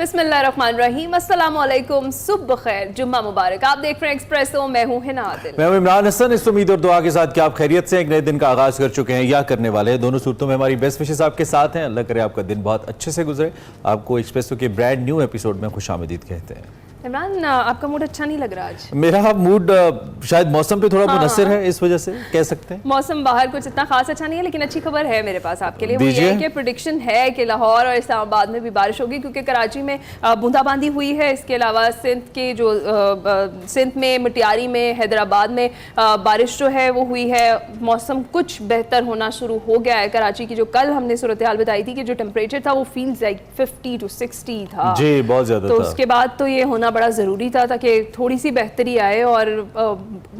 बिस्मिल्लाहिर्रहमानिर्रहीम, अस्सलाम वालेकुम, सुबह खैर, जुम्मा मुबारक। आप देख रहे हैं एक्सप्रेसो, मैं हूं हिना आदिल। मैं हूं इमरान हसन। इस उम्मीद और दुआ के साथ कि आप खैरियत से एक नए दिन का आगाज कर चुके हैं या करने वाले हैं। दोनों सूरतों में हमारी बेस्ट विशेस आपके साथ हैं। अल्लाह करे आपका दिन बहुत अच्छे से गुजरे। आपको एक्सप्रेसो के ब्रांड न्यू एपिसोड में खुशामदीद कहते हैं। इमरान, आपका मूड अच्छा नहीं लग रहा आज? मेरा मूड शायद मौसम पे थोड़ा मुनसर है, इस वजह से कह सकते हैं। मौसम बाहर कुछ इतना खास अच्छा नहीं है, लेकिन अच्छी खबर है मेरे पास आपके लिए। वो ये है कि प्रेडिक्शन है कि लाहौर और इस्लामाबाद में भी बारिश होगी, क्योंकि कराची में बूंदाबांदी हुई है। इसके अलावा सिंध में, मटियारी में, हैदराबाद में बारिश जो है वो हुई है। मौसम कुछ बेहतर होना शुरू हो गया है। कराची की जो कल हमने सूरत हाल बताई थी कि जो टेम्परेचर था वो फील्स लाइक 50 to 60 था जी, बहुत ज्यादा तो था। उसके बाद तो ये होना बड़ा ज़रूरी था ताकि थोड़ी सी बेहतरी आए और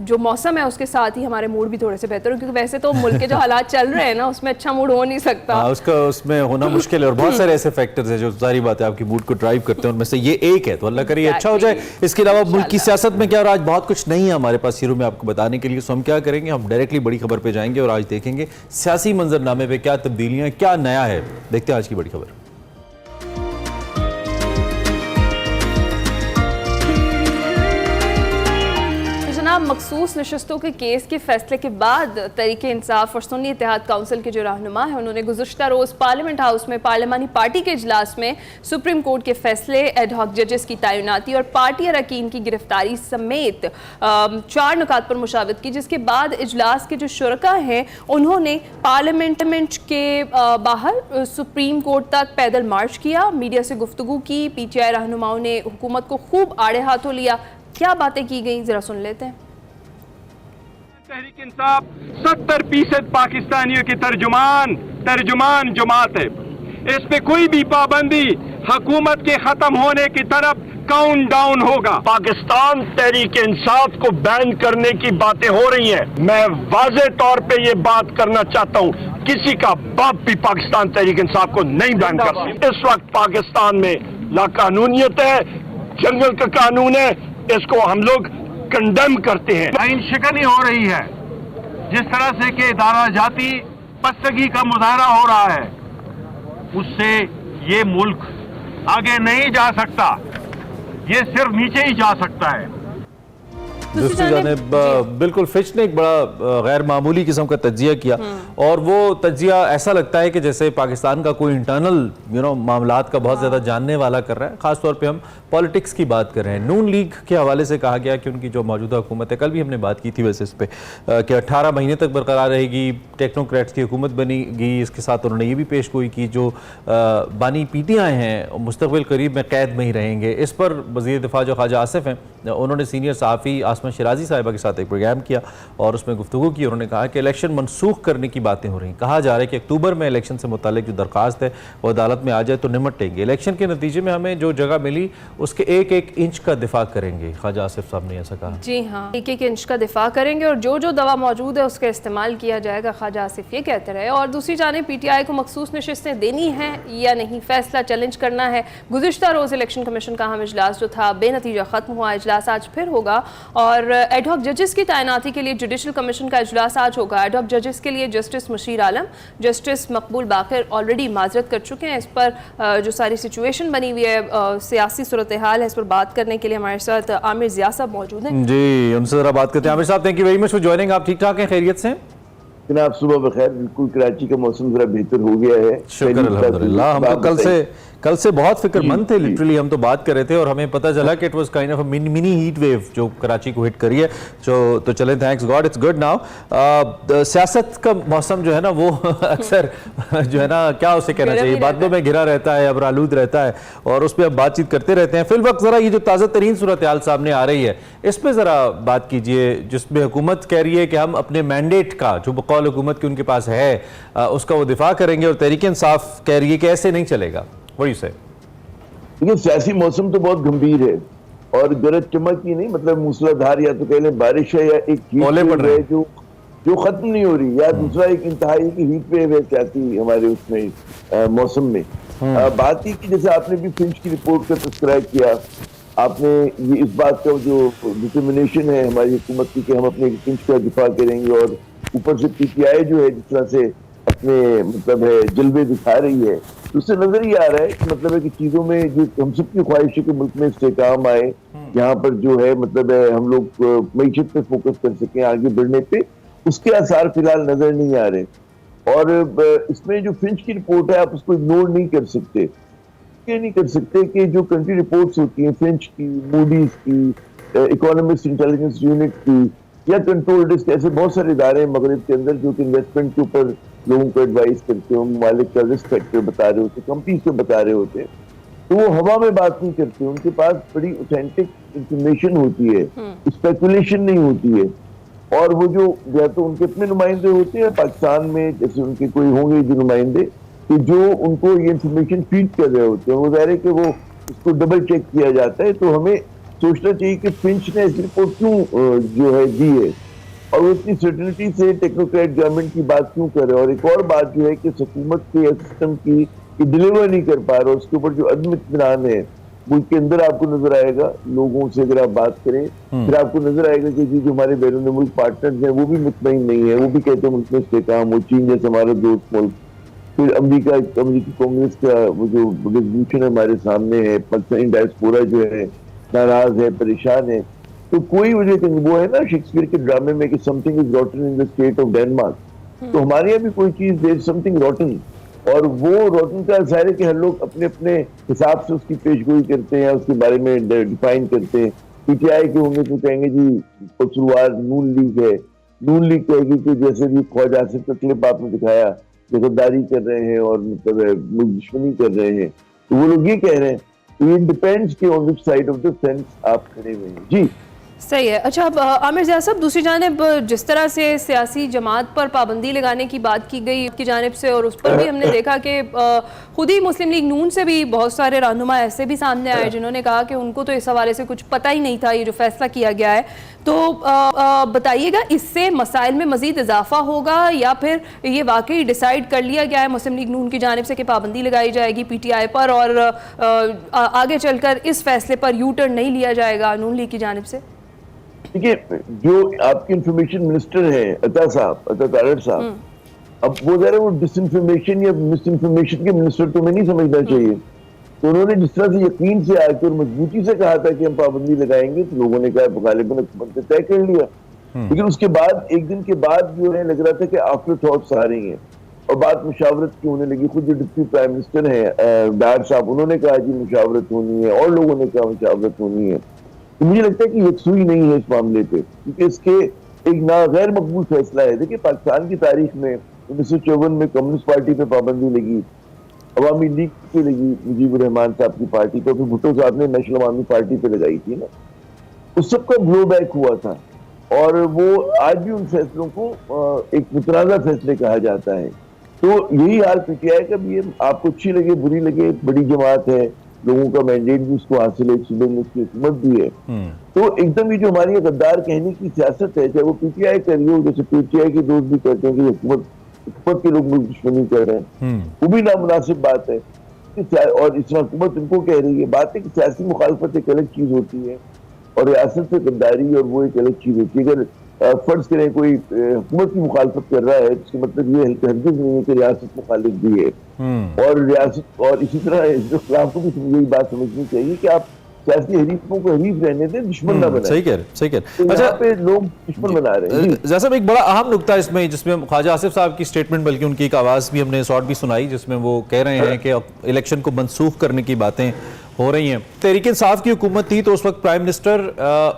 जो मौसम है उसके साथ ही हमारे मूड भी थोड़े से बेहतर हो, क्योंकि वैसे तो मुल्क के जो हालात चल रहे हैं ना उसमें अच्छा मूड हो नहीं सकता। उसमें होना मुश्किल है और बहुत सारे ऐसे फैक्टर्स हैं जो सारी बातें आपकी मूड को ड्राइव करते हैं। उनमें से ये एक है, तो अल्लाह करे ये अच्छा हो जाए। इसके अलावा मुल्क की सियासत में क्या, और आज बहुत कुछ नहीं है हमारे पास शुरू में आपको बताने के लिए। सो हम क्या करेंगे, हम डायरेक्टली बड़ी खबर पे जाएंगे और आज देखेंगे सियासी मंजरनामे पे क्या तब्दीलियां, क्या नया है। देखते हैं आज की बड़ी खबर। मखसूस नशस्तों के केस के फैसले के बाद तहरीक इंसाफ और सुन्नी इत्तेहाद काउंसिल के जो रहनुमा हैं उन्होंने गुज़श्ता रोज़ पार्लियामेंट हाउस में पार्लिमानी पार्टी के इजलास में सुप्रीम कोर्ट के फैसले, एडहॉक जजेस की तैनाती और पार्टी अरकान की गिरफ्तारी समेत 4 नुकात पर मुशावरत की, जिसके बाद इजलास के जो शुरका हैं उन्होंने पार्लियामेंट के बाहर सुप्रीम कोर्ट तक पैदल मार्च किया, मीडिया से गुफ्तगू की। PTI रहनुमाओं ने हुकूमत को खूब आड़े हाथों लिया। क्या बातें की गई, जरा सुन लेते हैं। तहरीक इंसाफ 70% पाकिस्तानियों की तर्जुमान जमात है। इस पे कोई भी पाबंदी हुकूमत के खत्म होने की तरफ काउंट डाउन होगा। पाकिस्तान तहरीक इंसाफ को बैन करने की बातें हो रही हैं। मैं वाज़े तौर पे ये बात करना चाहता हूँ, किसी का बाप भी पाकिस्तान तहरीक इंसाफ को नहीं बैन कर सकता। इस वक्त पाकिस्तान में लाकानूनियत है, जंगल का कानून है, इसको हम लोग कंडेम करते हैं। आइन शिकनी हो रही है। जिस तरह से कि इदारा जाती पस्तगी का मुजाहरा हो रहा है, उससे ये मुल्क आगे नहीं जा सकता, ये सिर्फ नीचे ही जा सकता है। दूसरी जानिब बिल्कुल फिच ने एक बड़ा गैर मामूली किस्म का तज्जिया किया और वो तज्जिया ऐसा लगता है कि जैसे पाकिस्तान का कोई इंटरनल मामलात का बहुत ज़्यादा जानने वाला कर रहा है। ख़ासतौर पे हम पॉलिटिक्स की बात कर रहे हैं। नून लीग के हवाले से कहा गया कि उनकी जो मौजूदा हुकूमत है, कल भी हमने बात की थी वैसे इस पर, कि 18 महीने तक बरकरार रहेगी, टेक्नोक्रेट्स की हुकूमत बनेगी। इसके साथ उन्होंने ये भी पेश गोई की जो बानी PTI हैं मुस्तक़बिल करीब में कैद में ही रहेंगे। इस पर वज़ीर दिफा जो ख्वाजा आसिफ हैं, उन्होंने सीनियर सहाफ़ी आसमा शिराजी साहिबा के साथ एक प्रोग्राम किया और उसमें गुफ्तगू की। उन्होंने कहा कि इलेक्शन मनसूख करने की बातें हो रही हैं। कहा जा रहा है कि अक्टूबर में इलेक्शन से मुतालिक जो दरख्वास्त है वो अदालत में आ जाए तो निमटेंगे। इलेक्शन के नतीजे में हमें जो जगह मिली उसके एक एक इंच का दिफा करेंगे। ख्वाजा आसिफ साहब ने ऐसा कहा। जी हाँ, एक एक इंच का दिफा करेंगे और जो जो दवा मौजूद है उसका इस्तेमाल किया जाएगा, ख्वाजा आसिफ ये कहते रहे। और दूसरी जानिब PTI को मखसूस नशिस्तें देनी है या नहीं, फैसला चैलेंज करना है। गुज़िश्ता रोज़ इलेक्शन कमीशन का अहम इजलास जो था बेनतीजा ख़त्म हुआ। इजलास आज फिर होगा और एडहॉक जजेस की तैनाती के लिए जुडिशल कमीशन का इजलास आज होगा। एडहॉक जजेस के लिए जस्टिस मुशीर आलम, जस्टिस मकबूल बाकर ऑलरेडी माजरत कर चुके हैं। इस पर जो सारी सिचुएशन बनी हुई है, सियासी सूरत हाल है, इस पर बात करने के लिए हमारे साथ आमिर ज़िया साहब मौजूद हैं। जी, उनसे ज़रा बात करते हैं। आमिर साहब, thank you very much for joining. आप ठीक ठाक हैं, खैरियत से? जनाब सुबह बखैर, बिल्कुल कराची का मौसम जरा बेहतर हो गया है, शुक्र अल्हम्दुलिल्लाह। हम तो कल से बहुत फिक्रमंद थे, लिटरली हम तो बात कर रहे थे और हमें पता चला कि it was kind of a mini heat wave जो कराची को हिट करी है। तो चलें, thanks God it's good now. सियासत का मौसम जो है ना वो अक्सर जो है ना, क्या उसे कहना चाहिए, बातों में घिरा रहता है, अबरालूद रहता है और उस पर अब बातचीत करते रहते हैं। फिल वक्त जरा ये जो ताज़ा तरीन सूरत हाल सामने आ रही है इस पर ज़रा बात कीजिए, जिसमें हुकूमत कह रही है कि हम अपने मैंडेट का जो बकौल हुकूमत की उनके पास है उसका वो दिफा करेंगे और तहरीक इंसाफ कह रही है कि ऐसे नहीं चलेगा। देखिए, सियासी मौसम तो बहुत गंभीर है और गरज चमक ही नहीं, मतलब मूसलाधार या तो कह लें बारिश है या एक हीट वेव है जो खत्म नहीं हो रही, या दूसरा एक इंतहाई की हीट वेव है सियासी हमारे उसमें मौसम में। बात ही कि जैसे आपने भी फिंच की रिपोर्ट का तस्करा किया, आपने ये इस बात का जो डिटर्मिनेशन है हमारी हुकूमत की कि हम अपने फिंच का दिफा करेंगे, और ऊपर से PTI जो है जिस तरह से अपने मतलब है जलवे दिखा रही है, तो उससे नजर ही आ रहा है कि मतलब है कि चीजों में जो हम सबकी ख्वाहिश है कि मुल्क में इस्तेहकाम आए, यहाँ पर जो है मतलब है हम लोग मईशत पे फोकस कर सकें आगे बढ़ने पे, उसके आसार फिलहाल नजर नहीं आ रहे। और इसमें जो फिंच की रिपोर्ट है आप उसको इग्नोर नहीं कर सकते। ये नहीं कर सकते कि जो कंट्री रिपोर्ट्स होती हैं फिंच की, मूडीज की, इकोनॉमिक्स इंटेलिजेंस यूनिट की या कंट्रोल रिस्क, ऐसे बहुत सारे इदारे हैं मगरब के अंदर जो कि इन्वेस्टमेंट के ऊपर लोगों को एडवाइस करते हो, ममालिक का रिस्क फैक्टर बता रहे होते, कंपनीज को बता रहे होते, तो वो हवा में बात नहीं करते, उनके पास बड़ी ऑथेंटिक इंफॉर्मेशन होती है, स्पेकुलेशन नहीं होती है। और वो जो या तो उनके अपने नुमाइंदे होते हैं पाकिस्तान में, जैसे उनके कोई होंगे जो नुमाइंदे कि जो उनको ये इंफॉर्मेशन फीड कर रहे होते हैं, वो ज़ाहिर है कि वो उसको डबल चेक किया जाता है। तो हमें सोचना चाहिए कि फिंच ने इस रिपोर्ट क्यों जो है दी है और वो इतनी सर्टिनिटी से टेक्नोक्रेट गवर्नमेंट की बात क्यों कर रहे हैं। और एक और बात जो है कि हुकूमत के सिस्टम की डिलीवर नहीं कर पा रहे, उसके ऊपर जो अदम इत्मीनान है मुल्क के अंदर आपको नजर आएगा। लोगों से अगर आप बात करें फिर आपको नजर आएगा कि जी जो हमारे बैरून मुल्क पार्टनर्स हैं वो भी मुतमईन नहीं है, वो भी कहते हैं मुल्क में इस्तेहकाम हो, चीन जैसे हमारा दोस्त मुल्क, फिर अमरीकी कांग्रेस का वो जो रेजोल्यूशन हमारे सामने है, पाकिस्तानी डायस्पोरा जो है नाराज है, परेशान है। तो कोई वजह वो है ना शेक्सपियर के ड्रामे में कि something is रॉटन in the state of Denmark, तो हमारे यहाँ भी कोई चीज देयर समथिंग रॉटन, और वो रोटन का जाहिर है कि हर लोग अपने अपने हिसाब से उसकी पेशगोई करते हैं, उसके बारे में डिफाइन करते हैं। पीटीआई के होंगे तो कहेंगे जी कसूरवार नून लीग है, नून लीग कहेगी कि जैसे भी ख्वाजा आसिफ का क्लिप आपने दिखाया कि गद्दारी कर रहे हैं और मतलब मुल्क दुश्मनी कर रहे हैं, तो वो लोग ये कह रहे हैं। तो ये डिपेंड्स कि on which side of the fence आप खड़े हुए हैं। जी सही है। अच्छा, अब आमिर ज़िया साहब, दूसरी जानिब जिस तरह से सियासी जमात पर पाबंदी लगाने की बात की गई की जानिब से, और उस पर भी हमने देखा कि खुद ही मुस्लिम लीग नून से भी बहुत सारे रहनुमा ऐसे भी सामने आए जिन्होंने कहा कि उनको तो इस हवाले से कुछ पता ही नहीं था ये जो फैसला किया गया है। तो बताइएगा, इससे मसाइल में मजीद इजाफा होगा या फिर ये वाकई डिसाइड कर लिया गया है मुस्लिम लीग नून की जानिब से कि पाबंदी लगाई जाएगी पीटीआई पर और आगे चलकर इस फैसले पर यू टर्न नहीं लिया जाएगा नून लीग की जानिब से? देखिए, जो आपके इंफॉर्मेशन मिनिस्टर हैं अता तारड़ साहब, अब वो जरा वो डिसइंफॉर्मेशन या मिस इन्फॉर्मेशन के मिनिस्टर तुम्हें नहीं समझना चाहिए। तो उन्होंने जिस तरह से यकीन से आकर मजबूती से कहा था कि हम पाबंदी लगाएंगे, तो लोगों ने कहा गालिबन हुकूमत ने तय कर लिया। लेकिन उसके बाद एक दिन के बाद जो है लग रहा था कि आफ्टर थॉट्स आ रही हैं और बात मुशावरत की होने लगी। खुद जो डिप्टी प्राइम मिनिस्टर हैं डार साहब, उन्होंने कहा जी मुशावरत होनी है, और लोगों ने कहा मुशावरत होनी है। तो मुझे लगता है कि यकसुई नहीं है इस मामले पे, क्योंकि इसके एक ना गैर मकबूल फैसला है। देखिए, पाकिस्तान की तारीख में 1954 में कम्युनिस्ट पार्टी पे पाबंदी लगी, अवामी लीग पे लगी मुजीबुर रहमान साहब की पार्टी पे, फिर भुट्टो साहब ने नेशनल अवामी पार्टी पे लगाई थी ना, उस सबका ब्लो बैक हुआ था। और वो आज भी उन फैसलों को एक मुतनाज़ा फैसले कहा जाता है। तो यही हाल पीटीआई का भी है, आपको अच्छी लगे बुरी लगे, बड़ी जमात है, लोगों का मैंडेट भी उसको हासिल है, सूबे में उसकी हुकूमत भी है। तो एकदम ये जो हमारी गद्दार कहने की सियासत है, चाहे वो पीटीआई कर रही हो, जैसे पीटीआई के दोस्त भी कहते हैं कि हुकूमत के लोग मुल्क दुश्मनी कर रहे हैं, वो भी नामुनासिब बात है। और इस हुकूमत उनको कह रही है, बात है कि सियासी मुखालफत एक अलग चीज होती है और रियासत से गद्दारी और वो एक अलग चीज होती है। अगर फर्ज करें कोई हुकूमत की मुखालफत कर रहा है, इसका मतलब ये हरगिज़ नहीं है कि रियासत मुखालिफ भी है। और रियासत और इसी तरह जो खिलाफ को भी यही बात समझनी चाहिए कि आप सियासी हरीफों को हरीफ रहने दें, दुश्मन ना बनाएं। सही कह रहे। तो अच्छा, पे लोग दुश्मन बना रहे हैं। जैसा एक बड़ा अहम नुकता इसमें, जिसमें ख्वाजा आसिफ साहब की स्टेटमेंट, बल्कि उनकी एक आवाज़ भी हमने शॉर्ट भी सुनाई, जिसमें वो कह रहे हैं कि इलेक्शन को मनसूख करने की बातें हो रही हैं। तहरीक इंसाफ की हुकूमत थी तो उस वक्त प्राइम मिनिस्टर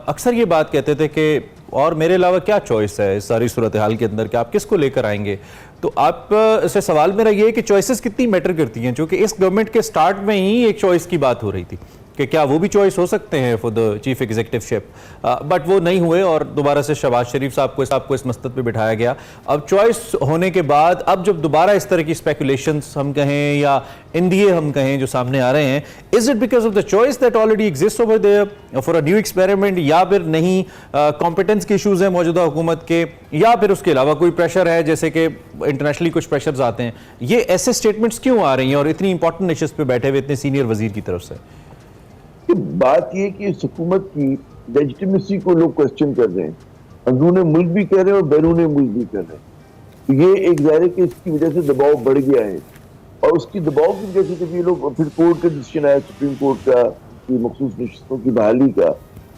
अक्सर ये बात कहते थे कि और मेरे अलावा क्या चॉइस है इस सारी सूरत हाल के अंदर कि आप किसको लेकर आएंगे। तो आप से सवाल मेरा ये है कि चॉइसेस कितनी मैटर करती हैं, क्योंकि इस गवर्नमेंट के स्टार्ट में ही एक चॉइस की बात हो रही थी कि क्या वो भी चॉइस हो सकते हैं फॉर द चीफ एग्जीक्यूटिवशिप, बट वो नहीं हुए और दोबारा से शहबाज शरीफ साहब को इस मस्तद पे बिठाया गया। अब चॉइस होने के बाद अब जब दोबारा इस तरह की स्पेकुलेशंस हम कहें या इंडिया हम कहें जो सामने आ रहे हैं, is it because of the choice that already exist over there for a new experiment, या फिर नहीं कॉम्पिटेंस के इशूज हैं मौजूदा हुकूमत के, या फिर उसके अलावा कोई प्रेशर है, जैसे कि इंटरनेशनली कुछ प्रेशर्स आते हैं। ये ऐसे स्टेटमेंट्स क्यों आ रही हैं और इतनी इंपॉर्टेंट इश्यूज पे बैठे हुए इतने सीनियर वजीर की तरफ से? बात यह कि इस हुकूमत की लेजिटिमेसी को लोग क्वेश्चन कर रहे हैं, अंदरूने मुल्क भी कर रहे हैं और बैरूने मुल्क भी कर रहे हैं। तो ये एक ज़ाहिर है कि इसकी वजह से दबाव बढ़ गया है और उसकी दबाव की वजह से जब ये लोग फिर कोर्ट का डिसीजन आया सुप्रीम कोर्ट का कि मखसूस नशिस्तों की बहाली का,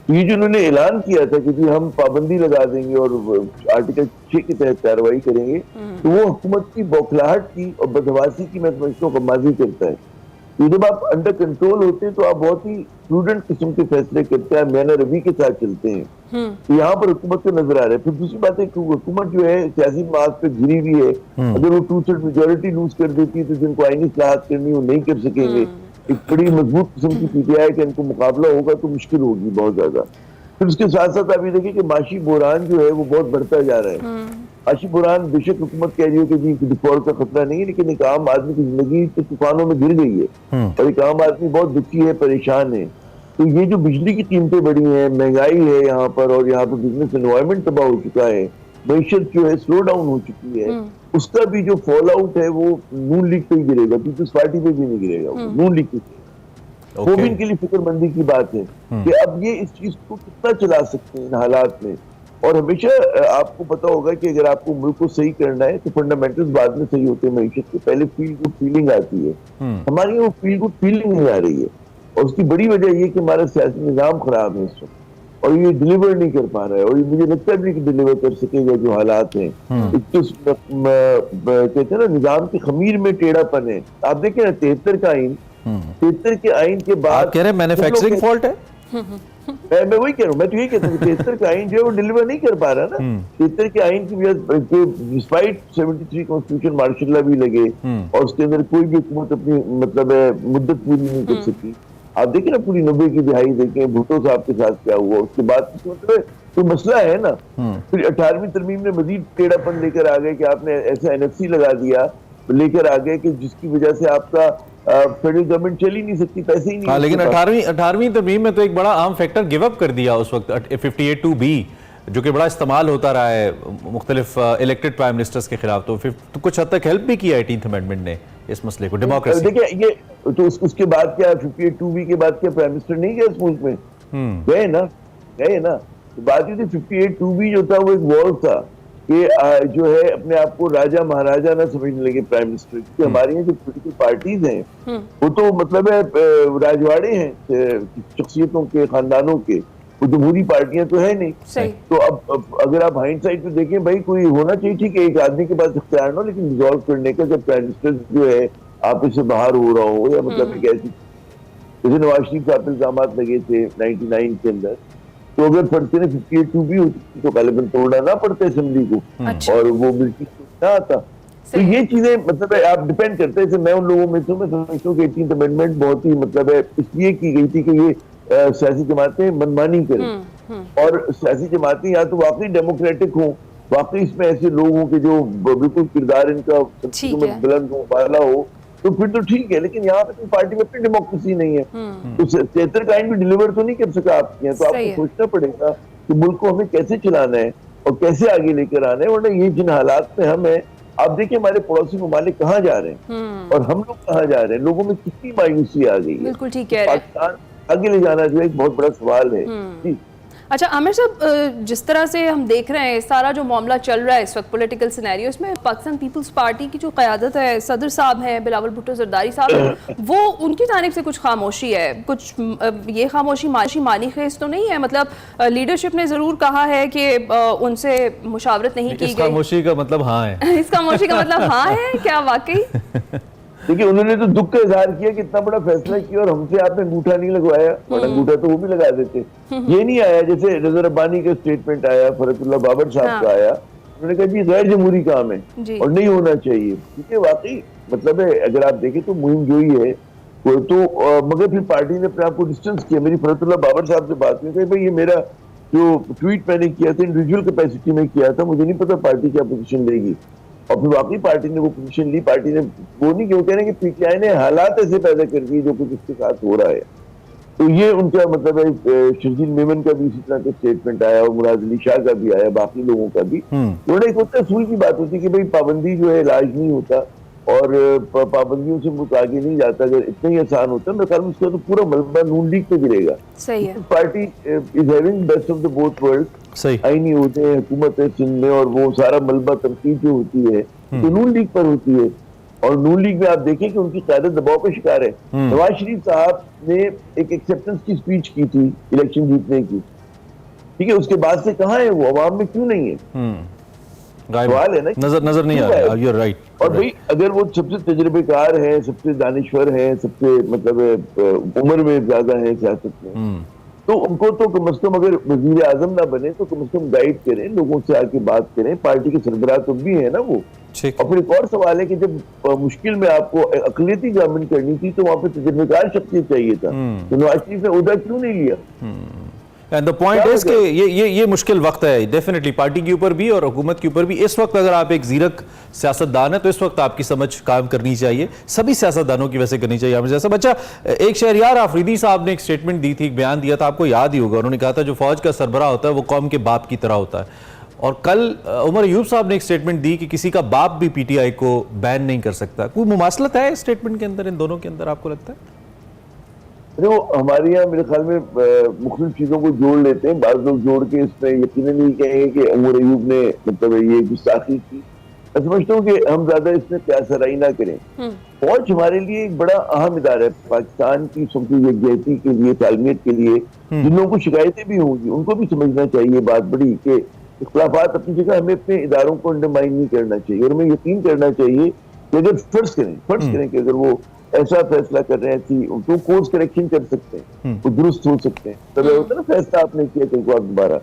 तो ये जो उन्होंने ऐलान किया था कि जी हम पाबंदी लगा देंगे और आर्टिकल 6 के तहत कार्रवाई करेंगे, तो वो हुकूमत की बौखलाहट की और बदहवासी की मैं समझता हूँ कमाजी करता है। तो जब आप अंडर कंट्रोल होते हैं तो आप बहुत ही प्रूडेंट किस्म के फैसले करते हैं, मैंने रवि के साथ चलते हैं। तो यहाँ पर हुकूमत को नजर आ रहा है। फिर दूसरी बात है कि हुकूमत जो है सियासी मार्ग पे घिरी हुई है, अगर वो 2/3 मेजोरिटी लूज कर देती है तो जिनको आईनी इस्लाहत करनी वो नहीं कर सकेंगे। एक बड़ी मजबूत किस्म की पीटीआई का इनको मुकाबला होगा तो मुश्किल होगी बहुत ज्यादा। फिर उसके साथ साथ आप ये देखिए कि माशी बुहरान जो है वो बहुत बढ़ता जा रहा है। माशी बुहरान बेशक हुकूमत कह रही है कि जी डिफॉल्ट का खतरा नहीं है, लेकिन एक आम आदमी की जिंदगी तो तूफानों में गिर गई है और एक आम आदमी बहुत दुखी है, परेशान है। तो ये जो बिजली की कीमतें बढ़ी हैं, महंगाई है यहाँ पर, और यहाँ पर बिजनेस एनवायरमेंट तबाह हो चुका है, मईशत जो है स्लो डाउन हो चुकी है, उसका भी जो फॉल आउट है वो नून लीग पे ही गिरेगा, पीपल्स पार्टी पे भी नहीं गिरेगा, नून लीग पे। वो भी इनके लिए फिक्रमंदी की बात है कि अब ये इस चीज को कितना चला सकते हैं इन हालात में। और हमेशा आपको पता होगा कि अगर आपको मुल्क को सही करना है तो फंडामेंटल्स बाद में सही होते हैं, मईशत के पहले फील गुड फीलिंग आती है। हमारी वो फील गुड फीलिंग नहीं आ रही है और उसकी बड़ी वजह ये कि हमारा सियासी निजाम खराब है इस वक्त और ये डिलीवर नहीं कर पा रहा है, और ये मुझे लगता भी कि डिलीवर कर सकेगा जो हालात हैं। कहते हैं ना निजाम की खमीर में टेढ़ापन है। आप देखें ना 73 का आइन, 73 के आइन के बाद आप कह रहे हैं मैन्युफैक्चरिंग फॉल्ट है। मैं वही कह रहा हूँ, मैं तो यही कहता हूँ 73 का आइन जो है वो डिलीवर नहीं कर पा रहा ना। 73 के आइन की वजह डिस्पाइट 73 कॉन्स्टिट्यूशन मार्शल लॉ भी लगे और उसके अंदर कोई भी हुकूमत अपनी मतलब मुद्दत पूरी नहीं कर सकी। आप देखिए ना पूरी 90 की दिहाई देखें भुट्टो साहब के साथ क्या हुआ, उसके बाद मतलब कोई मसला है ना। फिर 18वीं तरमीम में मजीद टेढ़ापन लेकर आ गए कि आपने ऐसा एनएफसी लगा दिया, लेकर आ गए कि जिसकी वजह से आपका फेडरल गवर्नमेंट चल ही नहीं सकती, पैसे ही नहीं। हाँ, लेकिन 18वीं तरमीम में तो एक बड़ा आम फैक्टर गिव अप कर दिया उस वक्त 58(2)(b जो कि बड़ा इस्तेमाल होता रहा है मुख्तलिफ इलेक्टेड प्राइम मिनिस्टर्स के खिलाफ, तो कुछ हद तक हेल्प भी किया 18th अमेंडमेंट ने इस मसले को, डेमोक्रेसी। देखिए ये तो उसके बाद क्या 58(2)(b के बाद क्या प्राइम मिनिस्टर नहीं गए इस मुल्क में? गए ना। तो बात ये थी 58(2)(b जो था वो एक वॉल था कि जो है अपने आप को राजा महाराजा ना समझने लगे प्राइम मिनिस्टर, क्योंकि हमारे यहाँ जो पोलिटिकल पार्टीज हैं वो तो मतलब है राजवाड़े हैं शख्सियतों के, खानदानों के, वो जमहूरी पार्टियां तो है नहीं। तो अब अगर आप हाइंडसाइड पे देखें भाई कोई होना चाहिए ठीक है एक आदमी के पास इख्तियार ना, लेकिन रिजॉल्व करने का जब प्राइम मिनिस्टर जो है आप इससे बाहर हो रहा हो या मतलब एक ऐसी जैसे नवाज शरीफ साहब पे इल्जाम लगे थे 99 के अंदर, तो अगर फर्ज ने 58(2)(b होती तो गालिबन तोड़ना ना पड़ता असेंबली को और वो बिल्कुल ना आता। तो ये चीजें मतलब है आप डिपेंड करते हैं। मैं उन लोगों में से मैं समझता हूँ कि 18th अमेंडमेंट बहुत ही मतलब है इसलिए की गई थी कि ये सियासी जमातें मनमानी करें और सियासी जमातें या तो वाकई डेमोक्रेटिक हों, वाकई इसमें ऐसे लोग हों कि जो बिल्कुल किरदार इनका बुलंद हो, वाला हो, तो फिर तो ठीक है। लेकिन यहाँ पे तो पार्टी में अपनी डेमोक्रेसी नहीं है, तो 73 का आइन भी डिलीवर तो नहीं कर सका आपके यहाँ, तो आपको सोचना पड़ेगा कि मुल्क को हमें कैसे चलाना है और कैसे आगे लेकर आना है, वरना ये जिन हालात में हम हैं, आप देखिए हमारे पड़ोसी ममालिक कहाँ जा रहे हैं और हम लोग कहाँ जा रहे हैं, लोगों में कितनी मायूसी आ गई है। बिल्कुल ठीक है, पाकिस्तान आगे ले जाना जो एक बहुत बड़ा सवाल है। जी अच्छा आमिर साहब, जिस तरह से हम देख रहे हैं सारा जो मामला चल रहा है इस वक्त पॉलिटिकल सिनेरियो, इसमें पाकिस्तान पीपल्स पार्टी की जो क़यादत है, सदर साहब हैं बिलावल भुट्टो ज़रदारी साहब, वो उनकी जानिब से कुछ खामोशी है, कुछ ये खामोशी मानी खेज तो नहीं है? मतलब लीडरशिप ने ज़रूर कहा है कि उनसे मुशावरत नहीं की गई। इस खामोशी का मतलब हाँ है। इस खामोशी का मतलब हाँ है क्या वाकई? देखिए उन्होंने तो दुख का इजहार किया कि इतना बड़ा फैसला किया और हमसे आपने अंगूठा नहीं लगवाया, और अंगूठा तो वो भी लगा देते। ये नहीं आया जैसे रज़ा रब्बानी का स्टेटमेंट आया, फरतुल्लाह बाबर साहब का आया, उन्होंने कहा जी गैर जमहूरी काम है और नहीं होना चाहिए। ठीक है, वाकई मतलब है अगर आप देखें तो मुहिम जो ही है तो मगर फिर पार्टी ने अपने आप को डिस्टेंस किया। मेरी फरतुल्लाह बाबर साहब से बात हुई, भाई ये मेरा जो ट्वीट मैंने किया था इंडिविजुअल कैपेसिटी में किया था, मुझे नहीं पता पार्टी क्या पोजीशन लेगी, और फिर वाकई पार्टी ने वो पोजीशन ली। पार्टी ने वो नहीं क्यों कह रहे कि पीटीआई ने हालात ऐसे पैदा कर दिए जो कुछ उसके साथ हो रहा है। तो ये उनका मतलब है शर्जील मेमन का भी इसी तरह का स्टेटमेंट आया और मुराद अली शाह का भी आया, बाकी लोगों का भी। उन्होंने एक होता असूल की बात होती है कि भाई पाबंदी जो है इलाज नहीं होता और पाबंदियों से मुल्क आगे नहीं जाता। अगर इतना ही आसान होता मेरे ख्याल में उसका तो पूरा मलबा नून लीग पे गिरेगा। सही है, party is having best of the both world, आईनी होते हैं, हुकूमत है सिंध में, और वो सारा मलबा तनकीद जो होती है तो नून लीग पर होती है। और नून लीग में आप देखें कि उनकी क़यादत दबाव का शिकार है। नवाज शरीफ साहब ने एक एक्सेप्टेंस की स्पीच की थी इलेक्शन जीतने की, ठीक है, उसके बाद से कहाँ है वो, अवाम में क्यों नहीं है? सवाल है ना, नजर नहीं आ रहा। You are right. और भाई अगर वो सबसे तजुर्बेकार है, सबसे दानिश्वर है, सबसे मतलब उम्र में ज्यादा है सियासत में, तो उनको तो कम से कम अगर वजीर आजम ना बने तो कम से कम गाइड करें, लोगों से आके बात करें। पार्टी के सरबराह तो भी है ना वो। और फिर एक और सवाल है कि जब मुश्किल में आपको अक़लियती गवर्नमेंट करनी थी तो वहां पे तजुर्बेकार शख्सियत चाहिए था, तो नवाज शरीफ ने उहदा क्यों नहीं लिया? एंड द पॉइंट इज कि ये मुश्किल वक्त है डेफिनेटली पार्टी के ऊपर भी और हुकूमत के ऊपर भी। इस वक्त अगर आप एक जीरक सियासतदान है तो इस वक्त आपकी समझ काम करनी चाहिए, सभी सियासतदानों की वैसे करनी चाहिए। जैसा बच्चा एक शहरियार आफरीदी साहब ने एक स्टेटमेंट दी थी, एक बयान दिया था, आपको याद ही होगा। उन्होंने कहा था जो फौज का सरबराह होता है वो कौम के बाप की तरह होता है। और कल उमर अयूब साहब ने एक स्टेटमेंट दी कि किसी का बाप भी पीटीआई को बैन नहीं कर सकता। कोई मुमासलत है इस स्टेटमेंट के अंदर, इन दोनों के अंदर, आपको लगता है? देखो हमारे यहाँ मेरे ख्याल में मुख्तलिफ चीजों को जोड़ लेते हैं, बाज़ लोग जोड़ के इसमें यकीनन नहीं कहेंगे कि उमर अयूब ने मतलब ये गुस्ताखी की। मैं समझता हूँ कि हम ज्यादा इसमें प्यासराई ना करें। फौज हमारे लिए एक बड़ा अहम इदारा है, पाकिस्तान की सबकी यकजहती के लिए, तालमियत के लिए। जिन लोगों को शिकायतें भी होंगी उनको भी समझना चाहिए बात बड़ी कि इख्तिलाफात अपनी जगह, हमें अपने इदारों को अंडरमाइन नहीं करना चाहिए और हमें यकीन करना चाहिए कि अगर फर्ज करें कि अगर वो ऐसा फैसला कर रहे हैं तो कोर्स करेक्शन कर सकते हैं, वो दुरुस्त हो सकते हैं। तब होता है ना फैसला आपने किया कल को आप दोबारा,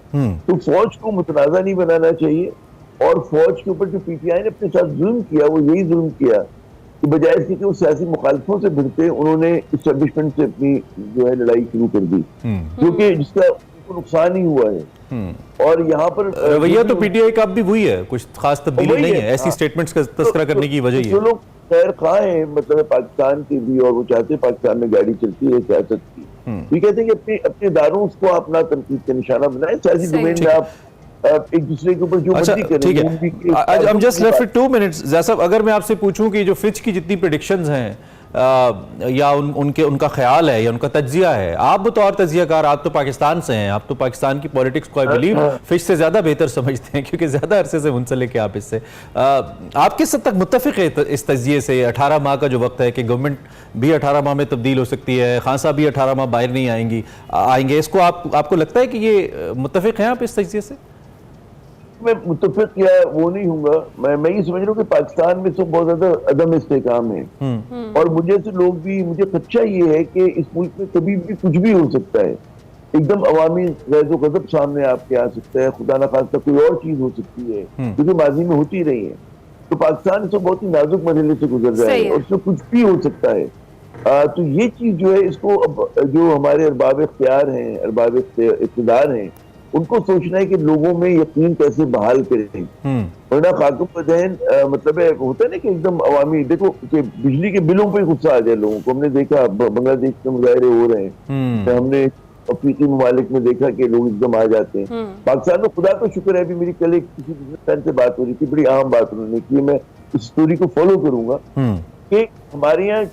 तो फौज को मुतनाज़ा नहीं बनाना चाहिए। और फौज के ऊपर जो पीटीआई ने अपने साथ जुल्म किया वो यही जुल्म किया कि बजाय इसके कि वो सियासी मुखालिफों से भिड़ते उन्होंने इस्टेब्लिशमेंट से अपनी जो है लड़ाई शुरू कर दी, क्योंकि जिसका नुकसान ही हुआ है। और यहाँ पर रवैया तो पीटीआई का अब भी वही है, कुछ खास तब्दीली नहीं है। ऐसी स्टेटमेंट्स का तस्करा करने की वजह जो लोग खैर खा है मतलब पाकिस्तान के भी, और वो चाहते हैं पाकिस्तान में गाड़ी चलती है सियासत की, ये कहते हैं कि अपने इदारों को अपना तनकीद का निशाना बनाए। सियासी डोमेन में आप एक दूसरे के ऊपर जो मर्जी करें। ठीक है, I am just left with 2 minutes. जैसा अगर मैं आपसे पूछूं कि जो फिच की जितनी प्रेडिक्शंस हैं या उनका ख्याल है या उनका तज्जिया है, आप बतौर तज्जियाकार, आप तो पाकिस्तान से हैं, आप तो पाकिस्तान की पॉलिटिक्स को आई बिलीव फिश से ज्यादा बेहतर समझते हैं क्योंकि ज्यादा अरसे से मुंसलिक है आप इससे। आप किस हद तक मुत्तफिक है इस तज्जिए से? 18 माह का जो वक्त है कि गवर्नमेंट भी 18 माह में तब्दील हो सकती है, खान साहब भी 18 माह बाहर नहीं आएंगे, इसको आपको लगता है कि ये मुत्तफिक हैं आप इस तज्जिए से? मैं मुत्तफिक या वो नहीं हूँगा। मैं ये समझ रहा हूँ कि पाकिस्तान में तो बहुत ज्यादा अदम इस्तेकाम है, और मुझे से लोग भी, मुझे खदशा ये है कि इस मुल्क में कभी भी कुछ भी हो सकता है। एकदम अवामी गैज़ो गज़ब सामने आपके आ सकता है, खुदा न खास्ता कोई और चीज हो सकती है, क्योंकि माजी में होती रही है। तो पाकिस्तान इसको बहुत ही नाजुक मरहले से गुजर रहा है और इसमें कुछ भी हो सकता है। तो ये चीज जो है, इसको अब जो हमारे अरबाब इख्तियार हैं, अरबाब इख्तिदार हैं, उनको सोचना है कि लोगों में यकीन कैसे बहाल करें। वरना खाकुम बदहन मतलब होता है ना कि एकदम अवामी, देखो कि बिजली के बिलों पे गुस्सा आ जाए लोगों को। हमने देखा बांग्लादेश में मुजाहरे हो रहे हैं, हमने अफ्रीकी ममालिक में देखा कि लोग एकदम आ जाते हैं। पाकिस्तान में खुदा का शुक्र है, अभी मेरी कल एक किसी बिजनेसमैन से बात हो रही थी, बड़ी अहम बात उन्होंने की, मैं इस स्टोरी को फॉलो करूंगा कि हमारे यहाँ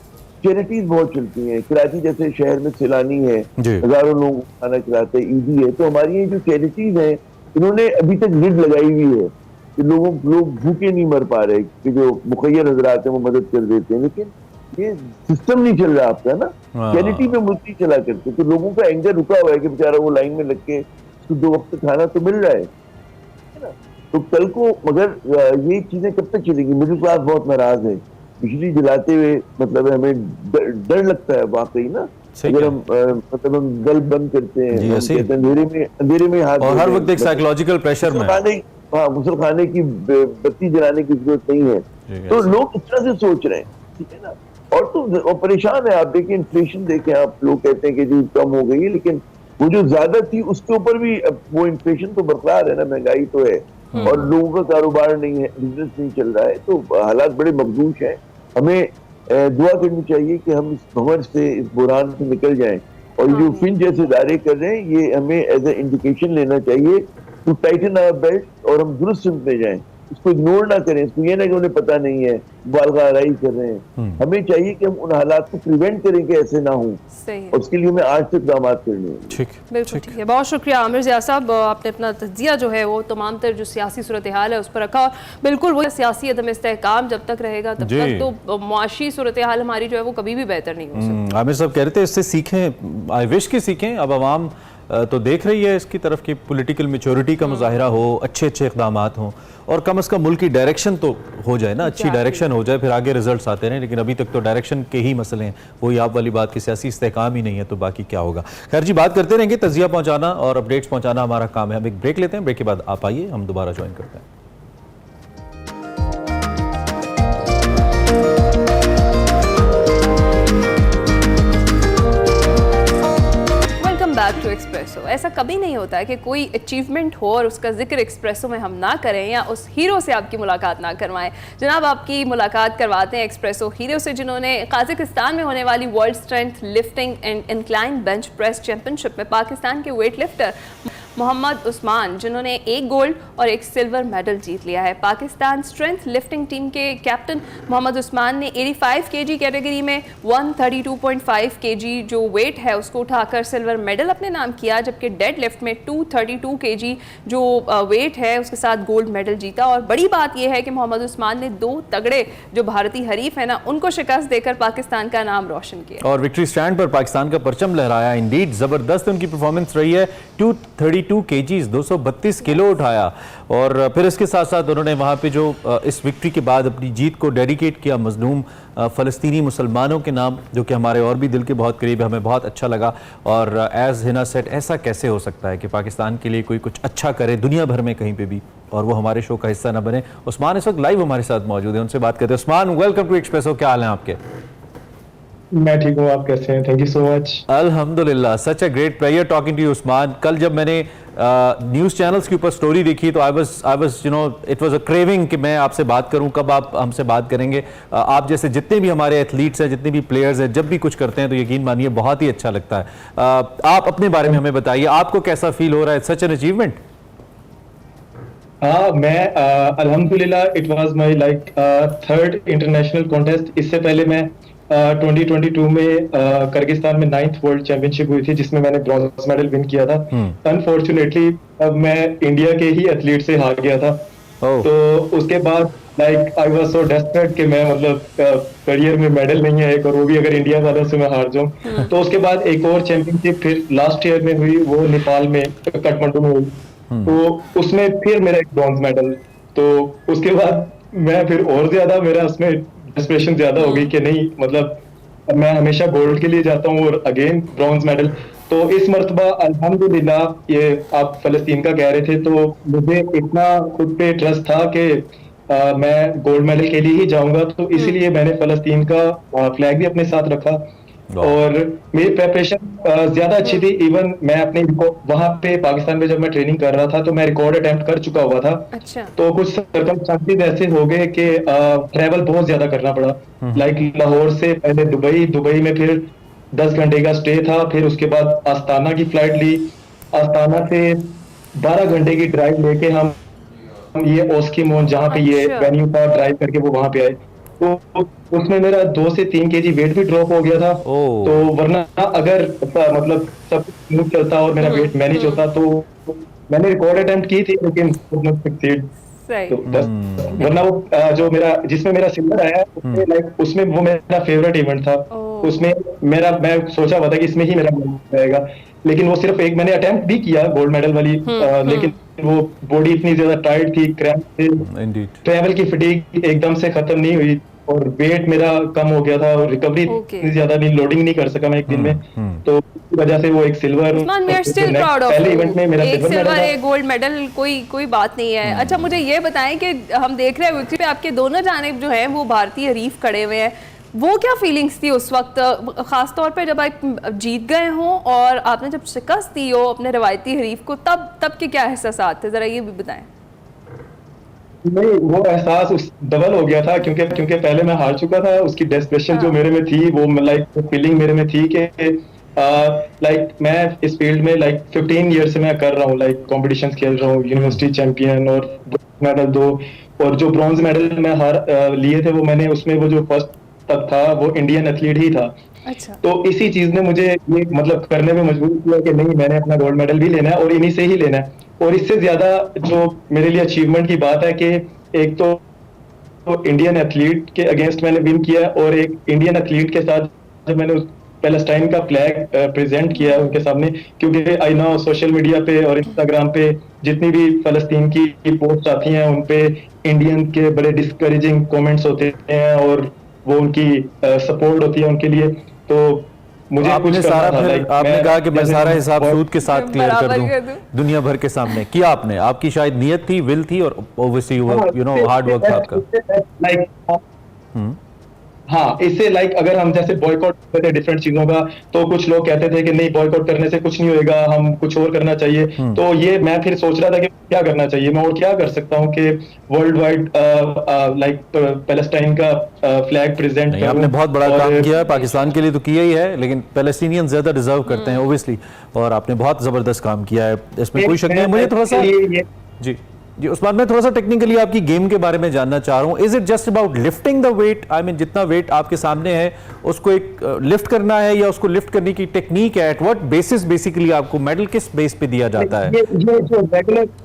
चैरिटीज बहुत चलती हैं। कराची जैसे शहर में सैलानी है, हजारों लोग खाना खिलाते हैं, ईदी है। तो हमारी ये जो चैरिटीज हैं, इन्होंने अभी तक लिड लगाई हुई है कि लोग भूखे नहीं मर पा रहे, कि जो मुखैर हजरात हैं वो मदद कर देते हैं, लेकिन ये सिस्टम नहीं चल रहा आपका ना। चैरिटी पे मुल्क नहीं चला करते, तो लोगों का एंगर रुका हुआ है कि बेचारा वो लाइन में लग के उसको 2 वक्त खाना तो मिल रहा है ना। तो कल को मगर ये चीजें कब तक चलेंगी? मिडिल क्लास बहुत नाराज है, बिजली जलाते हुए मतलब हमें डर लगता है वाकई ना। अगर हम मतलब हम बल्ब बंद करते हैं, अंधेरे में हाथ, और हर वक्त एक साइकोलॉजिकल प्रेशर में, गुसल खाने की बत्ती जलाने की जरूरत नहीं है। तो लोग इस तरह से सोच रहे हैं, ठीक है ना। और तो परेशान है। आप देखिए इन्फ्लेशन देखें, आप लोग कहते हैं कि जी कम हो गई है, लेकिन वो जो ज्यादा थी उसके ऊपर भी वो इन्फ्लेशन तो बरकरार है ना, महंगाई तो है, और लोगों का कारोबार नहीं है, बिजनेस नहीं चल रहा है, तो हालात बड़े मखदूश हैं। हमें दुआ करनी चाहिए कि हम इस भंवर से, इस बुरान से निकल जाएं। और जो फिन जैसे इदारे कर रहे हैं, ये हमें एज ए इंडिकेशन लेना चाहिए टू टाइटन आवर बेल्ट और हम दुरुस्त सिमत में जाएं। इसको इग्नोर ना करें, इसको ये ना कि उन्हें पता नहीं है, बालगाराई कर रहे हैं। हमें चाहिए कि हम उन हालात को प्रिवेंट करें कि ऐसे ना हो, और उसके लिए हमें आज से इक़दाम करने होंगे। ठीक, बिल्कुल ठीक है। बहुत शुक्रिया आमिर ज़िया साहब, आपने अपना तज्जिया जो है वो तमाम तर जो सियासी सूरत हाल है उस पर रखा, और बिल्कुल वो सियासी अदम इस्तेहकाम जब तक रहेगा तब तक तो मुआशी सूरत हाल हमारी जो है वो कभी भी बेहतर नहीं हो सकती। आमिर साहब कह रहे थे इससे सीखें, आई विश कि सीखें। अब आवाम तो देख रही है इसकी तरफ की पॉलिटिकल मैच्योरिटी का मुजाहिरा हो, अच्छे अच्छे इक़दामात हों, और कम से कम मुल्क की डायरेक्शन तो हो जाए ना, अच्छी डायरेक्शन हो जाए, फिर आगे रिजल्ट्स आते रहें। लेकिन अभी तक तो डायरेक्शन के ही मसले हैं, वही आप वाली बात की सियासी इस्तेहकाम ही नहीं है, तो बाकी क्या होगा। खैर जी, बात करते रहेंगे, तज़िया पहुँचाना और अपडेट्स पहुँचाना हमारा काम है। हम एक ब्रेक लेते हैं, ब्रेक के बाद आप आइए, हम दोबारा ज्वाइन करते हैं। Back to Expresso. ऐसा कभी नहीं होता है कि कोई अचीवमेंट हो और उसका जिक्र एक्सप्रेसो में हम ना करें या उस हीरो से आपकी मुलाकात ना करवाएं। जनाब, आपकी मुलाकात करवाते हैं एक्सप्रेसो हीरो से, जिन्होंने काज़ाकिस्तान में होने वाली world strength lifting and incline bench press championship में पाकिस्तान के वेट लिफ्टर मोहम्मद उस्मान, जिन्होंने 1 गोल्ड और 1 सिल्वर मेडल जीत लिया है। पाकिस्तान स्ट्रेंथ लिफ्टिंग टीम के कैप्टन मोहम्मद उस्मान ने 85 केजी कैटेगरी में 132.5 केजी जो वेट है उसको उठाकर सिल्वर मेडल अपने नाम किया, जबकि डेड लिफ्ट में 232 केजी जो वेट है उसके साथ गोल्ड मेडल जीता। और बड़ी बात यह है कि मोहम्मद उस्मान ने 2 तगड़े जो भारतीय हरीफ है ना उनको शिकस्त देकर पाकिस्तान का नाम रोशन किया और विक्ट्री स्टैंड पर पाकिस्तान का परचम लहराया। इंडीड जबरदस्त उनकी परफॉर्मेंस रही है। 232 केजीज 232 किलो उठाया, और फिर इसके साथ साथ उन्होंने वहाँ पे जो इस विक्ट्री के बाद अपनी जीत को डेडिकेट किया मजलूम फ़लस्तीनी मुसलमानों के नाम, जो कि हमारे और भी दिल के बहुत करीब है, हमें बहुत अच्छा लगा। और एज हिना सेट, ऐसा कैसे हो सकता है कि पाकिस्तान के लिए कोई कुछ अच्छा करे दुनिया भर में कहीं पे भी, और वो हमारे शो का हिस्सा ना बने। उस्मान इस वक्त लाइव हमारे साथ मौजूद है, उनसे बात करते हैं। उस्मान, वेलकम टू एक्सप्रेसो, क्या हाल है आपके? मैं ठीक हूँ, आप कैसे हैं? Thank you so much. अल्हम्दुलिल्लाह, such a great player talking to you Usman. कल जब मैंने न्यूज़ चैनल्स के ऊपर स्टोरी देखी तो I was you know it was a craving कि मैं आपसे बात करूं, कब आप हमसे बात करेंगे। आप जैसे जितने भी हमारे एथलीट्स हैं, जितने भी प्लेयर्स हैं, जब भी कुछ करते हैं तो यकीन मानिए बहुत ही अच्छा लगता है। आप अपने बारे में हमें बताइए, आपको कैसा फील हो रहा है, सच एन अचीवमेंट? हाँ, मैं अल्हम्दुलिल्लाह, it was my like 3rd international contest. इससे पहले मैं 2022 में किर्गिस्तान में 9th वर्ल्ड चैंपियनशिप हुई थी, जिसमें मैंने ब्रॉन्ज मेडल विन किया था। अनफॉर्चुनेटली अब मैं इंडिया के ही एथलीट से हार गया था। तो उसके बाद like I was so desperate कि मैं मतलब करियर में मेडल नहीं है एक, और वो भी अगर इंडिया वालों से मैं हार जाऊं। तो उसके बाद एक और चैंपियनशिप फिर लास्ट ईयर में हुई, वो नेपाल में काठमांडू में हुई। तो उसमें फिर मेरा एक ब्रॉन्ज मेडल। तो उसके बाद मैं फिर और ज्यादा मेरा उसमें डेस्परेशन ज्यादा हो गई कि नहीं, मतलब मैं हमेशा गोल्ड के लिए जाता हूँ और अगेन ब्रॉन्ज मेडल। तो इस मर्तबा अल्हम्दुलिल्लाह, ये आप फलस्तीन का कह रहे थे, तो मुझे इतना खुद पे ट्रस्ट था कि मैं गोल्ड मेडल के लिए ही जाऊंगा। तो इसीलिए मैंने फलस्तीन का फ्लैग भी अपने साथ रखा, और मेरी प्रिपरेशन ज्यादा अच्छी थी। इवन मैं अपने वहां पे पाकिस्तान में जब मैं ट्रेनिंग कर रहा था तो मैं रिकॉर्ड अटेम्प्ट कर चुका हुआ था। अच्छा। तो कुछ सर्कमस्टेंसेस ऐसे हो गए कि ट्रैवल बहुत ज्यादा करना पड़ा। लाइक लाहौर से पहले दुबई में फिर 10 घंटे का स्टे था, फिर उसके बाद आस्ताना की फ्लाइट ली, आस्ताना से 12 घंटे की ड्राइव लेके हम ये ओस्कीमोन जहाँ पे ये वेन्यू था, ड्राइव करके वो वहां पे आए। तो उसमें मेरा 2 से 3 केजी वेट भी ड्रॉप हो गया था। तो वरना अगर मतलब सब स्मूथ चलता और मेरा वेट मैनेज होता तो मैंने रिकॉर्ड अटेम्प्ट की थी, लेकिन सक्सीड। तो बस वरना वो जो मेरा जिसमें मेरा सिल्वर आया उसमें वो मेरा फेवरेट इवेंट था। उसमें मैं सोचा हुआ था कि इसमें ही मेरा आएगा, लेकिन वो सिर्फ एक मैंने अटेम्प्ट भी किया गोल्ड मेडल वाली, लेकिन वो बॉडी इतनी ज्यादा टाइट थी, क्रैम्प थे, ट्रैवल की फटीग एकदम से खत्म नहीं हुई, और वेट मेरा कम हो गया था, और रिकवरी इतनी ज्यादा नहीं, लोडिंग नहीं कर सका मैं एक दिन में। तो इस वजह से वो एक सिल्वर, पहले इवेंट में मेरा सिल्वर, एक गोल्ड मेडल कोई बात नहीं है। अच्छा, मुझे ये बताएं कि हम देख रहे हैं विक्ट्री पे आपके दोनों जानिब जो है वो भारतीय हरीफ खड़े हुए हैं, वो क्या फीलिंग्स थी उस वक्त, खास तौर पे जब आप जीत गए हों और आपने जब शिकस्त दी हो अपने रवायती हरीफ को, तब के क्या एहसास थे, जरा ये भी बताएं। नहीं, वो एहसास उस डबल हो गया था, क्योंकि पहले मैं हार चुका था। उसकी डेस्परेशन जो मेरे में थी, वो लाइक फीलिंग मेरे में थी कि लाइक मैं इस फील्ड में लाइक 15 ईयर से मैं कर रहा हूँ, लाइक कॉम्पिटिशंस खेल रहा हूँ, यूनिवर्सिटी चैंपियन और मेडल 2। और जो ब्रॉन्ज मेडल मैं लिए थे वो मैंने उसमें वो जो फर्स्ट तक था वो इंडियन एथलीट ही था। अच्छा। तो इसी चीज ने मुझे ये मतलब करने में मजबूर किया कि नहीं, मैंने अपना गोल्ड मेडल भी लेना है और इन्हीं से ही लेना है। और इससे ज्यादा जो मेरे लिए अचीवमेंट की बात है कि एक तो इंडियन एथलीट के अगेंस्ट मैंने विन किया और एक इंडियन एथलीट के साथ जब मैंने पैलेस्टाइन का फ्लैग प्रेजेंट किया उनके सामने, क्योंकि आई नो सोशल मीडिया पे और इंस्टाग्राम पे जितनी भी फलस्तीन की पोस्ट आती हैं उन पे इंडियन के बड़े डिस्करेजिंग कमेंट्स होते हैं और वो उनकी सपोर्ट होती है उनके लिए। तो मुझे आपने कुछ सारा करना था, फिर like, आपने मैं कहा कि मैं जैसे सारा हिसाब सूद के साथ क्लियर कर बराबर कर दूं दूं। दुनिया भर के सामने। किया आपने, आपकी शायद नीयत थी, विल थी और obviously you know hard work था आपका। लाइक हाँ, इससे लाइक अगर हम जैसे बॉयकॉट करते थे डिफरेंट चीजों का तो कुछ लोग कहते थे कि नहीं बॉयकॉट करने से कुछ नहीं होएगा, हम कुछ और करना चाहिए। तो ये मैं फिर सोच रहा था कि क्या करना चाहिए मैं और क्या कर सकता हूँ कि वर्ल्ड वाइड लाइक पैलेस्टाइन का फ्लैग प्रेजेंट नहीं, आपने बहुत बड़ा काम किया है, पाकिस्तान के लिए तो किया ही है, लेकिन पैलेस्टीनियन ज्यादा डिजर्व करते हैं ओब्वियसली, और आपने बहुत जबरदस्त काम किया है, इसमें कोई शक नहीं है। मुझे थोड़ा सा जी उस्मान, मैं थोड़ा सा टेक्निकली आपकी गेम के बारे में जानना चाह रहा हूँ। Is it just about lifting the weight, I mean जितना वेट आपके सामने है उसको एक लिफ्ट करना है, या उसको लिफ्ट करने की टेक्निक है? एट व्हाट बेसिस बेसिकली आपको मेडल किस बेस पे दिया जाता है?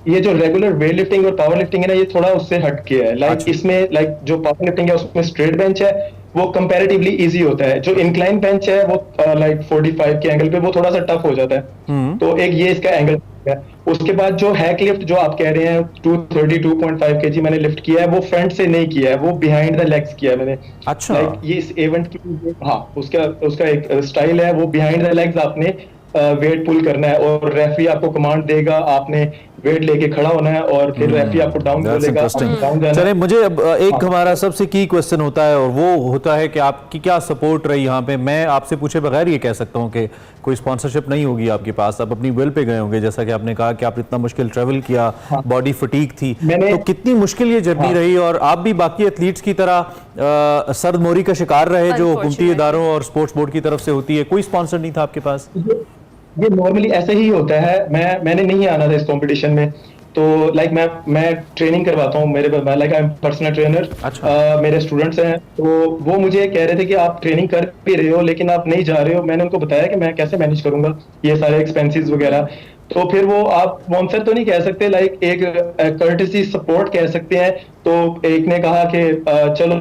ये जो रेगुलर वेट लिफ्टिंग और पावर लिफ्टिंग है ना, ये थोड़ा उससे हट के है। लाइक इसमें लाइक जो पावर लिफ्टिंग है उसमें स्ट्रेट बेंच है, वो कंपैरेटिवली इजी होता है। जो इंक्लाइन बेंच है वो लाइक 45 के एंगल पे वो थोड़ा सा टफ हो जाता है। तो एक ये इसका एंगल है। उसके बाद जो हैक लिफ्ट जो आप कह रहे हैं 232.5 kg मैंने लिफ्ट किया है, वो फ्रंट से नहीं किया है, वो बिहाइंड द लेग्स किया है मैंने। अच्छा। लाइक ये इस इवेंट की हाँ उसका एक स्टाइल है, वो बिहाइंड द लेग्स आपने वेट पुल करना है और रेफरी आपको कमांड देगा, आपने वेट लेके खड़ा होना है और फिर रेफरी आपको डाउन बोलेगा, डाउन जाना। चलिए, मुझे अब एक हमारा सबसे की क्वेश्चन होता है और वो होता है कि आपकी क्या सपोर्ट रही यहाँ पे। मैं आपसे पूछे बगैर ये कह सकता हूँ कि कोई स्पॉन्सरशिप नहीं होगी आपके पास, आप अपनी विल पे गए होंगे, जैसा कि आपने कहा कि आप इतना मुश्किल ट्रेवल किया, बॉडी फटीग थी, तो कितनी मुश्किल ये जर्नी रही, और आप भी बाकी एथलीट्स की तरह सर्दमोरी का शिकार रहे जो हुकूमती इदारों और स्पोर्ट्स बोर्ड की तरफ से होती है? कोई स्पॉन्सर नहीं था आपके पास? ये नॉर्मली ऐसे ही होता है। मैंने नहीं आना था इस कंपटीशन में, तो लाइक मैं ट्रेनिंग करवाता हूँ, मेरे like I am personal trainer. मेरे स्टूडेंट्स हैं तो वो मुझे कह रहे थे कि आप ट्रेनिंग कर भी रहे हो लेकिन आप नहीं जा रहे हो। मैंने उनको बताया कि मैं कैसे मैनेज करूंगा ये सारे एक्सपेंसेस वगैरह। तो फिर वो आप स्पॉन्सर तो नहीं कह सकते, लाइक एक कर्टेसी सपोर्ट कह सकते हैं। तो एक ने कहा कि चलो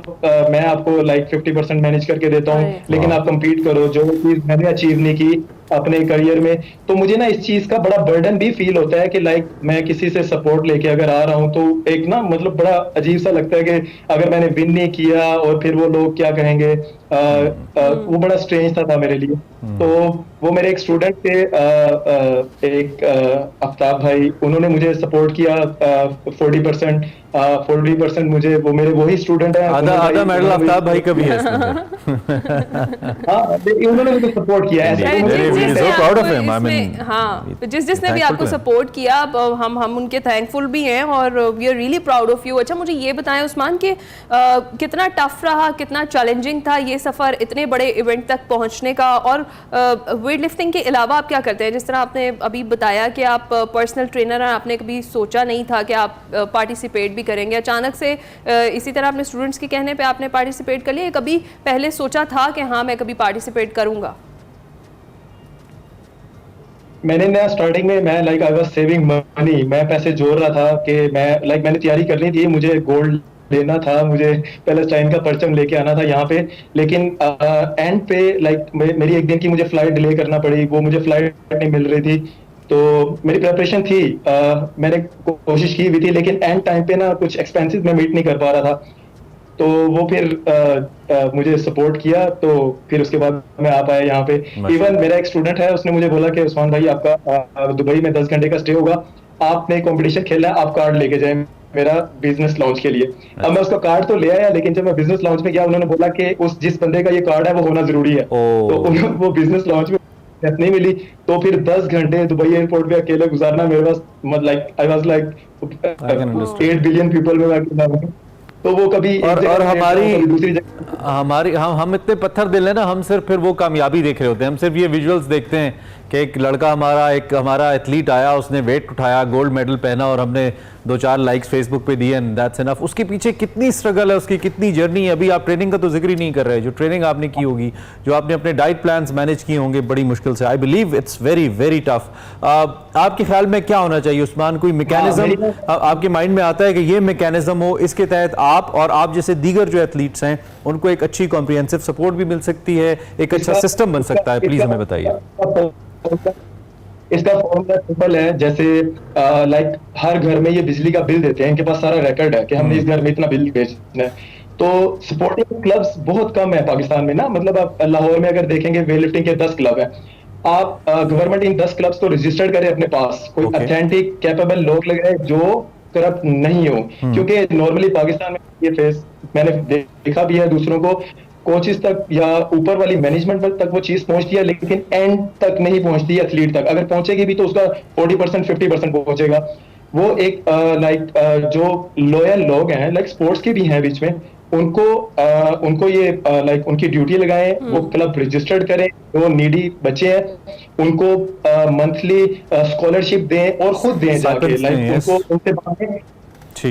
मैं आपको लाइक 50% मैनेज करके देता हूँ, लेकिन आप कंपीट करो, जो चीज मैंने अचीव नहीं की अपने करियर में। तो मुझे ना इस चीज का बड़ा बर्डन भी फील होता है कि लाइक मैं किसी से सपोर्ट लेके अगर आ रहा हूँ तो एक ना मतलब बड़ा अजीब सा लगता है कि अगर मैंने विन नहीं किया और फिर वो लोग क्या कहेंगे। वो बड़ा स्ट्रेंज था मेरे लिए। तो वो मेरे एक स्टूडेंट थे एक आफ्ताब भाई, उन्होंने मुझे सपोर्ट किया 40% मुझे, वो मेरे वही स्टूडेंट है। आधा मेडल आफ्ताब भाई का भी है इसमें। हाँ, उन्होंने मुझे सपोर्ट किया जिसने भी आपको सपोर्ट किया, हम उनके थैंकफुल भी हैं और we are really proud of you. अच्छा, मुझे ये बताएं उस्मान कि कितना टफ रहा, कितना चैलेंजिंग था ये सफर इतने बड़े इवेंट तक पहुंचने का, और वेट लिफ्टिंग के अलावा आप क्या करते हैं? जिस तरह आपने अभी बताया कि आप पर्सनल ट्रेनर हैं, आपने कभी सोचा नहीं था कि आप पार्टिसिपेट भी करेंगे, अचानक से इसी तरह अपने स्टूडेंट्स के कहने पे आपने पार्टिसिपेट कर लिया। कभी पहले सोचा था कि हाँ मैं कभी पार्टिसिपेट करूंगा? मैंने ना स्टार्टिंग में मैं like I was saving money, मैं पैसे जोड़ रहा था कि मैंने तैयारी कर ली थी, मुझे गोल्ड लेना था, मुझे पैलेस्टाइन का परचम लेके आना था यहाँ पे। लेकिन एंड पे लाइक मेरी एक दिन की मुझे फ्लाइट डिले करना पड़ी, वो मुझे फ्लाइट नहीं मिल रही थी। तो मेरी प्रिपरेशन थी, मैंने कोशिश की भी थी, लेकिन एंड टाइम पे ना कुछ एक्सपेंसेस मैं मीट नहीं कर पा रहा था। तो वो फिर मुझे सपोर्ट किया, तो फिर उसके बाद मैं आ पाया यहाँ पे। इवन मेरा एक स्टूडेंट है, उसने मुझे बोला कि उस्मान भाई आपका दुबई में 10 घंटे का स्टे होगा, आपने कंपटीशन खेलना है, आप कार्ड लेके जाए मेरा बिजनेस लॉन्च के लिए। अब मैं उसका कार्ड तो ले आया, लेकिन जब मैं बिजनेस लॉन्च में गया उन्होंने बोला कि जिस बंदे का ये कार्ड है वो होना जरूरी है। तो वो बिजनेस लॉन्च में नहीं मिली। तो फिर 10 घंटे दुबई एयरपोर्ट पे अकेले गुजारना मेरे पास, like I was like 8 billion people में अकेला। तो वो कभी और हम इतने पत्थर दिल है ना, हम सिर्फ फिर वो कामयाबी देख रहे होते हैं, हम सिर्फ ये विजुअल्स देखते हैं कि एक लड़का हमारा एथलीट आया, उसने वेट उठाया, गोल्ड मेडल पहना और हमने 2-4 लाइक्स फेसबुक पे दिए एंड दैट्स इनफ। उसके पीछे कितनी स्ट्रगल है, उसकी कितनी जर्नी है। अभी आप ट्रेनिंग का तो जिक्र ही नहीं कर रहे, जो ट्रेनिंग आपने की होगी, जो आपने अपने डाइट प्लान्स मैनेज किए होंगे बड़ी मुश्किल से। I believe it's very very tough. आपके ख्याल में क्या होना चाहिए उस्मान? कोई मैकेनिज्म आपके माइंड में आता है कि ये मैकेनिज्म हो, इसके तहत आप और आप जैसे दीगर जो एथलीट्स हैं उनको एक अच्छी कॉम्प्रिहेंसिव सपोर्ट भी मिल सकती है, एक अच्छा सिस्टम बन सकता है? प्लीज हमें बताइए। इसका फॉर्मूला सिंपल है, जैसे लाइक हर घर में ये बिजली का बिल देते हैं, इनके पास सारा रिकॉर्ड है कि हमने इस घर में इतना बिल भेजना है। तो स्पोर्टिंग क्लब्स बहुत कम है पाकिस्तान में ना, मतलब आप लाहौर में अगर देखेंगे वेट लिफ्टिंग के 10 क्लब हैं। आप गवर्नमेंट इन 10 क्लब्स को रजिस्टर्ड करे अपने पास, कोई ऑथेंटिक कैपेबल लोग लगाए जो करप्ट नहीं हो, क्योंकि नॉर्मली पाकिस्तान में ये फेस मैंने देखा भी है दूसरों को, कोचेस तक या ऊपर वाली मैनेजमेंट तक वो चीज पहुंचती है लेकिन एंड तक नहीं पहुंचती एथलीट तक। अगर पहुंचेगी भी तो उसका 40% 50% पहुंचेगा। वो एक जो लॉयल लोग हैं, लाइक स्पोर्ट्स के भी हैं बीच में, उनको ये लाइक उनकी ड्यूटी लगाएं, वो क्लब रजिस्टर्ड करें, जो नीडी बच्चे हैं उनको मंथली स्कॉलरशिप दें और खुद दें जाके, लाइक उनको उनसे बातें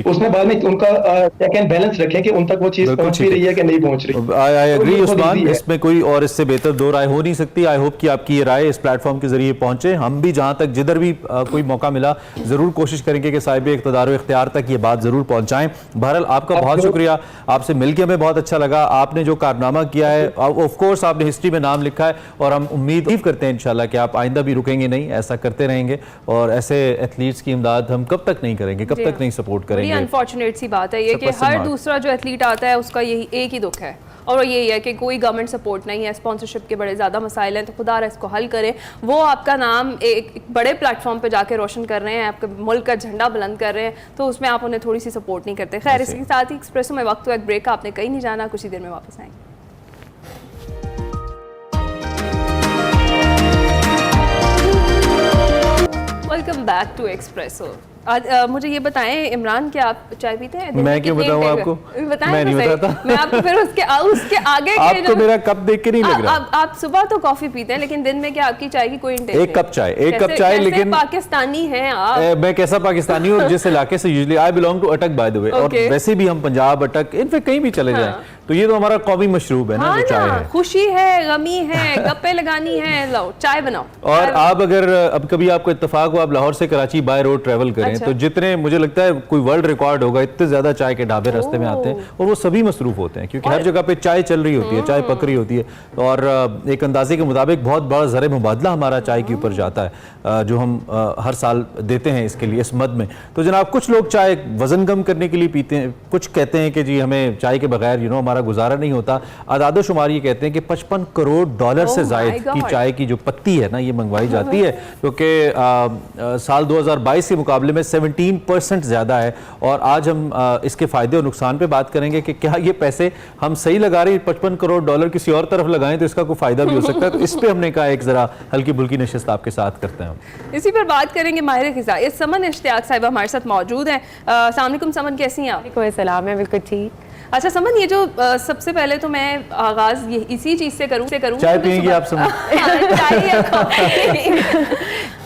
उसमें बाद में उनका चेक एंड बैलेंस रखें कि उन तक वो चीज पहुंच भी रही है कि नहीं पहुंच रही। आई एग्री उस्मान, इसमें कोई और इससे बेहतर दो राय हो नहीं सकती। आई होप कि आपकी ये राय इस प्लेटफॉर्म के जरिए पहुंचे। हम भी जहां तक जिधर भी कोई मौका मिला जरूर कोशिश करेंगे कि साहिब इख्तियार इख्तियार तक ये बात जरूर पहुंचाएं। बहरहाल आपका बहुत शुक्रिया, आपसे मिलकर हमें बहुत अच्छा लगा। आपने जो कारनामा किया है, ऑफ कोर्स आपने हिस्ट्री में नाम लिखा है और हम उम्मीद करते हैं इंशाल्लाह कि आप आइंदा भी रुकेंगे नहीं, ऐसा करते रहेंगे और ऐसे एथलीट्स की इमदाद हम कब तक नहीं करेंगे, कब तक नहीं सपोर्ट करेंगे। अनफॉर्चुनेट सी बात है ये कि हर दूसरा जो एथलीट आता है उसका यही एक ही दुख है और यही है कि कोई गवर्नमेंट सपोर्ट नहीं है, स्पॉन्सरशिप के बड़े ज़्यादा मसाइल हैं। तो खुदा इसको हल करें। वो आपका नाम एक बड़े प्लेटफॉर्म पे जाके रोशन कर रहे हैं, आपके मुल्क का झंडा बुलंद कर रहे हैं, तो उसमें आप उन्हें थोड़ी सी सपोर्ट नहीं करते। खैर, इसके साथ ही एक्सप्रेसो में वक्त हुआ एक ब्रेक का, आपने कहीं नहीं जाना, कुछ ही देर में वापस आएंगे। Welcome back to Expresso. मुझे ये बताएं इमरान, क्या आप चाय पीते हैं? मैं क्यों बताऊं आपको? बताएं, मैं नहीं बताता। मैं आपको फिर उसके आगे आपको मेरा कप देख के नहीं लग रहा। आप सुबह तो कॉफी पीते हैं लेकिन दिन में क्या आपकी चाय की कोई इंटेंशन? एक कप चाय। लेकिन पाकिस्तानी हैं आप? मैं कैसा पाकिस्तानी हूँ? जिस इलाके से यूजुअली आई बिलोंग टू अटक बाय द वे, और वैसे भी हम पंजाब, अटक, इनफेक्ट कहीं भी चले जाएं तो ये तो हमारा कौमी मशरूब है ना, जो चाय है। खुशी है, गमी है, गप्पे लगानी है, लो चाय बनाओ। और आप अगर अब कभी आपको इत्तेफाक हो आप लाहौर से कराची बाय रोड ट्रेवल करें तो जितने, मुझे लगता है कोई वर्ल्ड रिकॉर्ड होगा, इतने ज्यादा चाय के ढाबे रास्ते में आते हैं और वो सभी मसरूफ होते हैं क्योंकि हर जगह पे चाय चल रही होती है, चाय पक रही होती है। और एक अंदाजे के मुताबिक बहुत बड़ा ज़र मुबादला हमारा चाय के ऊपर जाता है जो हम हर साल देते हैं इसके लिए, इस मद में। तो जनाब, कुछ लोग चाय वजन कम करने के लिए पीते हैं, कुछ कहते हैं कि जी हमें चाय के बगैर हमारा गुजारा नहीं होता। आदादो शुमार ये कहते हैं कि 55 करोड़ डॉलर से जायद की चाय की जो पत्ती है ना, ये मंगवाई जाती है, क्योंकि साल 2022 के मुकाबले में 17% ज्यादा है। और आज हम इसके फायदे और नुकसान पे बात करेंगे कि क्या ये पैसे हम सही लगा रहे हैं, 55 करोड़ डॉलर किसी और तरफ लगाएं तो इसका कोई फायदा भी हो सकता है। तो इस पे हमने कहा एक जरा हल्की बुल्की नशिस्त आपके साथ करते हैं। इसी पर बात करेंगे। माहिर ग़िज़ा समन इश्तियाक साहिबा हमारे साथ मौजूद हैं। अस्सलाम वालेकुम समन, कैसी हैं आप? कोई सलाम है, बिल्कुल ठीक। अच्छा समन, ये जो सबसे पहले तो मैं आगाज इसी चीज से करूं चाय पिएंगी आप Saman?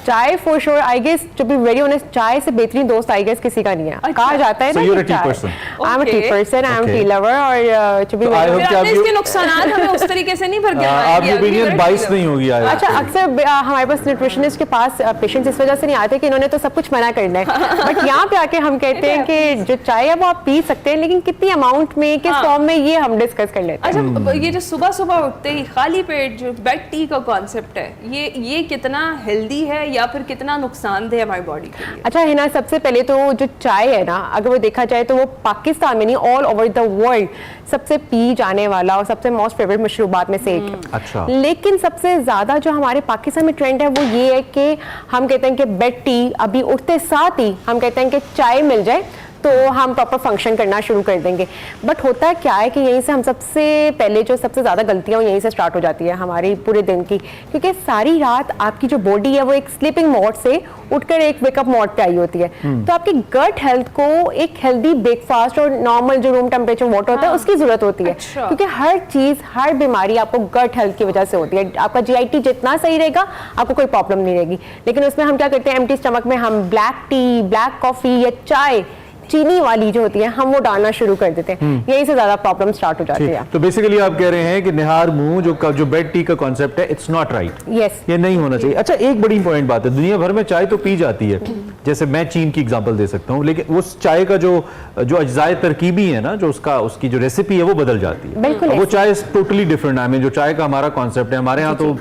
Chai for sure, I guess to be very honest, चाय से बेहतरीन दोस्त आई गेस किसी का नहीं है। अच्छा। कहा जाता है ना, so you're a tea person. I am a tea person, I am tea lover. और टू बी वेरी, इसके नुकसानात हमें उस तरीके से नहीं भर गया। आपकी ओपिनियन बाइस नहीं होगी। अच्छा, अक्सर हमारे पास न्यूट्रिशनिस्ट के पास पेशेंट्स इस वजह से नहीं आते कि इन्होंने तो सब कुछ मना करना है, बट यहाँ पे आके हम कहते हैं कि जो चाय है वो आप पी सकते हैं, लेकिन कितनी अमाउंट में, किस फॉर्म में, ये हम डिस्कस कर लेते हैं। अच्छा, ये जो सुबह सुबह उठते ही खाली पेट जो बेड टी का कॉन्सेप्ट है, ये कितना हेल्दी है या फिर कितना नुकसानदेह है हमारी बॉडी के लिए? अच्छा हिना, सबसे पहले तो जो चाय है ना, अगर वो देखा जाए तो वो पाकिस्तान में नहीं, ऑल ओवर द वर्ल्ड सबसे पी जाने वाला और सबसे मोस्ट फेवरेट मशरूबात में से एक है। अच्छा। लेकिन सबसे ज्यादा जो हमारे पाकिस्तान में ट्रेंड है वो ये है कि हम कहते हैं कि बेड टी, अभी उठते साथ ही हम कहते हैं कि चाय मिल जाए तो हम प्रॉपर फंक्शन करना शुरू कर देंगे। बट होता क्या है कि यहीं से हम सबसे पहले जो सबसे ज़्यादा गलतियाँ यहीं से स्टार्ट हो जाती है हमारी पूरे दिन की, क्योंकि सारी रात आपकी जो बॉडी है वो एक स्लीपिंग मोड से उठकर एक वेकअप मोड पे आई होती है। तो आपकी गट हेल्थ को एक हेल्दी ब्रेकफास्ट और नॉर्मल जो रूम टेम्परेचर वाटर होता है उसकी जरूरत होती है। अच्छा। क्योंकि हर चीज़, हर बीमारी आपको गट हेल्थ की वजह से होती है। आपका जीआईटी जितना सही रहेगा आपको कोई प्रॉब्लम नहीं रहेगी, लेकिन उसमें हम क्या करते हैं, एम्प्टी स्टमक में हम ब्लैक टी, ब्लैक कॉफी या चाय चीनी वाली जो होती है हम वो डालना शुरू कर देते हैं। यहीं से ज्यादा प्रॉब्लम स्टार्ट हो जाती है। तो बेसिकली आप कह रहे हैं कि निहार मुंह जो बेड टी का कॉन्सेप्ट है, इट्स नॉट राइट। यस, ये नहीं होना चाहिए। अच्छा, एक बड़ी इंपॉर्टेंट बात है, दुनिया भर में चाय तो पी जाती है, जैसे मैं चीन की एग्जांपल दे सकता हूँ, लेकिन उस चाय का जो अज्जाए तरकीबी है ना, जो उसकी जो रेसिपी है वो बदल जाती है। बिल्कुल, वो चाय टोटली डिफरेंट है। जो चाय का हमारा कॉन्सेप्ट है, हमारे यहाँ तो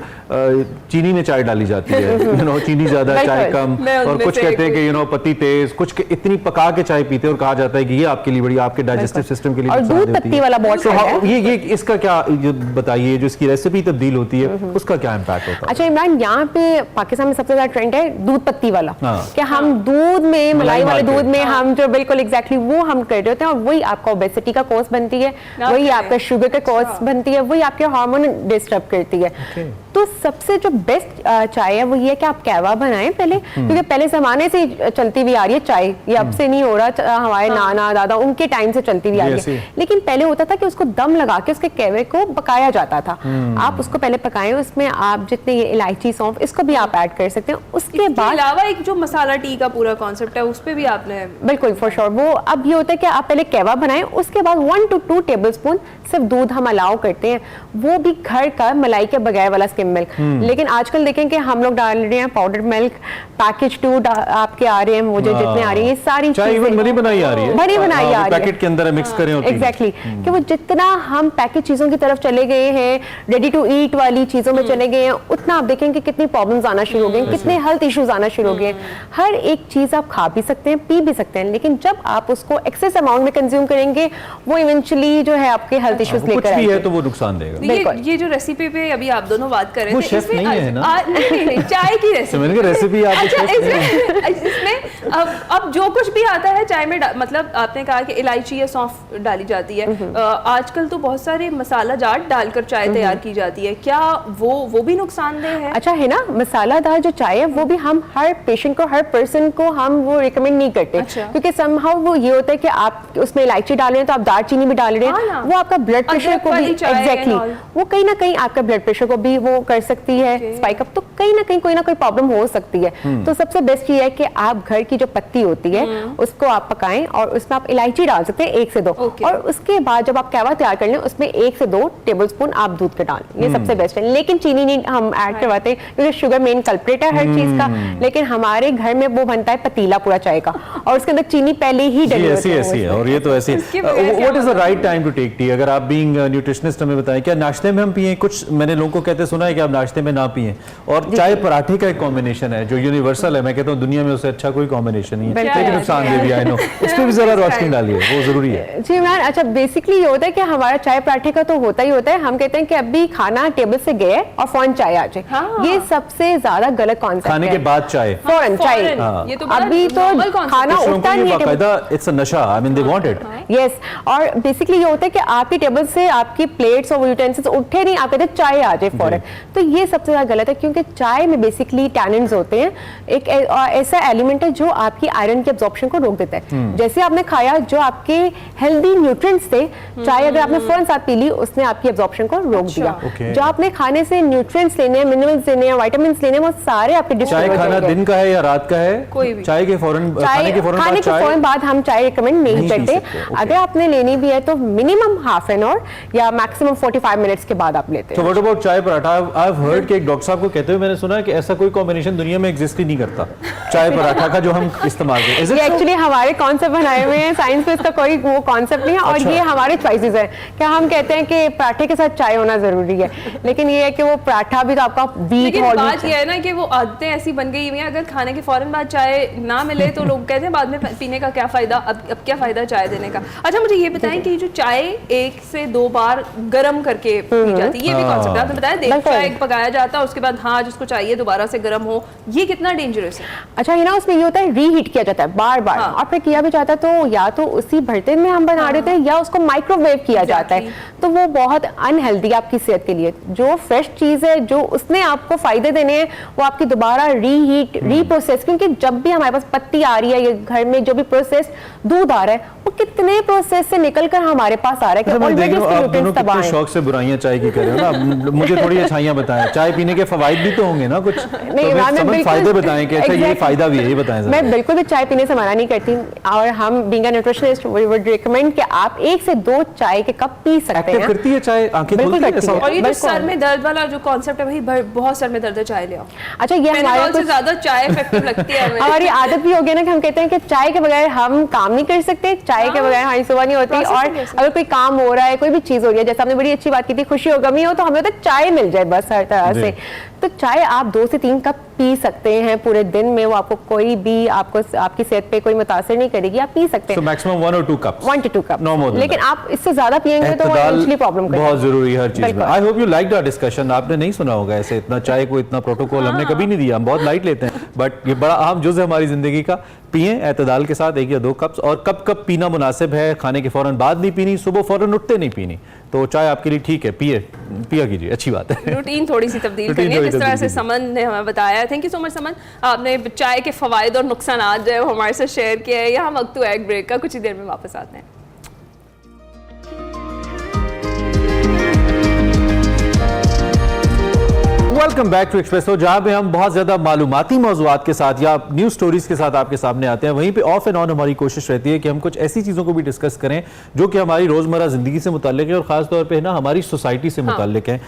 चीनी में चाय डाली जाती है, चीनी ज्यादा चाय कम, और कुछ कहते हैं कि पत्ती तेज, कुछ इतनी पका के चाय पीते हैं और कहा जाता है कि ये आपके लिए बड़ी, आपके डाइजेस्टिव सिस्टम के लिए और दूध पत्ती वाला बहुत है। ये इसका क्या बताइए, जो इसकी रेसिपी तब्दील होती है उसका क्या इम्पैक्ट होता है? अच्छा इमरान, यहाँ पे पाकिस्तान में सबसे ज्यादा ट्रेंड है दूध पत्ती वाला। कि हम दूध में, मलाई वाले दूध में हम जो बिल्कुल एग्जैक्टली वो हम कर रहे होते हैं, और वही आपका ओबेसिटी का कॉज बनती है, वही आपका शुगर का कॉज बनती है, वही आपके हार्मोन डिस्टर्ब करती है। तो सबसे जो बेस्ट चाय है वो ये है कि आप कहवा बनाएं पहले, क्योंकि पहले जमाने से चलती हुई आ रही है चाय, ये अब से नहीं हो रहा, हमारे नाना दादा उनके टाइम से चलती हुई आ रही है। लेकिन पहले होता था कि उसको दम लगा के उसके कहवे को पकाया जाता था। आप उसको पहले पकाएं, उसमें आप जितने ये इलायची, सौंफ, इसको भी आप ऐड कर सकते हैं। उसके बाद अलावा एक जो मसाला टी का पूरा कॉन्सेप्ट है उस पे भी आपने बिल्कुल फॉर श्योर वो अब ये होता है कि आप पहले कहवा बनाएं, उसके बाद 1 to 2 टेबलस्पून सिर्फ दूध हम अलाउ करते हैं, वो भी घर का मलाई के बगैर वाला स्किम मिल्क। लेकिन आजकल देखें कि हम लोग डाल रहे हैं पाउडर मिल्क, पैकेज 2 आपके आ रहे हैं, मुझे जितने आ रही है सारी चीजें बनी बनाई आ रही है, बनी बनाई आ रही है, पैकेट के अंदर मिक्स करें होती है। एग्जैक्टली, कि वो जितना हम पैकेज चीजों की तरफ चले गए हैं, रेडी टू ईट वाली चीजों में चले गए हैं, उतना आप देखेंगे कितनी प्रॉब्लम्स आना शुरू हो गए, कितने हेल्थ इश्यूज आना शुरू हो गए। हर एक चीज आप खा भी सकते हैं, पी भी सकते हैं, लेकिन जब आप उसको एक्सेस अमाउंट में कंज्यूम करेंगे वो इवेंचुअली जो है आपके हेल्थ इश्यूज लेकर आएगा, तो वो नुकसान देगा। ये जो रेसिपी पे अभी आप दोनों बात कर रहे थे, शेफ नहीं है ना? नहीं, चाय की रेसिपी। अच्छा, इसमें अब जो कुछ भी आता है चाय में, मतलब आपने कहा कि इलायची या सौंफ डाली जाती है, आजकल तो बहुत सारे मसाला जाट डालकर चाय तैयार की जाती है, क्या वो भी नुकसानदेह है? अच्छा है ना, मसालादार जो चाय है वो भी हम हर पेशेंट को, हर पर्सन को हम वो रिकमेंड नहीं करते। अच्छा। क्योंकि समहाउ वो ये होता है कि आप उसमें इलायची डाल रहे हैं तो आप दालचीनी भी डाल रहे हैं, वो आपका ब्लड प्रेशर को भी, एग्जैक्टली वो कहीं ना कहीं आपका ब्लड प्रेशर को भी वो कर सकती है स्पाइक अप, तो कहीं ना कहीं कोई ना कोई प्रॉब्लम हो सकती है। तो सबसे बेस्ट ये है कि आप घर की जो पत्ती होती है उसको आप पकाएं और उसमें आप इलायची डाल सकते हैं 1 से 2, और उसके बाद जब आप कहवा तैयार कर लें उसमें 1 से 2 टेबलस्पून आप दूध के डालें, ये सबसे बेस्ट है। लेकिन चीनी नहीं हम ऐड करवाते क्योंकि शुगर मेन कल्प्रेट है हर चीज का, लेकिन हमारे घर में वो बनता है पतीला पूरा चाय का, और उसके अंदर चीनी पहले ही डली होती है। ऐसी है, और ये तो ऐसी है। What is the right time to take tea? अगर आप बीइंग न्यूट्रिशनिस्ट हमें बताएं, क्या नाश्ते में हम पिएं? कुछ मैंने लोगों को कहते सुना है कि आप नाश्ते में ना पिएं, और चाय पराठे का एक कॉम्बिनेशन है जो यूनिवर्सल है, मैं कहता हूँ दुनिया में उससे अच्छा कोई कॉम्बिनेशन नहीं है, लेकिन नुकसानदेह भी, आई नो, उस पर भी जरा रोशनी डालिए, वो जरूरी है। जी इमरान, अच्छा बेसिकली ये होता है कि हमारा चाय पराठे का तो होता ही होता है, हम कहते हैं कि अभी खाना टेबल से गए और फौरन चाय आ जाए, ये सबसे ज्यादा गलत कॉन्सेप्ट है। खाने के बाद चाय, फौरन चाय, अभी तो खाना उठता नहीं है, इट्स अ नशा, I mean they want it. Yes, और बेसिकली ये होता है कि आपकी टेबल से आपकी प्लेट्स और यूटेंसिल्स उठे नहीं, आप कहते हैं चाय आ जाए फौरन, तो ये सबसे ज्यादा गलत है, क्योंकि चाय में बेसिकली टैनिन्स होते हैं, एक ऐसा एलिमेंट है जो आपकी आयरन की एब्जॉर्प्शन को रोक देता है। जैसे आपने खाया, जो आपके हेल्दी न्यूट्रिएंट्स थे, चाय अगर आपने फौरन साथ पी ली उसने आपकी एब्जॉर्प्शन को रोक दिया। जो आपने खाने से न्यूट्रिएंट्स लेने हैं, मिनरल्स लेने हैं, विटामिन्स लेने हैं, वो सारे आपके डिस्ट्रॉय हो जाएंगे। चाय खाना दिन का है या रात का है? कोई भी चाय के फौरन, खाने के फौरन बाद हम चाय रिकमेंड नहीं करते। अगर आपने लेनी भी है तो मिनिमम हाफ एन आवर या मैक्सिमम 45 मिनट्स के बाद आप लेते हैं। तो व्हाट अबाउट चाय पराठा? आई हैव हर्ड कि एक डॉक्टर साहब को कहते हुए मैंने सुना है कि ऐसा कोई कॉम्बिनेशन दुनिया में एग्जिस्ट ही नहीं करता, चाय पराठा का, जो हम इस्तेमाल करते हैं। ये एक्चुअली हमारे कॉन्सेप्ट बनाए हुए हैं, साइंस में इसका कोई वो कॉन्सेप्ट नहीं है, और ये हमारे चॉइसेस है कि हम कहते हैं कि पराठे के साथ चाय होना जरूरी है, लेकिन ये है कि वो पराठा भी तो आपका बीट, बात ये है ना कि वो आदतें ऐसी बन गई हुई हैं, अगर खाने के फौरन बाद चाय ना मिले तो लोग कहते हैं बाद में पीने का क्या फायदा, अब क्या फायदा चाय देने का। अच्छा मुझे ये बताएं कि जो चाय 1 से 2 बार गर्म करके पी जाती है, ये भी कॉन्सेप्ट आपने बताया, देख चाय पकाया जाता है, उसके बाद हाँ जिसको उसको चाहिए दोबारा से गर्म हो, ये कितना डेंजरस है? अच्छा, ये ना उसमें ये होता है रीहीट किया जाता है बार बार, और फिर किया भी जाता है तो या तो उसी बर्तन में हम बना रहे थे या उसको माइक्रोवेव किया जाता है, तो वो बहुत अनहेल्दी आपकी सेहत के लिए। जो फ्रेश चीज है, जो उसने आपको फायदे देने हैं, वो आपकी दोबारा रीहीट रीप्रोसेस, क्योंकि जब भी हमारे पास पत्ती आ रही है या घर में जो भी प्रोसेस दूध आ रहा है, वो कितने प्रोसेस से निकलकर हमारे पास आ रहा है कि ऑलरेडी उसके न्यूट्रिएंट्स तबाह हैं। शौक से बुराइयां चाय की कर रहे हो ना, मुझे थोड़ी अच्छाइयां बताएं, चाय पीने के फवाइद भी तो होंगे ना कुछ, तो फायदे बताएं कि अच्छा ये फायदा भी है, ये बताएं। मैं बिल्कुल भी चाय पीने से मना नहीं करती, और हम being a nutritionist we would recommend कि आप 1 से 2 चाय के कप पी सकते हैं। करती है चाय, आंखें खोलती है ऐसा? और ये जो सर में दर्द वाला जो कॉन्सेप्ट है, भाई बहुत सर में दर्द है, चाय ले आओ। अच्छा, ये हमारे से ज्यादा चाय इफेक्टिव लगती है हमें। हमारी आदत भी हो गई ना कि हम कहते हैं कि चाय के बगैर हम काम नहीं कर सकते, चाय के बगैर हमारी सुबह नहीं होती। और अगर कोई काम हो रहा है, कोई भी चीज हो रही है, जैसे आपने बड़ी अच्छी बात की थी, खुशी हो गमी हो, तो हमें तो चाय मिल जाए बस हर तरह से। तो चाय आप 2 से 3 कप पी सकते हैं पूरे दिन में, वो आपको कोई भी आपकी सेहत पे कोई मुतासिर नहीं करेगी, आप पी सकते हैं। Maximum 1 or 2 cups, 1 to 2 cups, no more than लेकिन that। आप इससे ज्यादा पिएंगे तो इवेंचुअली प्रॉब्लम करेगा। बहुत जरूरी है हर चीज में। I hope you like the discussion. आपने नहीं सुना होगा ऐसे इतना चाय को इतना प्रोटोकॉल हमने कभी नहीं दिया, हम बहुत लाइट लेते हैं, बट ये बड़ा अहम जुज़ है हमारी जिंदगी का। पिए एतदाल के साथ 1 या 2 कप्स, और कब कब पीना मुनासिब है, खाने के फौरन बाद नहीं पीनी, सुबह फौरन उठते नहीं पीनी, तो चाय आपके लिए ठीक है, पिया कीजिए, अच्छी बात है। रूटीन थोड़ी सी तब्दील करनी है, जिस तरह से समन ने हमें बताया। थैंक यू सो मच समन, आपने चाय के फवायद और नुकसान जो है वो हमारे साथ शेयर किए हैं। यहाँ वक्त हुआ एक ब्रेक का, कुछ ही देर में वापस आते हैं। वेलकम बैक टू एक्सप्रेसो, जहां पे हम बहुत ज्यादा मालूमाती मौज़ूआत के साथ या न्यूज स्टोरीज के साथ आपके सामने आते हैं। वहीं पे ऑफ एंड ऑन हमारी कोशिश रहती है कि हम कुछ ऐसी चीज़ों को भी डिस्कस करें जो कि हमारी रोज़मर्रा ज़िंदगी से मुताल्लिक है और ख़ासतौर पे ना हमारी सोसाइटी से मुताल्लिक है।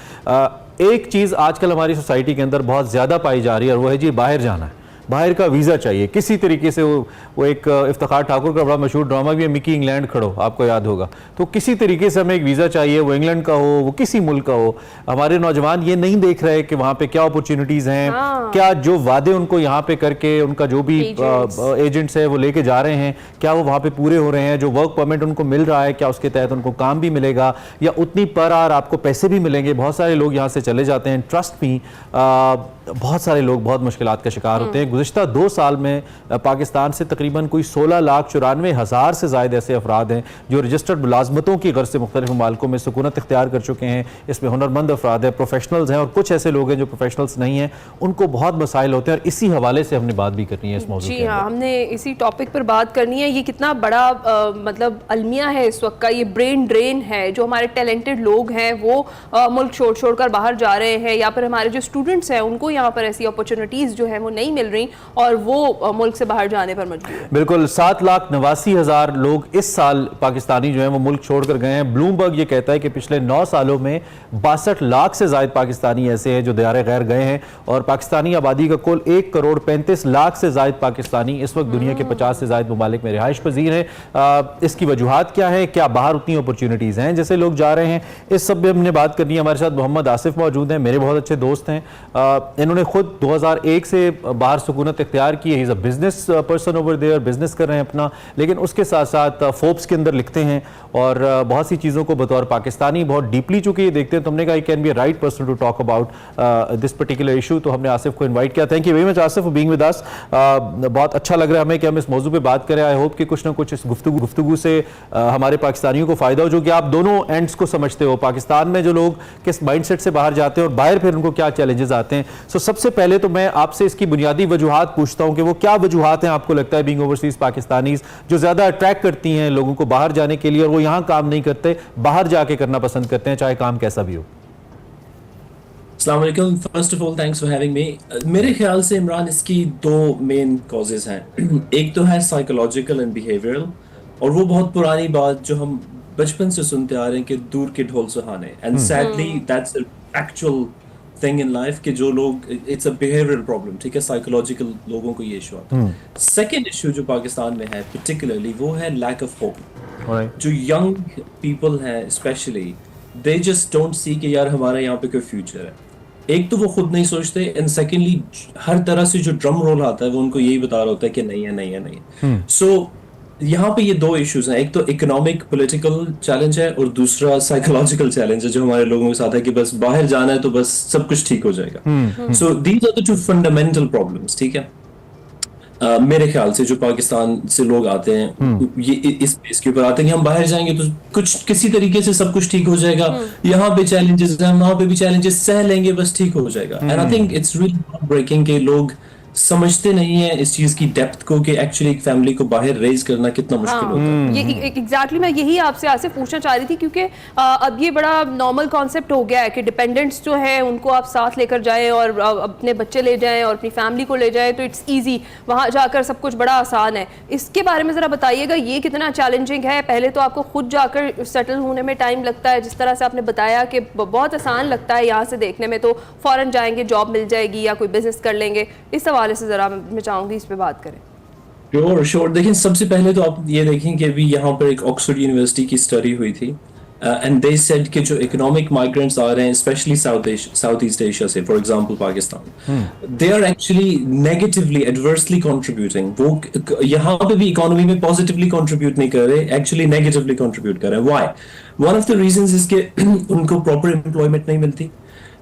एक चीज़ आजकल हमारी सोसाइटी के अंदर बहुत ज़्यादा पाई जा रही है, और वो है जी बाहर जाना है, बाहर का वीज़ा चाहिए किसी तरीके से। वो एक इफ्तिखार ठाकुर का बड़ा मशहूर ड्रामा भी है, मिकी इंग्लैंड खड़ो, आपको याद होगा। तो किसी तरीके से हमें एक वीज़ा चाहिए, वो इंग्लैंड का हो, वो किसी मुल्क का हो। हमारे नौजवान ये नहीं देख रहे कि वहाँ पे क्या अपॉर्चुनिटीज़ हैं, क्या जो वादे उनको यहाँ पे करके उनका जो भी एजेंट्स है वो लेके जा रहे हैं, क्या वो वहाँ पे पूरे हो रहे हैं। जो वर्क परमिट उनको मिल रहा है, क्या उसके तहत उनको काम भी मिलेगा, या उतनी पर आवर आपको पैसे भी मिलेंगे। बहुत सारे लोग यहाँ से चले जाते हैं, ट्रस्ट मी, बहुत सारे लोग बहुत मुश्किलात का शिकार होते हैं। गुज़िश्ता 2 साल में पाकिस्तान से तकरीबन कोई 16,94,000 से ज़ायद ऐसे अफराद हैं जो रजिस्टर्ड मुलाजमतों की गर्ज से मुख्तलिफ मुमालिकों में सुकूनत इख्तियार कर चुके हैं। इसमें हुनरमंद अफराद हैं, प्रोफेशनल्स हैं, और कुछ ऐसे लोग हैं जो प्रोफेशनल्स नहीं हैं, उनको बहुत मसाइल होते हैं। और इसी हवाले से हमने बात भी करनी है इस मौजूद। जी हाँ, हमने इसी टॉपिक पर बात करनी है। ये कितना बड़ा मतलब अलमिया है इस वक्त का, ये ब्रेन ड्रेन है। जो हमारे टैलेंटेड लोग हैं वो मुल्क छोड़ कर बाहर जा रहे हैं, या फिर हमारे जो स्टूडेंट्स हैं उनको यहाँ पर ऐसी अपॉर्चुनिटीज जो है वो नहीं मिल रही, और वो मुल्क से बाहर जाने पर मजबूर है। बिल्कुल, 7,89,000 लोग इस साल पाकिस्तानी जो हैं वो मुल्क छोड़कर गए हैं। ब्लूमबर्ग ये कहता है कि पिछले 9 सालों में 62 लाख से ज़ायद पाकिस्तानी ऐसे हैं जो दयारे गैर गए हैं, और पाकिस्तानी आबादी का कुल 1,35,00,000 से ज़ायद पाकिस्तानी इस वक्त दुनिया के 50 से ज़ायद ममालिक में रिहाइश पजीर हैं। इसकी वजूहात क्या है, क्या बाहर उतनी अपॉर्चुनिटीज़ हैं जैसे लोग जा रहे हैं, इस सब में हमने बात करनी है। हमारे साथ मोहम्मद आसिफ मौजूद हैं, मेरे बहुत अच्छे दोस्त हैं। इन्होंने खुद 2001 से बाहर सुकूनत इख्तियार की है। He is a business person over there, business कर रहे हैं अपना, लेकिन उसके साथ साथ फोर्ब्स के अंदर लिखते हैं, और बहुत सी चीज़ों को बतौर पाकिस्तानी बहुत डीपली चूंकि देखते हैं। तो हमने कहा I can be a right person to talk about this particular issue, तो हमने आसिफ को इन्वाइट किया। Thank you very much Asif for being with us. बहुत अच्छा लग रहा है हमें कि हम इस मौजू पे बात करें। आई होप कि कुछ ना कुछ इस गुफ्तगू से हमारे पाकिस्तानियों को फ़ायदा हो, जो कि आप दोनों एंड्स को समझते हो। पाकिस्तान में जो लोग किस माइंडसेट से बाहर जाते हैं और बाहर फिर उनको क्या चैलेंजेस आते हैं। सो सबसे पहले तो मैं आपसे इसकी बुनियादी वजूहात पूछता हूं कि वो क्या वजूहात हैं आपको लगता है बीइंग ओवरसीज पाकिस्तानीज जो ज्यादा अट्रैक्ट करती हैं लोगों को बाहर जाने के लिए, और वो यहां काम नहीं करते, बाहर जाके करना पसंद करते हैं, चाहे काम कैसा भी हो। अस्सलाम वालेकुम, first of all thanks for having me. मेरे ख्याल से इमरान इसकी 2 मेन कॉजेज हैं। एक तो है साइकोलॉजिकल एंड बिहेवियरल, और वो बहुत पुरानी बात जो हम बचपन से सुनते आ रहे हैं कि दूर के ढोल सुहाने, and sadly that's actual thing in life कि जो लोग, इट्स अ बिहेवियरल प्रॉब्लम, ठीक है, साइकोलॉजिकल लोगों को ये इशू आता है। सेकेंड इशू जो पाकिस्तान में है पर्टिकुलरली, वो है लैक ऑफ होप। जो यंग पीपल हैं specially, they just don't see कि यार हमारा यहाँ पे कोई फ्यूचर है। एक तो वो खुद नहीं सोचते, एंड सेकेंडली हर तरह से जो ड्रम रोल आता है वो उनको यही बता रहा होता है कि नहीं है, नहीं है, नहीं है। सो यहाँ पे ये दो इश्यूज हैं, एक तो इकोनॉमिक पॉलिटिकल चैलेंज है और दूसरा साइकोलॉजिकल चैलेंज है जो हमारे लोगों के साथ है कि बस बाहर जाना है तो बस सब कुछ ठीक हो जाएगा। So these are the two fundamental problems, ठीक है। मेरे ख्याल से जो पाकिस्तान से लोग आते हैं ये इस बेस के ऊपर आते हैं कि हम बाहर जाएंगे तो कुछ किसी तरीके से सब कुछ ठीक हो जाएगा, यहाँ पे चैलेंजेस हैं, वहां पे भी चैलेंजेस सह लेंगे, बस ठीक हो जाएगा। And I think it's really breaking के लोग समझते नहीं है इस चीज की डेप्थ को कि एक्चुअली एक फैमिली को बाहर रेज करना कितना मुश्किल होता है। ये एग्जैक्टली मैं यही आपसे आसिफ पूछना चाह रही थी, क्योंकि अब ये बड़ा नॉर्मल कॉन्सेप्ट हो गया है कि डिपेंडेंट्स जो है उनको आप साथ लेकर जाएं और अपने बच्चे ले जाएं और अपनी फैमिली को ले जाएं तो इट्स इजी, वहाँ जाकर सब कुछ बड़ा आसान है। इसके बारे में ज़रा बताइएगा, ये कितना चैलेंजिंग है? पहले तो आपको खुद जाकर सेटल होने में टाइम लगता है, जिस तरह से आपने बताया कि बहुत आसान लगता है यहाँ से देखने में, तो फ़ौरन जाएंगे, जॉब मिल जाएगी या कोई बिजनेस कर लेंगे। इस हवाले से ज़रा मैं चाहूंगी इस पे बात करें। श्योर। देखिए सबसे पहले तो आप ये देखें कि अभी यहाँ पर एक ऑक्सफोर्ड यूनिवर्सिटी की स्टडी हुई थी एंड दे सेड कि जो इकोनॉमिक माइग्रेंट्स आ रहे हैं स्पेशली साउथ ईस्ट एशिया से, for example Pakistan, they are actually negatively adversely contributing. वो यहाँ पे भी इकोनॉमी में पॉजिटिवली कंट्रीब्यूट नहीं कर रहे, एक्चुअली नेगेटिवली कंट्रीब्यूट कर रहे हैं। Why? One of the reasons is के उनको प्रॉपर एम्प्लॉयमेंट नहीं मिलती।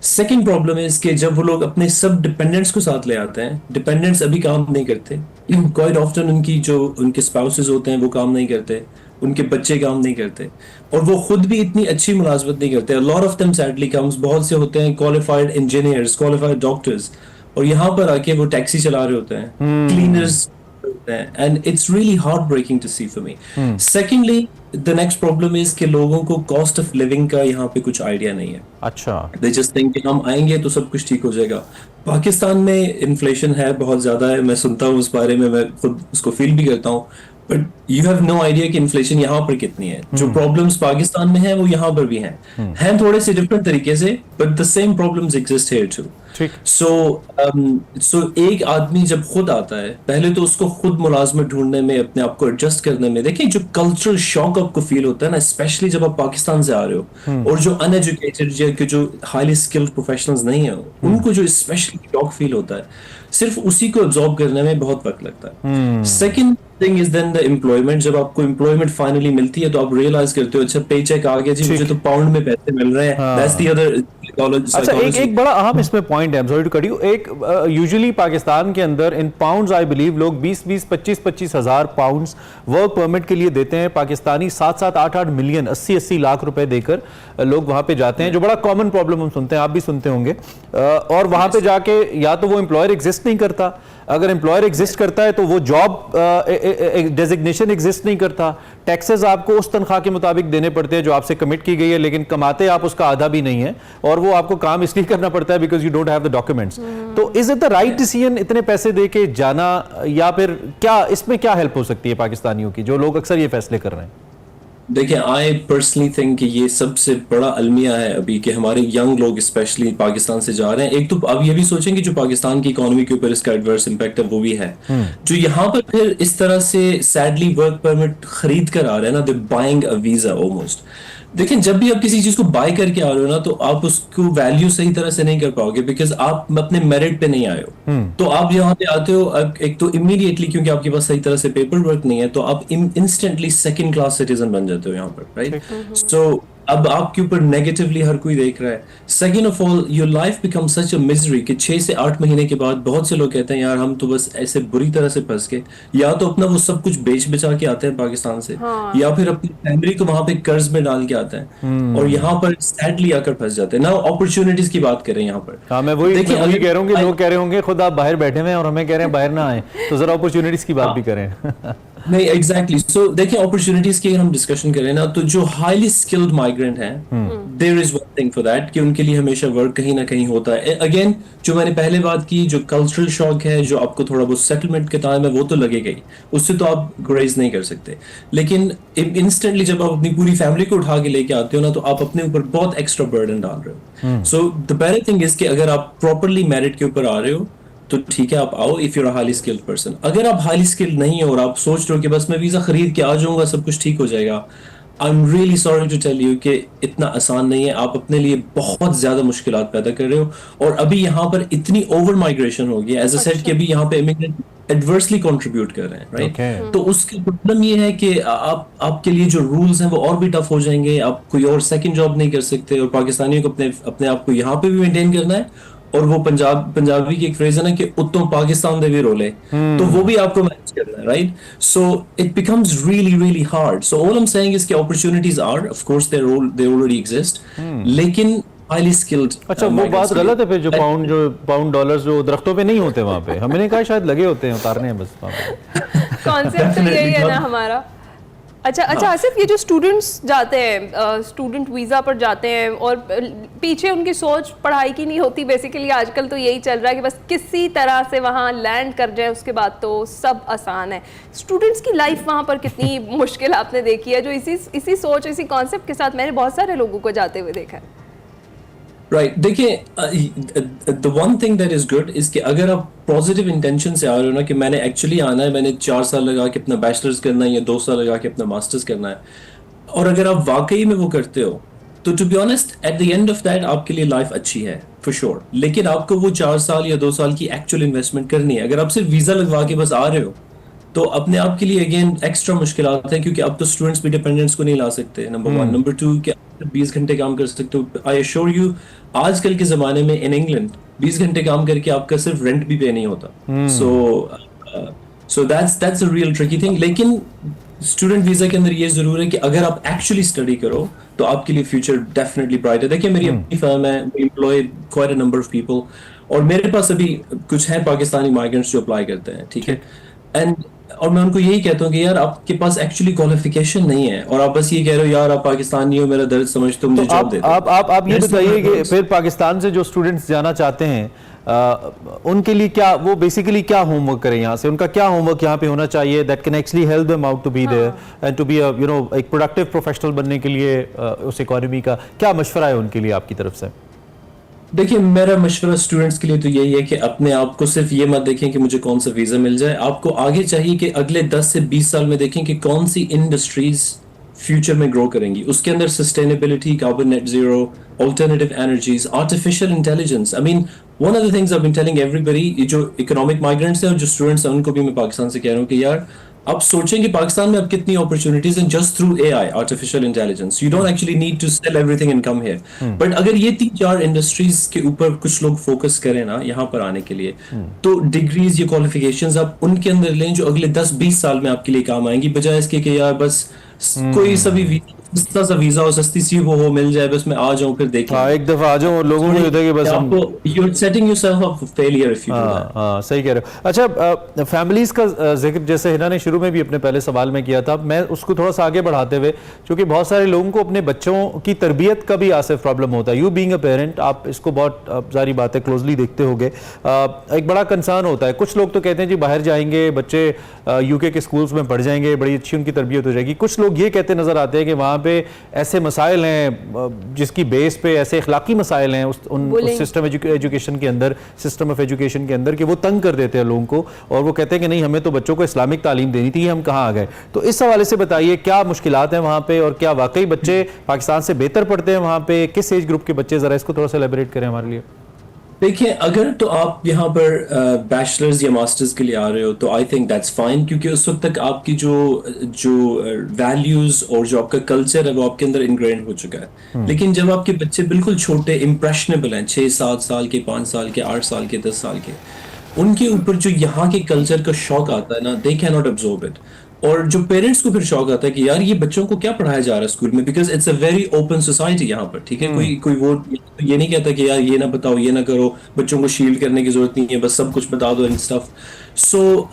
सेकेंड प्रॉब्लम है इसके जब वो लोग अपने सब डिपेंडेंट्स को साथ ले आते हैं, डिपेंडेंट्स अभी काम नहीं करते, क्वाइट ऑफ्टन उनकी जो उनके स्पाउसेस होते हैं वो काम नहीं करते, उनके बच्चे काम नहीं करते और वो खुद भी इतनी अच्छी मुलाजमत नहीं करते। Lot of them sadly comes, बहुत से होते हैं क्वालिफाइड इंजीनियर्स, क्वालिफाइड डॉक्टर्स, और यहाँ पर आके वो टैक्सी चला रहे होते हैं, क्लीनर्स होते हैं, and it's really heart breaking to see for me. Secondly the next problem is कि लोगों को कॉस्ट ऑफ लिविंग का यहाँ पे कुछ आइडिया नहीं है। अच्छा, दे जस्ट थिंक कि हम आएंगे तो सब कुछ ठीक हो जाएगा। पाकिस्तान में इन्फ्लेशन है, बहुत ज्यादा है, मैं सुनता हूँ उस बारे में, मैं खुद उसको फील भी करता हूँ, but you have no idea कि इन्फ्लेशन यहाँ पर कितनी है। जो प्रॉब्लम्स पाकिस्तान में है वो यहाँ पर भी हैं थोड़े से डिफरेंट तरीके से, but the same problems exist here too. So एक आदमी जब खुद आता है, पहले तो उसको खुद मुलाजमत ढूंढने में, अपने आप को एडजस्ट करने में, देखिए जो कल्चरल शॉक आपको फील होता है ना, स्पेशली जब आप पाकिस्तान से आ रहे हो और जो अनएजुकेटेड या जो हाईली स्किल्ड प्रोफेशनल्स नहीं है उनको जो स्पेशली शॉक फील होता है, सिर्फ उसी को एब्जॉर्ब करने में बहुत वक्त लगता है। Second thing is then the employment. जब आपको एम्प्लॉयमेंट फाइनली मिलती है तो आप रियलाइज करते हो अच्छा पे चेक आ गया जी, मुझे तो पाउंड में पैसे मिल रहे हैं। दैट्स द अदर अच्छा, एक बड़ा अहम इसमें पॉइंट है, सॉरी टू कट यू, एक यूजुअली पाकिस्तान के अंदर इन पाउंड्स आई बिलीव लोग 20-20, 25-25 हज़ार पाउंड्स वर्क परमिट के लिए देते हैं। पाकिस्तानी 7-7, 8-8 मिलियन, 80-80 लाख रुपए देकर लोग वहां पे जाते हैं, जो बड़ा कॉमन प्रॉब्लम हम सुनते हैं, आप भी सुनते होंगे। और वहां पे जाके या तो वो एम्प्लॉयर एग्जिस्ट नहीं करता, अगर एम्प्लॉयर एग्जिस्ट करता है तो वो जॉब डेजिग्नेशन एग्जिस्ट नहीं करता, टैक्सेस आपको उस तनख्वाह के मुताबिक देने पड़ते हैं जो आपसे कमिट की गई है, लेकिन कमाते आप उसका आधा भी नहीं है, और वो आपको काम इसलिए करना पड़ता है because you don't have the documents. तो is it the right decision इतने पैसे दे के जाना, या फिर क्या इसमें क्या हेल्प हो सकती है पाकिस्तानियों की, जो लोग अक्सर ये फैसले कर रहे हैं? देखिए आई पर्सनली थिंक कि ये सबसे बड़ा अलमिया है अभी कि हमारे यंग लोग स्पेशली पाकिस्तान से जा रहे हैं। एक तो अब ये भी सोचें कि जो पाकिस्तान की इकोनॉमी के ऊपर इसका एडवर्स इम्पैक्ट है वो भी है, जो यहाँ पर फिर इस तरह से सैडली वर्क परमिट खरीद कर आ रहे हैं ना, दे बाइंग अ वीजा ऑलमोस्ट। देखिए जब भी आप किसी चीज को बाय करके आ रहे हो ना, तो आप उसको वैल्यू सही तरह से नहीं कर पाओगे बिकॉज आप अपने मेरिट पे नहीं आए हो। तो आप यहाँ पे आते हो एक तो इमीडिएटली, क्योंकि आपके पास सही तरह से पेपर वर्क नहीं है, तो आप इंस्टेंटली सेकंड क्लास सिटीजन बन जाते हो यहाँ पर, राइट? सो अब आपके ऊपर नेगेटिवली हर कोई देख रहा है। Second of all your life become such a misery कि 6 से 8 महीने के बाद बहुत से लोग कहते हैं यार हम तो बस ऐसे बुरी तरह से फंस गए, या तो अपना वो सब कुछ बेच बचा के आते हैं पाकिस्तान से, या फिर अपनी फैमिली को वहां पे कर्ज में डाल के आते हैं और यहाँ पर सैडली आकर फंस जाते हैं ना। अपॉर्चुनिटीज की बात करें यहाँ पर, हाँ मैं वही कह रहा हूँ कि लोग कह रहे होंगे खुद आप बाहर बैठे हुए हैं और हमें कह रहे हैं बाहर ना आए, तो जरा अपॉर्चुनिटीज की बात भी करें। नहीं एग्जैक्टली, सो देखिए अपॉर्चुनिटीज की हम डिस्कशन करें ना, तो जो हाईली स्किल्ड माइग्रेंट हैं, there is one thing for that कि उनके लिए हमेशा वर्क कहीं ना कहीं होता है। अगेन जो मैंने पहले बात की, जो कल्चरल शॉक है, जो आपको थोड़ा बहुत सेटलमेंट के टाइम है, वो तो लगेगा ही, उससे तो आप ग्रेज नहीं कर सकते। लेकिन इंस्टेंटली जब आप अपनी पूरी फैमिली को उठा के लेके आते हो ना, तो आप अपने ऊपर बहुत एक्स्ट्रा बर्डन डाल रहे हो। So the better thing is कि अगर आप प्रॉपरली मेरिट के ऊपर आ रहे हो तो ठीक है आप आओ, if you are highly skilled person. अगर आप हाईली स्किल्ड नहीं हो और आप सोच रहे हो कि बस मैं वीजा खरीद के आ जाऊंगा सब कुछ ठीक हो जाएगा, I am really sorry to tell you कि इतना आसान नहीं है, आप अपने लिए बहुत ज्यादा मुश्किलात पैदा कर रहे हो। और अभी यहाँ पर इतनी ओवर माइग्रेशन हो गई, एज अ सेड कि अभी यहाँ पे इमिग्रेंट एडवर्सली कंट्रीब्यूट कर रहे हैं, राइट? तो उसकी प्रॉब्लम ये है कि आपके लिए जो रूल्स हैं वो और भी टफ हो जाएंगे, आप कोई और सेकंड जॉब नहीं कर सकते, और पाकिस्तानियों को अपने आप को यहाँ पे भी मेंटेन करना है, और वो पंजाबी की एक फ्रेज है ना कि उत्तम पाकिस्तान दे भी रोले, तो वो भी आपको मैनेज करना है, right? So it becomes really hard. So all I am saying is कि opportunities are, of course they already exist, लेकिन हाईली स्किल्ड। अच्छा, वो बात गलत है फिर, जो पाउंड डॉलर्स जो दरख्तों पे नहीं होते वहाँ पे, हमने कहा शायद लगे होते हैं, उतारने हैं बस वहाँ पे। कॉन्सेप्ट तो यही है ना हमारा। अच्छा आसिफ, ये जो स्टूडेंट्स जाते हैं, स्टूडेंट वीज़ा पर जाते हैं, और पीछे उनकी सोच पढ़ाई की नहीं होती, बेसिकली आजकल तो यही चल रहा है कि बस किसी तरह से वहाँ लैंड कर जाए, उसके बाद तो सब आसान है। स्टूडेंट्स की लाइफ वहाँ पर कितनी मुश्किल आपने देखी है, जो इसी सोच, इसी कॉन्सेप्ट के साथ मैंने बहुत सारे लोगों को जाते हुए देखा है। राइट, देखिए, the one thing that is good is कि अगर आप पॉजिटिव इंटेंशन से आ रहे हो ना कि मैंने एक्चुअली आना है, मैंने 4 साल लगा के अपना बैचलर्स करना है या 2 साल लगा के अपना मास्टर्स करना है, और अगर आप वाकई में वो करते हो, तो to be honest at the end of that आपके लिए लाइफ अच्छी है फॉर श्योर। लेकिन आपको वो 4 साल या 2 साल की एक्चुअल इन्वेस्टमेंट करनी है। अगर आप सिर्फ वीजा लगवा के बस आ रहे हो, तो अपने आप के लिए अगेन एक्स्ट्रा मुश्किलात हैं, क्योंकि अब तो स्टूडेंट्स भी डिपेंडेंट्स को नहीं ला सकते, नंबर 1। नंबर 2 कि 20 घंटे काम कर सकते हो। आई एश्योर यू, आजकल के जमाने में इन इंग्लैंड 20 घंटे काम करके आपका सिर्फ रेंट भी पे नहीं होता। So that's a real tricky thing. लेकिन स्टूडेंट वीजा के अंदर ये जरूर है कि अगर आप एक्चुअली स्टडी करो तो आपके लिए फ्यूचर डेफिनेटली ब्राइट है। देखिए, मेरी अपनी फर्म है, we employ quite a number of people, और मेरे पास अभी कुछ हैं पाकिस्तानी माइग्रेंट्स जो अप्लाई करते हैं, ठीक है, और मैं उनको यही कहता हूँ कि यार आपके पास एक्चुअली क्वालिफिकेशन नहीं है, और आप बस ये कह रहे हो यार आप पाकिस्तानी हो, मेरा दर्द समझते हो, मुझे जॉब दे दो। आप ये बताइए कि फिर पाकिस्तान से जो स्टूडेंट्स जाना चाहते हैं, उनके लिए क्या, वो बेसिकली क्या होमवर्क करें यहाँ से, उनका क्या होमवर्क यहाँ पे होना चाहिए that can actually help them out to be there and to be एक प्रोडक्टिव प्रोफेशनल बनने के लिए उस इकोनॉमी का क्या मशवरा है उनके लिए आपकी तरफ से? देखिए, मेरा मशवरा स्टूडेंट्स के लिए तो यही है कि अपने आप को सिर्फ ये मत देखें कि मुझे कौन सा वीजा मिल जाए। आपको आगे चाहिए कि अगले 10 से 20 साल में देखें कि कौन सी इंडस्ट्रीज फ्यूचर में ग्रो करेंगी। उसके अंदर sustainability, carbon net zero, alternative energies, artificial intelligence. I mean one of the things I been telling everybody, ये जो इकोनॉमिक माइग्रेंट्स हैं और जो स्टूडेंट्स हैं, उनको भी मैं पाकिस्तान से कह रहा हूँ कि यार आप सोचें कि पाकिस्तान में अब कितनी अपॉर्चुनिटीज हैं just through AI, artificial intelligence. You don't actually need to sell everything and come here, but अगर ये 3-4 इंडस्ट्रीज के ऊपर कुछ लोग फोकस करें ना यहाँ पर आने के लिए, तो डिग्रीज या क्वालिफिकेशंस आप उनके अंदर लें जो अगले 10-20 साल में आपके लिए काम आएंगी, बजाय इसके कि यार बस कोई सभी सस्ता सा वीजा हो, सस्ती सी वो हो, मिल जाए, बस मैं आ जाऊं फिर देख हाँ, एक दफा आ जाऊं और लोगों को होता है कि बस आपको you are setting yourself up for failure if you do that. हाँ, सही कह रहे हो। अच्छा, फैमिलीज का जिक्र जैसे हिना ने शुरू में भी अपने पहले सवाल में किया था, मैं उसको थोड़ा सा आगे बढ़ाते हुए, क्योंकि बहुत सारे लोगों को अपने बच्चों की तरबियत का भी आसिफ प्रॉब्लम होता है। यू बीइंग अ पेरेंट, आप इसको बहुत सारी बातें क्लोजली देखते होंगे, एक बड़ा कंसर्न होता है। कुछ लोग तो कहते हैं जी बाहर जाएंगे बच्चे, यूके के स्कूल्स में पढ़ जाएंगे, बड़ी अच्छी उनकी तरबियत हो जाएगी। कुछ लोग ये कहते नजर आते हैं कि वहाँ पे ऐसे मसाइल हैं जिसकी बेस पे ऐसे इखलाकी मसाइल हैं उस सिस्टम एजुकेशन के अंदर, सिस्टम ऑफ एजुकेशन के अंदर, कि वो तंग कर देते हैं लोगों को, और वो कहते हैं कि नहीं हमें तो बच्चों को इस्लामिक तालीम देनी थी, हम कहाँ आ गए। तो इस हवाले से बताइए क्या मुश्किलात हैं वहाँ पे, और क्या वाकई बच्चे पाकिस्तान से बेहतर पढ़ते हैं वहाँ पे, किस एज ग्रुप के बच्चे, जरा इसको थोड़ा सा एलैबोरेट करें हमारे लिए। देखिए, अगर तो आप यहाँ पर बैचलर्स या मास्टर्स के लिए आ रहे हो तो आई थिंक दैट्स फाइन, क्योंकि उस वक्त तक आपकी जो वैल्यूज और जो आपका कल्चर है वो आपके अंदर इनग्रेन हो चुका है। लेकिन जब आपके बच्चे बिल्कुल छोटे, इम्प्रेशनेबल हैं, 6-7 साल के, 5 साल के, 8 साल के, 10 साल के, उनके ऊपर जो यहाँ के कल्चर का शौक आता है ना, they can not absorb it. और जो पेरेंट्स को फिर शौक आता है कि यार ये बच्चों को क्या पढ़ाया जा रहा है स्कूल में, because it's a very open society यहाँ पर, ठीक है। कोई वो ये नहीं कहता कि यार ये ना बताओ, ये ना करो, बच्चों को शील्ड करने की जरूरत नहीं है, बस सब कुछ बता दो एंड स्टफ। सो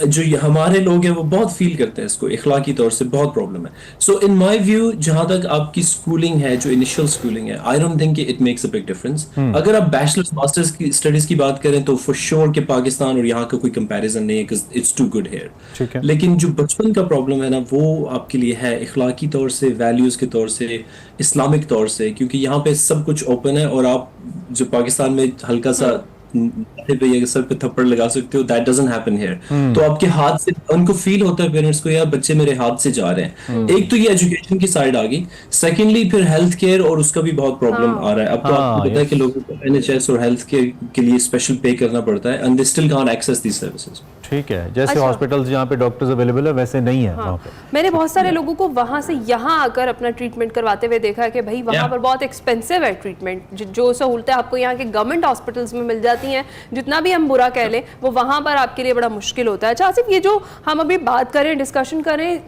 जो हमारे लोग हैं वो बहुत फील करते हैं इसको, इखलाकी तौर से बहुत प्रॉब्लम है। सो इन माय व्यू, जहां तक आपकी स्कूलिंग है, जो इनिशियल स्कूलिंग है, I don't think it makes a big difference. अगर आप बैचलर्स मास्टर्स की स्टडीज की बात करें तो फॉर श्योर कि पाकिस्तान और यहाँ का कोई कंपैरिजन नहीं है, because it's too good here. लेकिन जो बचपन का प्रॉब्लम है ना, वो आपके लिए है इखलाकी तौर से, वैल्यूज के तौर से, इस्लामिक तौर से, क्योंकि यहाँ पे सब कुछ ओपन है, और आप जो पाकिस्तान में हल्का सा माथे पे या सर पे थप्पड़ लगा सकते हो, दैट डजंट हैपन हियर। तो आपके हाथ से उनको फील होता है पेरेंट्स को, यार बच्चे मेरे हाथ से जा रहे हैं। एक तो ये एजुकेशन की साइड आ गई, सेकेंडली फिर हेल्थ केयर और उसका भी बहुत प्रॉब्लम आ रहा है। अब तो आपको पता है कि लोगों को NHS और हेल्थ केयर के लिए स्पेशल पे करना पड़ता है, and they still can't access these services. ठीक है, जैसे अच्छा। हॉस्पिटल्स जहाँ पे डॉक्टर्स अवेलेबल है वैसे नहीं है वहाँ पे। मैंने बहुत सारे लोगों को वहां से यहाँ आकर अपना ट्रीटमेंट करवाते हुए देखा है कि भाई वहाँ पर बहुत एक्सपेंसिव है ट्रीटमेंट। जो सहूलतें आपको यहाँ के गवर्नमेंट हॉस्पिटल्स में मिल जाती हैं, जितना भी हम बुरा कह लें, वो वहाँ पर आपके लिए बड़ा मुश्किल होता है। अच्छा आसिफ, ये जो हम अभी बात करें, डिस्कशन करें,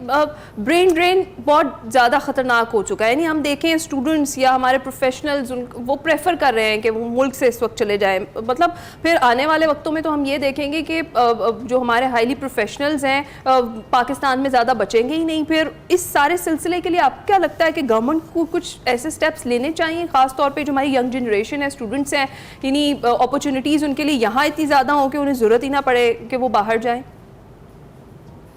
ब्रेन ड्रेन बहुत ज़्यादा खतरनाक हो चुका है। यानी हम देखें स्टूडेंट्स या हमारे प्रोफेशनल्स वो प्रेफर कर रहे हैं कि वो मुल्क से इस वक्त चले जाएं। मतलब फिर आने वाले वक्तों में तो हम ये देखेंगे कि जो हमारे हाईली प्रोफेशनल्स हैं पाकिस्तान में ज़्यादा बचेंगे ही नहीं। फिर इस सारे सिलसिले के लिए आपको क्या लगता है कि गवर्नमेंट को कुछ ऐसे स्टेप्स लेने चाहिए, खास तौर पे जो हमारी यंग जनरेशन है, स्टूडेंट्स हैं, यानी अपॉर्चुनिटीज़ उनके लिए यहाँ इतनी ज़्यादा हो कि उन्हें ज़रूरत ही ना पड़े कि वो बाहर जाएं?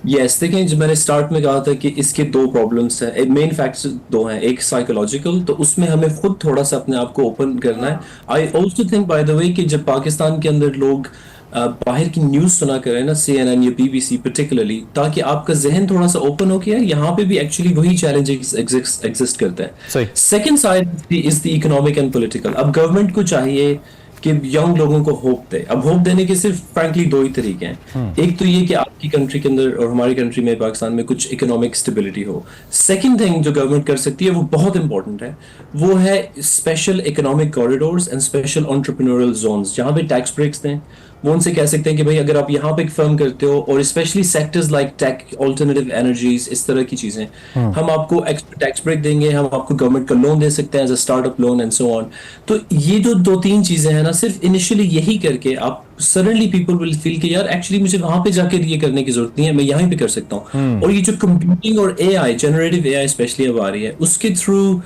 यस, देखें जो मैंने स्टार्ट में कहा था कि इसके दो प्रॉब्लम्स हैं, मेन फैक्ट्स दो हैं, एक साइकोलॉजिकल, तो उसमें हमें खुद थोड़ा सा अपने आप को ओपन करना है। I also think by the way कि जब पाकिस्तान के अंदर लोग बाहर की न्यूज सुना कर रहे हैं ना, CNN या BBC पर्टिकुलरली, ताकि आपका जहन थोड़ा सा ओपन हो कि यार यहाँ पे भी एक्चुअली वही चैलेंजेस एग्जिस्ट करते हैं। Second side is the economic and political. अब गवर्नमेंट को चाहिए कि यंग लोगों को होप दे। अब होप देने के सिर्फ फ्रैंकली दो ही तरीके हैं। एक तो ये कि आपकी कंट्री के अंदर और हमारी कंट्री में, पाकिस्तान में, कुछ इकोनॉमिक स्टेबिलिटी हो। सेकंड थिंग जो गवर्नमेंट कर सकती है वो बहुत इंपॉर्टेंट है, वो है special economic corridors and special entrepreneurial zones, जहां पे टैक्स ब्रेक्स दें। वो उनसे कह सकते हैं कि भाई अगर आप यहाँ पे एक फर्म करते हो, और specially sectors like tech, alternative energies, इस तरह की चीजें, हम आपको एक्स्ट्रा टैक्स ब्रेक देंगे, हम आपको गवर्नमेंट का लोन दे सकते हैं as a startup loan and so on. तो ये जो दो तीन चीजें हैं ना, सिर्फ इनिशियली यही करके आप सडनली पीपल विल फील कि यार एक्चुअली मुझे वहां पे जाकर ये करने की जरूरत नहीं है, मैं यहीं पे कर सकता हूँ। और ये जो कंप्यूटिंग और AI, जनरेटिव AI स्पेशली अब आ रही है, उसके through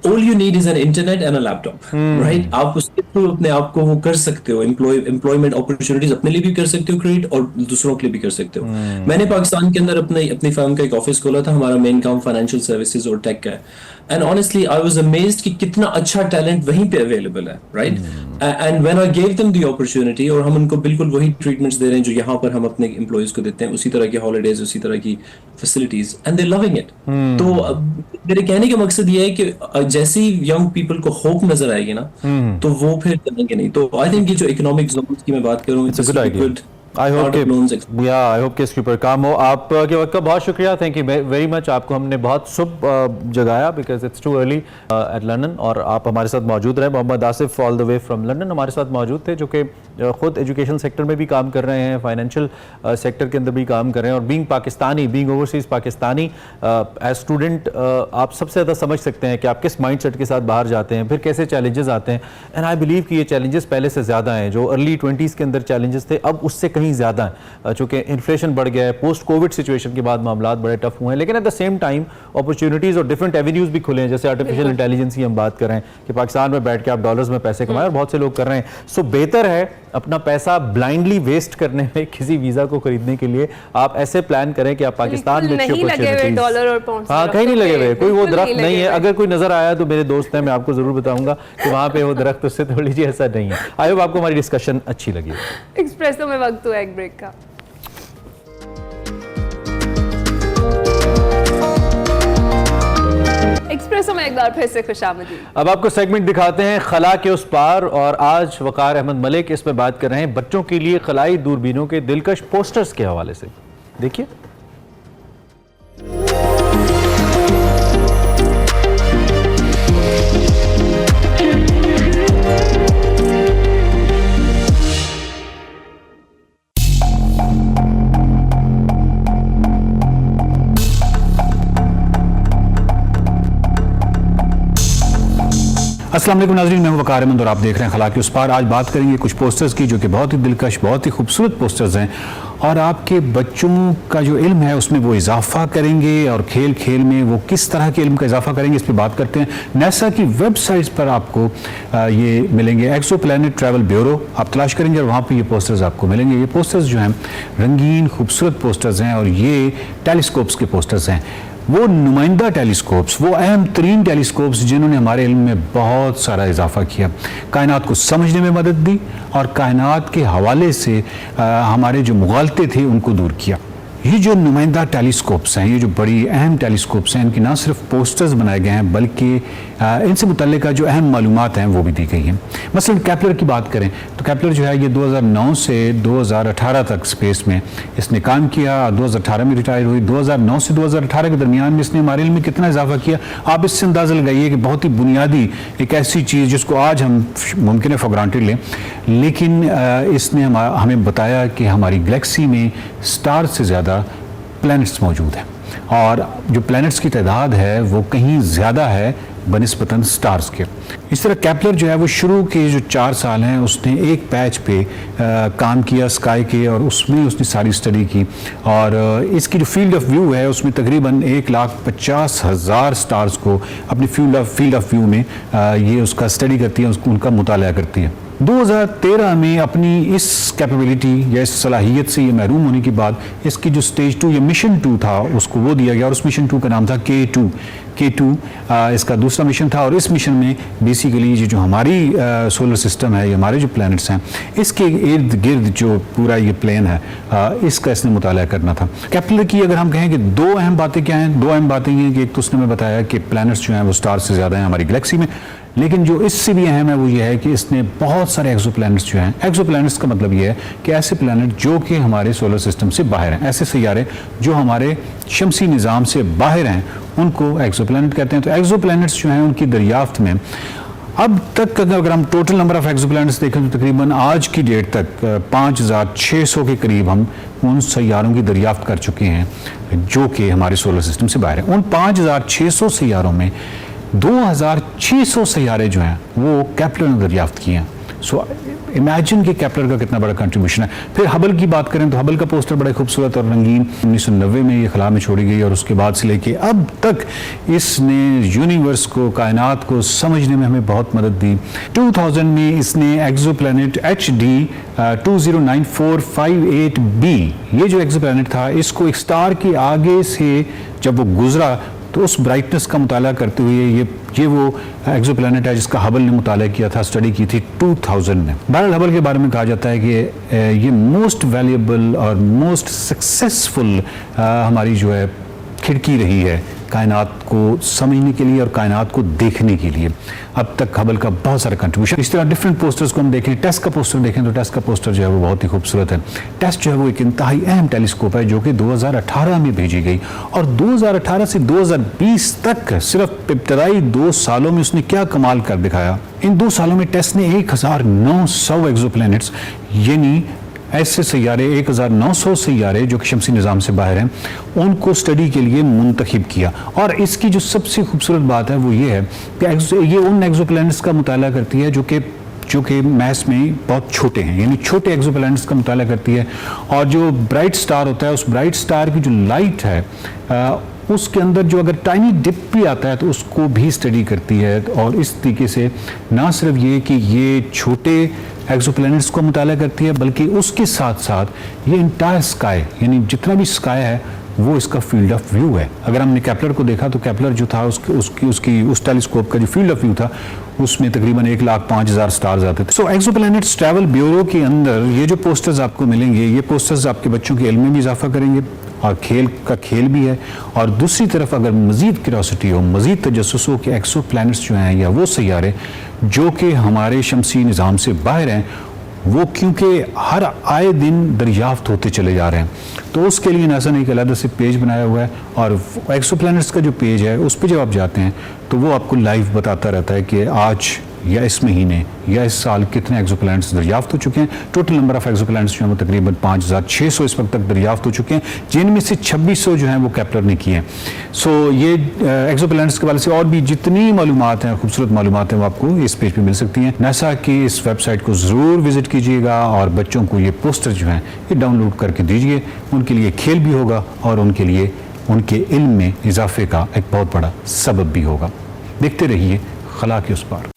all you need is an internet and a laptop, right? आप उसके थ्रू अपने आप को वो कर सकते हो, एम्प्लॉयमेंट अपॉर्चुनिटीज अपने लिए भी कर सकते हो क्रिएट, और दूसरों के लिए भी कर सकते हो। मैंने पाकिस्तान के अंदर अपनी फर्म का एक ऑफिस खोला था, हमारा मेन काम फाइनेंशियल सर्विसेज और टेक का है, and honestly I was amazed कि कितना अच्छा टैलेंट वहीं पे अवेलेबल है, right? And when I gave them the opportunity, और हम उनको बिल्कुल वही ट्रीटमेंट्स दे रहे हैं जो यहाँ पर हम अपने एम्प्लॉयज को देते हैं, उसी तरह की हॉलीडेज, उसी तरह की facilities, and they loving it. तो मेरे कहने का मकसद ये है कि जैसे ही यंग पीपल को होप नजर आएगी ना, तो वो फिर करेंगे नहीं। तो आई थिंक ये जो इकोनॉमिक जोन्स की मैं बात करूं, it's a good. I hope कि इसके ऊपर काम हो। आपके वक्त का बहुत शुक्रिया, थैंक यू वेरी मच। आपको हमने बहुत सुबह जगाया because it's too early at London, और आप हमारे साथ मौजूद रहे। Mohammad Asif all the way from London हमारे साथ मौजूद थे, जो कि खुद एजुकेशन सेक्टर में भी काम कर रहे हैं, फाइनेंशियल सेक्टर के अंदर भी काम कर रहे हैं, और being Pakistani, being overseas Pakistani as student, आप सबसे ज़्यादा समझ सकते हैं कि आप किस माइंडसेट के साथ बाहर जाते हैं, फिर कैसे चैलेंजेस आते हैं। एंड आई बिलीव कि ये चैलेंजेस पहले से ज़्यादा हैं। जो अर्ली 20s के अंदर चैलेंजेस थे, अब उससे कहीं ज़्यादा है, चूंकि इन्फ्लेशन बढ़ गया है, पोस्ट कोविड सिचुएशन के बाद मामलात बड़े टफ हुए हैं, लेकिन at the same time opportunities और डिफरेंट एवेन्यूज़ भी खुले हैं। जैसे आर्टिफिशियल इंटेलिजेंस की हम बात कर रहे हैं कि पाकिस्तान में बैठ के आप डॉलर्स में पैसे कमाएं, और बहुत से लोग कर रहे हैं। सो बेहतर है अपना पैसा ब्लाइंडली वेस्ट करने में, किसी वीज़ा को खरीदने के लिए आप ऐसे प्लान करें कि आप पाकिस्तान में अच्छी अपॉर्चुनिटीज, हाँ कहीं नहीं लगे हुए, कोई वो दरख्त नहीं है। अगर कोई नजर आया तो मेरे दोस्त हैं, मैं आपको जरूर बताऊंगा कि वहाँ पे वो दरख्त, उससे तोड़ लीजिए, ऐसा नहीं है। आई होप आपको हमारी डिस्कशन अच्छी लगी। एक्सप्रेसो में वक्त हुआ एक ब्रेक का। एक्सप्रेसो में एक बार फिर से खुशामदीद। अब आपको सेगमेंट दिखाते हैं खला के उस पार, और आज वकार अहमद मलिक इसमें बात कर रहे हैं बच्चों के लिए खलाई दूरबीनों के दिलकश पोस्टर्स के हवाले से। देखिए। अस्सलाम वालेकुम नाज़रीन, मैं हूं वकार अहमद और आप देख रहे हैं खला के उस पार। आज बात करेंगे कुछ पोस्टर्स की जो कि बहुत ही दिलकश, बहुत ही खूबसूरत पोस्टर्स हैं, और आपके बच्चों का जो इल्म है उसमें वो इजाफा करेंगे, और खेल खेल में वो किस तरह के इल्म का इजाफा करेंगे, इस पर बात करते हैं। नासा की वेबसाइट्स पर आपको ये मिलेंगे, एक्सो प्लैनेट ट्रैवल ब्यूरो आप तलाश करेंगे और वहाँ पर ये पोस्टर्स आपको मिलेंगे। ये पोस्टर्स जो हैं रंगीन खूबसूरत पोस्टर्स हैं, और ये टेलीस्कोप्स के पोस्टर्स हैं। वो नुमाइंदा टेलीस्कोप्स, वो अहम तरीन टेलीस्कोप्स जिन्होंने हमारे इल्म में बहुत सारा इजाफा किया, कायनात को समझने में मदद दी और कायनात के हवाले से हमारे जो मुगालते थे उनको दूर किया। ये जो नुमाइंदा टेलीस्कोप्स हैं, ये जो बड़ी अहम टेलीस्कोप्स हैं, इनकी ना सिर्फ पोस्टर्स बनाए गए हैं बल्कि इनसे मुतल्लिका जो अहम मालूमात हैं वो भी दी गई हैं। मसलन केपलर की बात करें तो केपलर जो है ये 2009 से 2018 तक स्पेस में इसने काम किया, 2018 में रिटायर हुई। 2009 से 2018 के दरमियान में इसने हमारे इल्म में कितना इजाफा किया, आप इससे अंदाज़ा लगाइए कि बहुत ही बुनियादी एक ऐसी चीज़ जिसको आज हम मुमकिन है फॉर ग्रांटेड लें, लेकिन इसने हमें बताया कि हमारी गैलेक्सी में स्टार से ज़्यादा प्लैनेट्स मौजूद हैं और जो प्लैनेट्स की तादाद है वो कहीं ज़्यादा है बनिस्बतन स्टार्स के। इस तरह केपलर जो है वो शुरू के जो 4 साल हैं उसने एक पैच पे काम किया स्काई के, और उसमें उसने सारी स्टडी की और इसकी जो फील्ड ऑफ व्यू है उसमें तकरीबन 1,50,000 स्टार्स को अपनी फील्ड ऑफ व्यू में ये उसका स्टडी करती है, उनका मुताला करती है। 2013 में अपनी इस कैपेबिलिटी या इस सलाहियत से ये महरूम होने के बाद इसकी जो स्टेज 2 या मिशन 2 था उसको वो दिया गया और उस मिशन 2 का नाम था K2 इसका दूसरा मिशन था। और इस मिशन में बेसिकली ये जो हमारी सोलर सिस्टम है, ये हमारे जो प्लैनेट्स हैं, इसके इर्द गिर्द जो पूरा ये प्लेन है इसका इसने मुताला करना था। केपलर की अगर हम कहें कि 2 अहम बातें क्या हैं, 2 अहम बातें ये हैं कि एक तो उसने हमें बताया कि प्लैनेट्स जो हैं वो स्टार से ज़्यादा हैं हमारी गैलेक्सी में, लेकिन जो इससे भी अहम है वो ये है कि इसने बहुत सारे एक्सोप्लैनेट्स जो हैं, एक्सोप्लैनेट्स का मतलब ये है कि ऐसे प्लैनेट जो कि हमारे सोलर सिस्टम से बाहर हैं, ऐसे सैयारे जो हमारे शमसी निज़ाम से बाहर हैं उनको एक्सोप्लैनेट कहते हैं। तो एक्सोप्लैनेट्स जो हैं उनकी दरियाफ्त में अब तक अगर हम टोटल नंबर ऑफ एक्सोप्लैनेट्स देखें तो तकरीबन आज की डेट तक 5,600 के करीब हम उन सैयारों की दरियाफ्त कर चुके हैं जो कि हमारे सोलर सिस्टम से बाहर हैं। उन 5,600 सैयारों में 2,600 सैयारे जो हैं वो केपलर ने दरियाफ्त किए हैं। सो इमेजिन कि केपलर का कितना बड़ा कंट्रीब्यूशन है। फिर हबल की बात करें तो हबल का पोस्टर बड़ा खूबसूरत और रंगीन 1990 में ये खला में छोड़ी गई और उसके बाद से लेके अब तक इसने यूनिवर्स को, कायनात को समझने में हमें बहुत मदद दी। 2000 में इसने एक्सोप्लैनेट HD 209458b, ये जो एक्सोप्लैनेट था इसको एक स्टार के आगे से जब वो गुजरा तो उस ब्राइटनेस का मुताला करते हुए ये वो एक्सोप्लैनेट है जिसका हबल ने मुताला किया था, स्टडी की थी 2000 में। बहरहाल हबल के बारे में कहा जाता है कि ये मोस्ट वैल्यूएबल और मोस्ट सक्सेसफुल हमारी जो है खिड़की रही है कायनात को समझने के लिए और कायनात को देखने के लिए। अब तक हबल का बहुत सारा कंट्रीब्यूशन। इस तरह डिफरेंट पोस्टर्स को हम देखें, टेस्ट का पोस्टर देखें तो टेस्ट का पोस्टर जो है वो बहुत ही खूबसूरत है। टेस्ट जो है वो एक इंतहाई अहम टेलीस्कोप है जो कि 2018 में भेजी गई और 2018 से 2020 तक सिर्फ इब्तदाई 2 सालों में उसने क्या कमाल कर दिखाया। इन 2 सालों में टेस्ट ने 1900 एक्सोप्लैनेट्स यानी ऐसे सैयारे 1900 सैयारे जो कि शमसी निज़ाम से बाहर हैं उनको स्टडी के लिए मुंतखब किया। और इसकी जो सबसे खूबसूरत बात है वो ये है कि ये उन एक्सोप्लैनेट्स का मुताला करती है जो कि मैस में बहुत छोटे हैं, यानी छोटे एक्सोप्लैनेट्स का मुताला करती है। और जो ब्राइट स्टार होता है उस ब्राइट स्टार की जो लाइट है उसके अंदर जो अगर टाइनी डिप भी आता है तो उसको भी स्टडी करती है। और इस तरीके से ना सिर्फ ये कि ये छोटे एक्सोप्लैनेट्स को मुताला करती है बल्कि उसके साथ साथ ये इंटायर स्काई यानी जितना भी स्काई है वो इसका फील्ड ऑफ व्यू है। अगर हमने केपलर को देखा तो केपलर जो था उस टेलीस्कोप का जो फील्ड ऑफ व्यू था उसमें तकरीबन 1,05,000 स्टार्स आते थे। सो एक्सोप्लैनेट्स ट्रैवल ब्यूरो के अंदर ये जो पोस्टर्स आपको मिलेंगे ये पोस्टर्स आपके बच्चों के इल्म में भी इजाफा करेंगे और खेल भी है। और दूसरी तरफ अगर मज़ीद क्यूरियोसिटी हो, मज़ीद तजस्सुस हो कि एक्सोप्लैनेट्स जो हैं या वो सैयारे जो कि हमारे शमसी निज़ाम से बाहर हैं वो क्योंकि हर आए दिन दरियाफ्त होते चले जा रहे हैं तो उसके लिए नासा ने एक अलग से पेज बनाया हुआ है। और एक्सोप्लैनेट्स का जो पेज है उस पर जब आप जाते हैं तो वो आपको लाइव बताता रहता है कि आज या इस महीने या इस साल कितने एक्सोप्लैनेट्स दरियाफ्त हो चुके हैं। टोटल नंबर ऑफ एक्सोप्लैनेट्स जो हैं वो तकरीबन 5,600 इस वक्त तक दरियाफ्त हो चुके हैं जिनमें से 2600 जो हैं वो केपलर ने किए हैं। सो ये एक्सोप्लैनेट्स के बारे से और भी जितनी मालूमात हैं, खूबसूरत मालूमात हैं, वो आपको इस पेज पे मिल सकती हैं। नासा की इस वेबसाइट को ज़रूर विजिट कीजिएगा और बच्चों को ये पोस्टर जो हैं ये डाउनलोड करके दीजिए। उनके लिए खेल भी होगा और उनके लिए उनके इल्म में इजाफे का एक बहुत बड़ा सबब भी होगा। देखते रहिए खला के उस पार।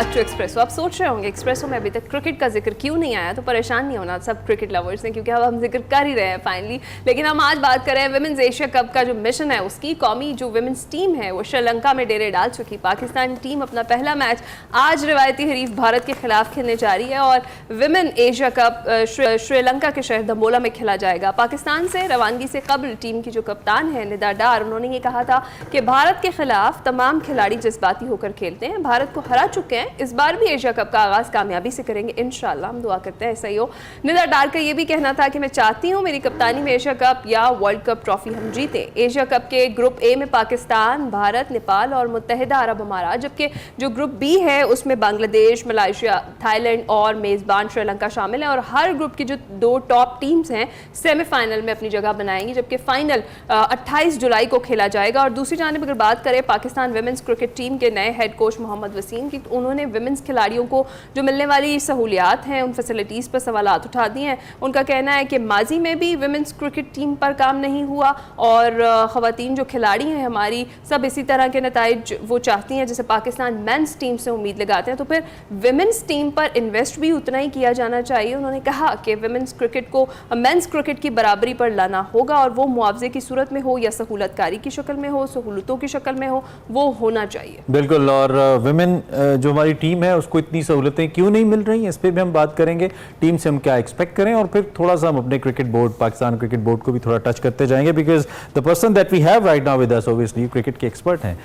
Back to espresso. आप सोच रहे होंगे एक्सप्रेसो में अभी तक क्रिकेट का जिक्र क्यों नहीं आया, तो परेशान नहीं होना सब क्रिकेट लवर्स ने, क्योंकि अब हम जिक्र कर ही रहे हैं फाइनली। लेकिन हम आज बात कर रहे हैं विमेंस एशिया कप का जो मिशन है उसकी। कौमी जो विमेंस टीम है वो श्रीलंका में डेरे डाल चुकी। पाकिस्तान टीम अपना पहला मैच आज रिवायती हरीफ भारत के खिलाफ खेलने जा रही है और विमेन एशिया कप श्रीलंका के शहर दंबोला में खेला जाएगा। पाकिस्तान से रवानगी से कबल टीम की जो कप्तान है निदा डार, उन्होंने ये कहा था कि भारत के खिलाफ तमाम खिलाड़ी जज्बाती होकर खेलते हैं, भारत को हरा चुके हैं, इस बार भी एशिया कप का आगाज कामयाबी से करेंगे इंशाल्लाह, हम दुआ करते हैं ऐसा ही हो। निदा डार का ये भी कहना था कि मैं चाहती हूँ मेरी कप्तानी में एशिया कप या वर्ल्ड कप ट्रॉफी हम जीते। एशिया कप के ग्रुप ए में पाकिस्तान, भारत, नेपाल और मुत्तहिदा अरब अमारात, जबकि जो ग्रुप बी है उसमें बांग्लादेश, मलेशिया, थाईलैंड और मेजबान श्रीलंका शामिल है। और हर ग्रुप की जो 2 टॉप टीम्स हैं सेमीफाइनल में अपनी जगह बनाएंगी, जबकि फाइनल 28 जुलाई को खेला जाएगा। और दूसरी जानिब अगर बात करें पाकिस्तान विमेंस क्रिकेट टीम के नए हेड कोच मोहम्मद वसीम की, तो उन्होंने विमेंस खिलाड़ियों को जो मिलने वाली सहूलियात हैं उन फैसिलिटीज़ पर सवालात उठा दिए हैं। उनका कहना है कि माजी में भी विमेंस क्रिकेट टीम पर काम नहीं हुआ और ख़वातीन जो खिलाड़ी हैं हमारी सब इसी तरह के नताइज वो चाहती हैं जैसे पाकिस्तान मेंस टीम से उम्मीद लगाते हैं, तो फिर विमेंस टीम पर इन्वेस्ट भी उतना ही किया जाना चाहिए। उन्होंने कहा कि विमेंस क्रिकेट को मेंस क्रिकेट की बराबरी पर लाना होगा और वो मुआवजे की सूरत में हो या सहूलतकारी की शक्ल में हो, सहूलतों की शक्ल में हो, वो होना चाहिए। बिल्कुल। और विमेन जो हमारी टीम है उसको इतनी सहूलतें क्यों नहीं मिल रही, इस पर भी हम बात करेंगे। टीम से हम क्या एक्सपेक्ट करें और फिर थोड़ा सा हम अपने cricket board, Pakistan cricket board को भी थोड़ा टच करते जाएंगे, because the person that we have right now with us obviously cricket के एक्सपर्ट हैं।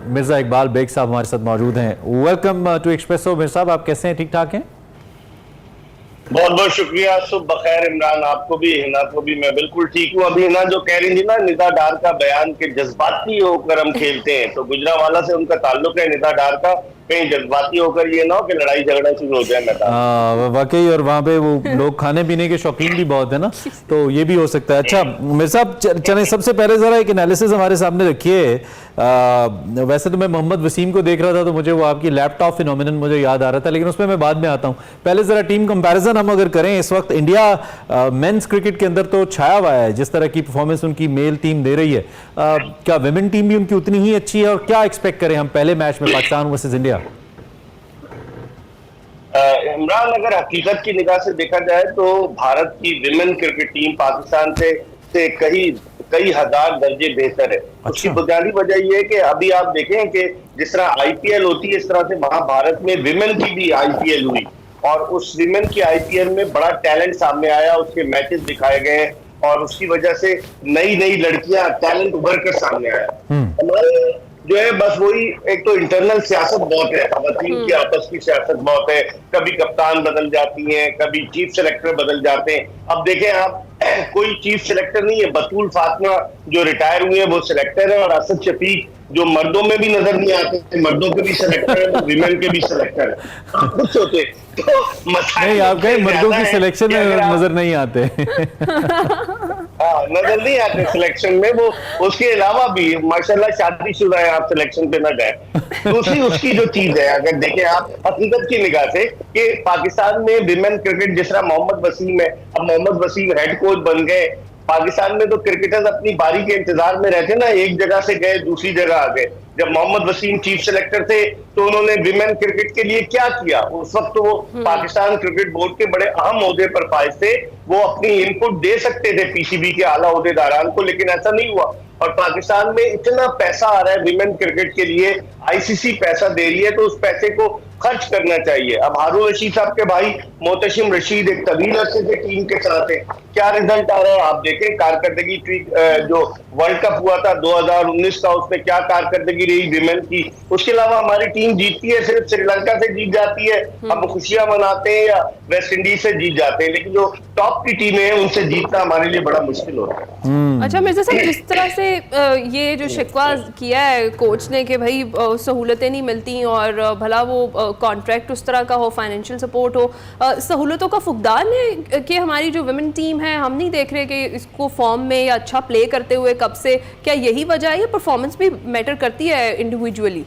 मिर्जा इकबाल बेग साहब हमारे साथ मौजूद हैं। Welcome to espresso. मिर्जा साहब, आप कैसे हैं? ठीक ठाक हैं? बहुत बहुत शुक्रिया। सुबह बखैर इमरान, आपको भी, हिना को भी। मैं बिल्कुल ठीक हूँ। अभी हिना जो कह रही थी ना निदा डार का बयान के जज्बाती होकर हम खेलते हैं, तो गुजरांवाला से उनका ताल्लुक है। निदा डार का कहीं जज्बाती होकर ये ना हो कि लड़ाई झगड़ा शुरू हो जाए मैदान। वाकई, और वहाँ पे वो लोग खाने पीने के शौकीन भी बहुत है ना, तो ये भी हो सकता है। अच्छा मेरे साहब, चलें सबसे पहले जरा एक एनालिसिस हमारे सामने रखिए। वैसे तो मैं मोहम्मद वसीम को देख रहा था तो मुझे वो आपकी लैपटॉप फिनोमिनन मुझे याद आ रहा था, लेकिन उसमें मैं बाद में आता हूँ। पहले जरा टीम कंपैरिजन हम अगर करें, इस वक्त इंडिया मेंस क्रिकेट के अंदर तो छाया हुआ है, जिस तरह की परफॉर्मेंस उनकी मेल टीम दे रही है, क्या विमेन टीम भी उनकी उतनी ही अच्छी है और क्या एक्सपेक्ट करें हम पहले मैच में पाकिस्तान वर्सेस इंडिया? इमरान, अगर हकीकत की निगाह से देखा जाए तो भारत की विमेन क्रिकेट टीम पाकिस्तान से कई हजार दर्जे बेहतर है। उसकी बुनियादी वजह यह है कि अभी आप देखें कि जिस तरह आईपीएल होती है इस तरह से वहां भारत में विमेन की भी आईपीएल हुई और उस विमेन की आईपीएल में बड़ा टैलेंट सामने आया, उसके मैचेस दिखाए गए और उसकी वजह से नई लड़कियां टैलेंट उभर कर सामने आया। हमारे जो है बस वही, एक तो इंटरनल सियासत बहुत है, खवातीन की आपस की सियासत बहुत है, कभी कप्तान बदल जाती हैं, कभी चीफ सेलेक्टर बदल जाते हैं। अब देखें आप, कोई चीफ सेलेक्टर नहीं है, बतूल फातिमा जो रिटायर हुए हैं वो सेलेक्टर है और असद शफीक जो मर्दों में भी नजर नहीं आते, मर्दों के भी सेलेक्टर है, विमेन के भी सेलेक्टर है। कुछ होते तो नहीं, आप कहें मर्दों की सिलेक्शन में नजर नहीं आते। हाँ, नजर नहीं आते सिलेक्शन में वो। उसके अलावा भी माशाल्लाह शादीशुदा है, आप सिलेक्शन पे न गए। दूसरी उसकी जो चीज है, अगर देखें आप हकीकत की निगाह से कि पाकिस्तान में विमेन क्रिकेट जिस तरह मोहम्मद वसीम है, अब मोहम्मद वसीम हेड कोच बन गए। पाकिस्तान में तो क्रिकेटर्स अपनी बारी के इंतजार में रहते ना, एक जगह से गए दूसरी जगह आ गए। जब मोहम्मद वसीम चीफ सेलेक्टर थे तो उन्होंने विमेन क्रिकेट के लिए क्या किया? उस वक्त तो वो पाकिस्तान क्रिकेट बोर्ड के बड़े अहम ओहदे पर फाइज थे, वो अपनी इनपुट दे सकते थे पीसीबी के आला ओहदेदारान को, लेकिन ऐसा नहीं हुआ। और पाकिस्तान में इतना पैसा आ रहा है विमेन क्रिकेट के लिए, आईसीसी पैसा दे रही है, तो उस पैसे को खर्च करना चाहिए। अब हारून रशीद साहब के भाई मोहतशिम रशीद एक तवील अरसे से टीम के साथ है, क्या रिजल्ट आ रहा है आप देखें। कारकर्दगी जो वर्ल्ड कप हुआ था 2019 का, उसमें क्या कारकर्दगी रही विमेन की। उसके अलावा हमारी टीम जीतती है, सिर्फ श्रीलंका से जीत जाती है, हम खुशियां मनाते हैं, या वेस्ट इंडीज से जीत जाते हैं, लेकिन जो टॉप की टीमें हैं उनसे जीतना हमारे लिए बड़ा मुश्किल होता है। अच्छा मिर्जा साहब, जिस तरह से ये जो शिकवा किया है कोच ने कि भाई सहूलतें नहीं मिलती और भला वो कॉन्ट्रैक्ट उस तरह का हो, फाइनेंशियल सपोर्ट हो, सहूलतों का फुकदान है कि हमारी जो विमेन टीम है हम नहीं देख रहे कि इसको फॉर्म में या अच्छा प्ले करते हुए कब से, क्या यही वजह है? परफॉर्मेंस भी मैटर करती है इंडिविजुअली?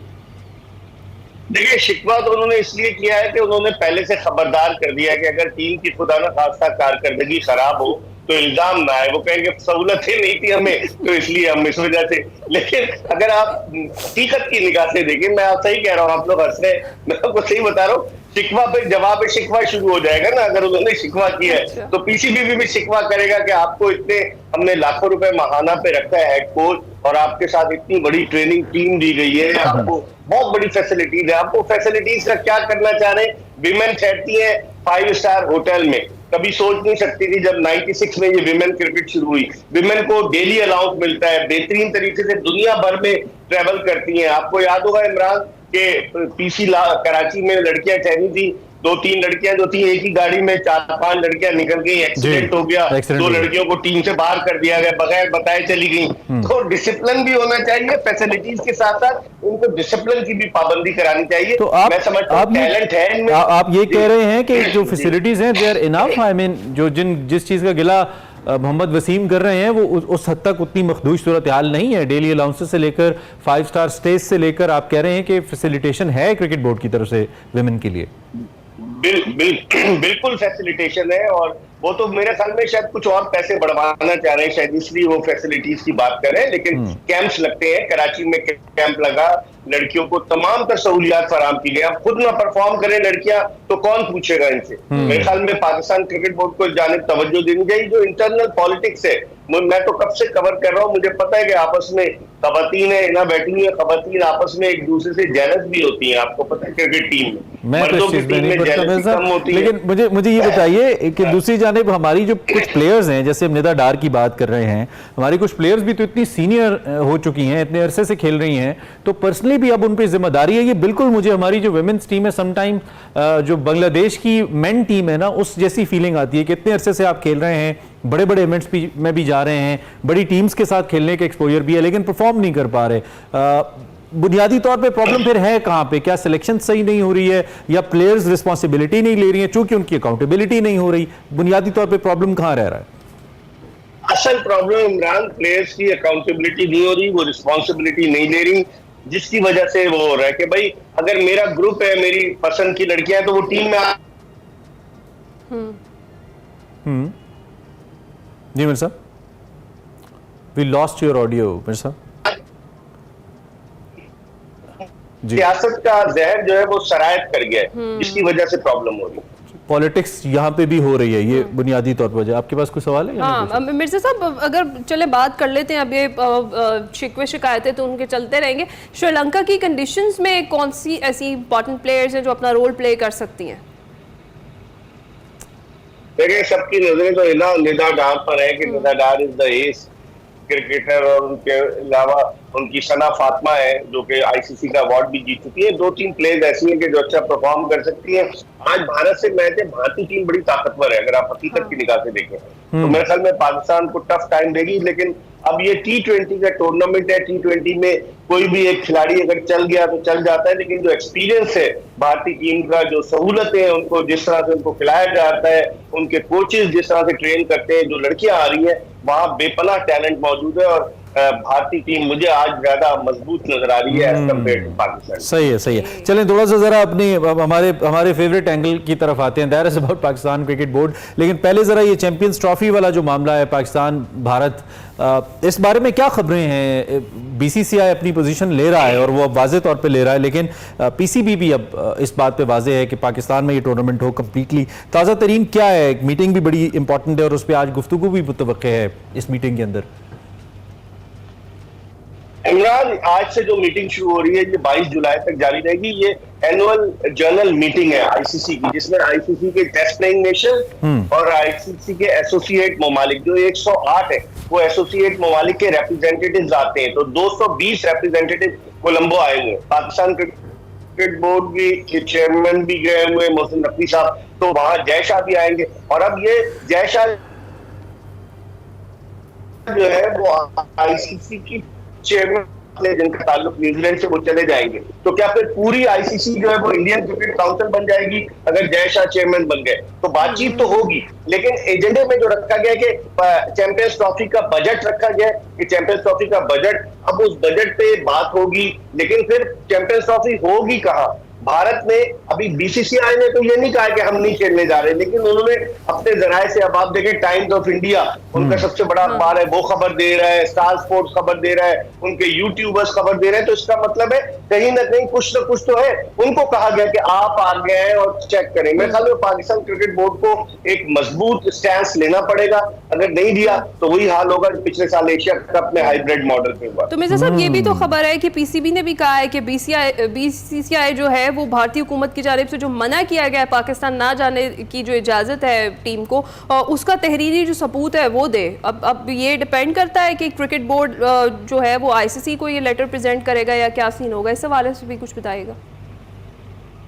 देखिए, शिकवा तो उन्होंने इसलिए किया है कि उन्होंने पहले से खबरदार कर दिया कि अगर टीम की खुदा न खास्ता कारकर्दगी खराब हो तो इल्जाम ना आए, वो कहेंगे सहूलतें नहीं थी हमें तो इसलिए हम इस वजह से। लेकिन अगर आप हकीकत की निगाह से देखें, मैं आप सही कह रहा हूँ, आप लोग हंस रहे हैं, मैं आपको सही बता रहा हूँ, शिकवा पे जवाब शिकवा शुरू हो जाएगा ना। अगर उन्होंने शिकवा किया है तो पीसीबी भी शिकवा करेगा कि आपको इतने हमने लाखों रुपए महाना पे रखा है हेड कोच, और आपके साथ इतनी बड़ी ट्रेनिंग टीम दी गई है, आपको बहुत बड़ी फैसिलिटीज है, आपको फैसिलिटीज का क्या करना चाह रहे हैं? विमेन ठहरती है 5 स्टार होटल में, कभी सोच नहीं सकती थी जब 96 में ये विमेन क्रिकेट शुरू हुई। विमेन को डेली अलाउंस मिलता है, बेहतरीन तरीके से दुनिया भर में ट्रेवल करती हैं। आपको याद होगा इमरान के पीसी कराची में लड़कियां ठहरी थी, 2-3 लड़कियां जो थी एक ही गाड़ी में 4-5 लड़कियां निकल गई, एक्सीडेंट हो गया, 2 लड़कियों को टीम से बाहर कर दिया गया, बगैर बताए चली गई। तो डिसिप्लिन भी होना चाहिए, फैसिलिटीज के साथ साथ उनको डिसिप्लिन की भी पाबंदी करानी चाहिए। तो मैं समझता हूं टैलेंट है इनमें। आप ये कह रहे हैं कि जो फैसिलिटीज हैं they are enough, I mean जो जिस चीज का गिला मोहम्मद वसीम कर रहे हैं वो उस हद तक उतनी मखदूश सूरत हाल नहीं है। डेली अलाउंसेस से लेकर 5 स्टार स्टेज से लेकर आप कह रहे हैं कि फैसिलिटेशन है क्रिकेट बोर्ड की तरफ से विमेन के लिए। बिल्कुल फैसिलिटेशन है, और वो तो मेरे ख्याल में शायद कुछ और पैसे बढ़वाना चाह रहे हैं, शायद इसलिए वो फैसिलिटीज की बात कर रहे हैं। लेकिन कैंप्स लगते हैं, कराची में कैंप लगा, लड़कियों को तमाम तर सहूलियात फराम की गई। अब खुद ना परफॉर्म करें लड़कियां तो कौन पूछेगा इनसे? मेरे ख्याल में पाकिस्तान क्रिकेट बोर्ड को जानिब तवज्जो देनी चाहिए। जो इंटरनल पॉलिटिक्स है, मैं तो कब से कवर कर रहा हूँ, मुझे पता है कि आपस में खवातीन है ना बैठी हुई है, खवातीन आपस में एक दूसरे से जेलस भी होती हैं, आपको पता है क्रिकेट टीम में मर्दों की टीम में जेलसी कम होती है। लेकिन मुझे ये बताइए कि दूसरी जानिब हमारी जो कुछ प्लेयर्स हैं, जैसे हम निदा डार की बात कर रहे हैं, हमारी कुछ प्लेयर्स भी तो इतनी सीनियर हो चुकी हैं, इतने अरसे से खेल रही हैं, तो पर्सनली भी अब उन पर जिम्मेदारी है। ये बिल्कुल मुझे हमारी जो वुमेन्स टीम है समटाइम जो बांग्लादेश की मेन टीम है ना, उस जैसी फीलिंग आती है कि इतने अरसे से आप खेल रहे हैं, बड़े बड़े इवेंट्स में भी जा रहे हैं, बड़ी टीम्स के साथ खेलने का एक्सपोजर भी है, लेकिन परफॉर्म नहीं कर पा रहे। बुनियादी तौर पे प्रॉब्लम फिर है कहां पे? क्या सिलेक्शन सही नहीं हो रही है, या प्लेयर्स रिस्पॉन्सिबिलिटी नहीं ले रही है चूंकि उनकी अकाउंटेबिलिटी नहीं हो रही? बुनियादी तौर पे प्रॉब्लम कहां रह रहा है? असल प्रॉब्लम इमरान, प्लेयर्स की अकाउंटेबिलिटी नहीं हो रही, वो रिस्पॉन्सिबिलिटी नहीं ले रही, जिसकी वजह से वो हो रहा है कि भाई अगर मेरा ग्रुप है, मेरी पसंद की लड़कियां, तो वो टीम में ji Mirza, we lost your audio Mirza ji. सियासत का जहर जो है वो शरायत कर गया है, जिसकी वजह से प्रॉब्लम हो रही है। पॉलिटिक्स यहाँ पे भी हो रही है, ये बुनियादी तौर पर। आपके पास कोई सवाल है? हाँ मिर्जा साहब, अगर चले बात कर लेते हैं, अब ये शिकवे शिकायतें तो उनके चलते रहेंगे। श्रीलंका की कंडीशंस में कौन सी ऐसी इंपॉर्टेंट प्लेयर्स हैं जो अपना रोल प्ले कर सकती हैं? देखिए, सबकी नजरें तो निदा डार पर है कि निदा डार इज द एस क्रिकेटर, और उनके अलावा उनकी सना फातिमा है जो कि आईसीसी का अवार्ड भी जीत चुकी है। 2-3 प्लेयर्स ऐसी हैं कि जो अच्छा परफॉर्म कर सकती हैं। आज भारत से मैच है, भारतीय टीम बड़ी ताकतवर है अगर आप हकीकत की निगाह से देखें तो मेरे ख्याल में पाकिस्तान को टफ टाइम देगी। लेकिन अब ये T20 का टूर्नामेंट है, T20 में कोई भी एक खिलाड़ी अगर चल गया तो चल जाता है, लेकिन जो एक्सपीरियंस है भारतीय टीम का, जो सहूलतें हैं, उनको जिस तरह से उनको खिलाया जाता है, उनके कोचेस जिस तरह से ट्रेन करते हैं, जो लड़कियां आ रही हैं, वहां बेपनाह टैलेंट मौजूद है, और भारतीय टीम मुझे आज ज्यादा मजबूत नजर आ रही है एज कंपेयर टू पाकिस्तान। सही है। चलें थोड़ा सा जरा अपनी हमारे फेवरेट एंगल की तरफ आते हैं, that is about Pakistan cricket board. लेकिन पहले जरा ये चैंपियंस ट्रॉफी वाला जो मामला है पाकिस्तान भारत, इस बारे में क्या खबरें हैं? बीसीसीआई अपनी पोजीशन ले रहा है और वो अब वाज़े तौर पे ले रहा है, लेकिन पीसीबी भी अब इस बात पे वाज़े है कि पाकिस्तान में ये टूर्नामेंट हो कंप्लीटली। ताज़ा तरीन क्या है? एक मीटिंग भी बड़ी इंपॉर्टेंट है और उस पर आज गुफ्तगू भी मुतवक्के है इस मीटिंग के अंदर। इमरान, आज से जो मीटिंग शुरू हो रही है ये 22 जुलाई तक जारी रहेगी। ये एनुअल जर्नल मीटिंग है आईसीसी की, जिसमें आईसीसी के टेस्ट प्लेइंग नेशन और आईसीसी के एसोसिएट ममालिक जो 108 है, वो एसोसिएट ममालिक के रिप्रेजेंटेटिव्स आते हैं। तो 220 रिप्रेजेंटेटिव कोलंबो आए हुए हैं। पाकिस्तान क्रिकेट बोर्ड के चेयरमैन भी गए हुए, मोहसिन नकवी साहब, तो वहां जय शाह भी आएंगे। और अब ये जय शाह जो है वो आईसीसी की चेयरमैन जिनका ताल्लुक न्यूजीलैंड से, वो चले जाएंगे। तो क्या फिर पूरी आईसीसी जो है वो इंडियन क्रिकेट काउंसिल बन जाएगी अगर जय शाह चेयरमैन बन गए? तो बातचीत तो होगी, लेकिन एजेंडे में जो रखा गया कि चैंपियंस ट्रॉफी का बजट रखा गया कि चैंपियंस ट्रॉफी का बजट, अब उस बजट पे बात होगी, लेकिन फिर चैंपियंस ट्रॉफी होगी कहाँ? भारत ने अभी बीसीसीआई ने तो ये नहीं कहा कि हम नहीं खेलने जा रहे, लेकिन उन्होंने अपने जराये से, अब आप देखें टाइम्स ऑफ इंडिया उनका सबसे बड़ा अखबार है, वो खबर दे रहा है, स्टार स्पोर्ट्स खबर दे रहा है, उनके यूट्यूबर्स खबर दे रहे हैं, तो इसका मतलब है कहीं ना कहीं कुछ ना कुछ तो है। उनको कहा गया कि आप आ गए हैं और चेक करें। मेरे ख्याल में पाकिस्तान क्रिकेट बोर्ड को एक मजबूत स्टैंस लेना पड़ेगा, अगर नहीं दिया तो वही हाल होगा पिछले साल एशिया कप में हाइब्रिड मॉडल पे हुआ। तो मिर्जा साहब ये भी तो खबर है कि पीसीबी ने भी कहा है कि बीसीसीआई जो है वो भारतीय हुकूमत की जानिब से जो मना किया गया है पाकिस्तान ना जाने की जो इजाजत है टीम को, उसका तहरीरी जो सबूत है वो दे। अब ये डिपेंड करता है कि क्रिकेट बोर्ड जो है वो आईसीसी को ये लेटर प्रेजेंट करेगा या क्या सीन होगा, इस हवाले से भी कुछ बताइएगा।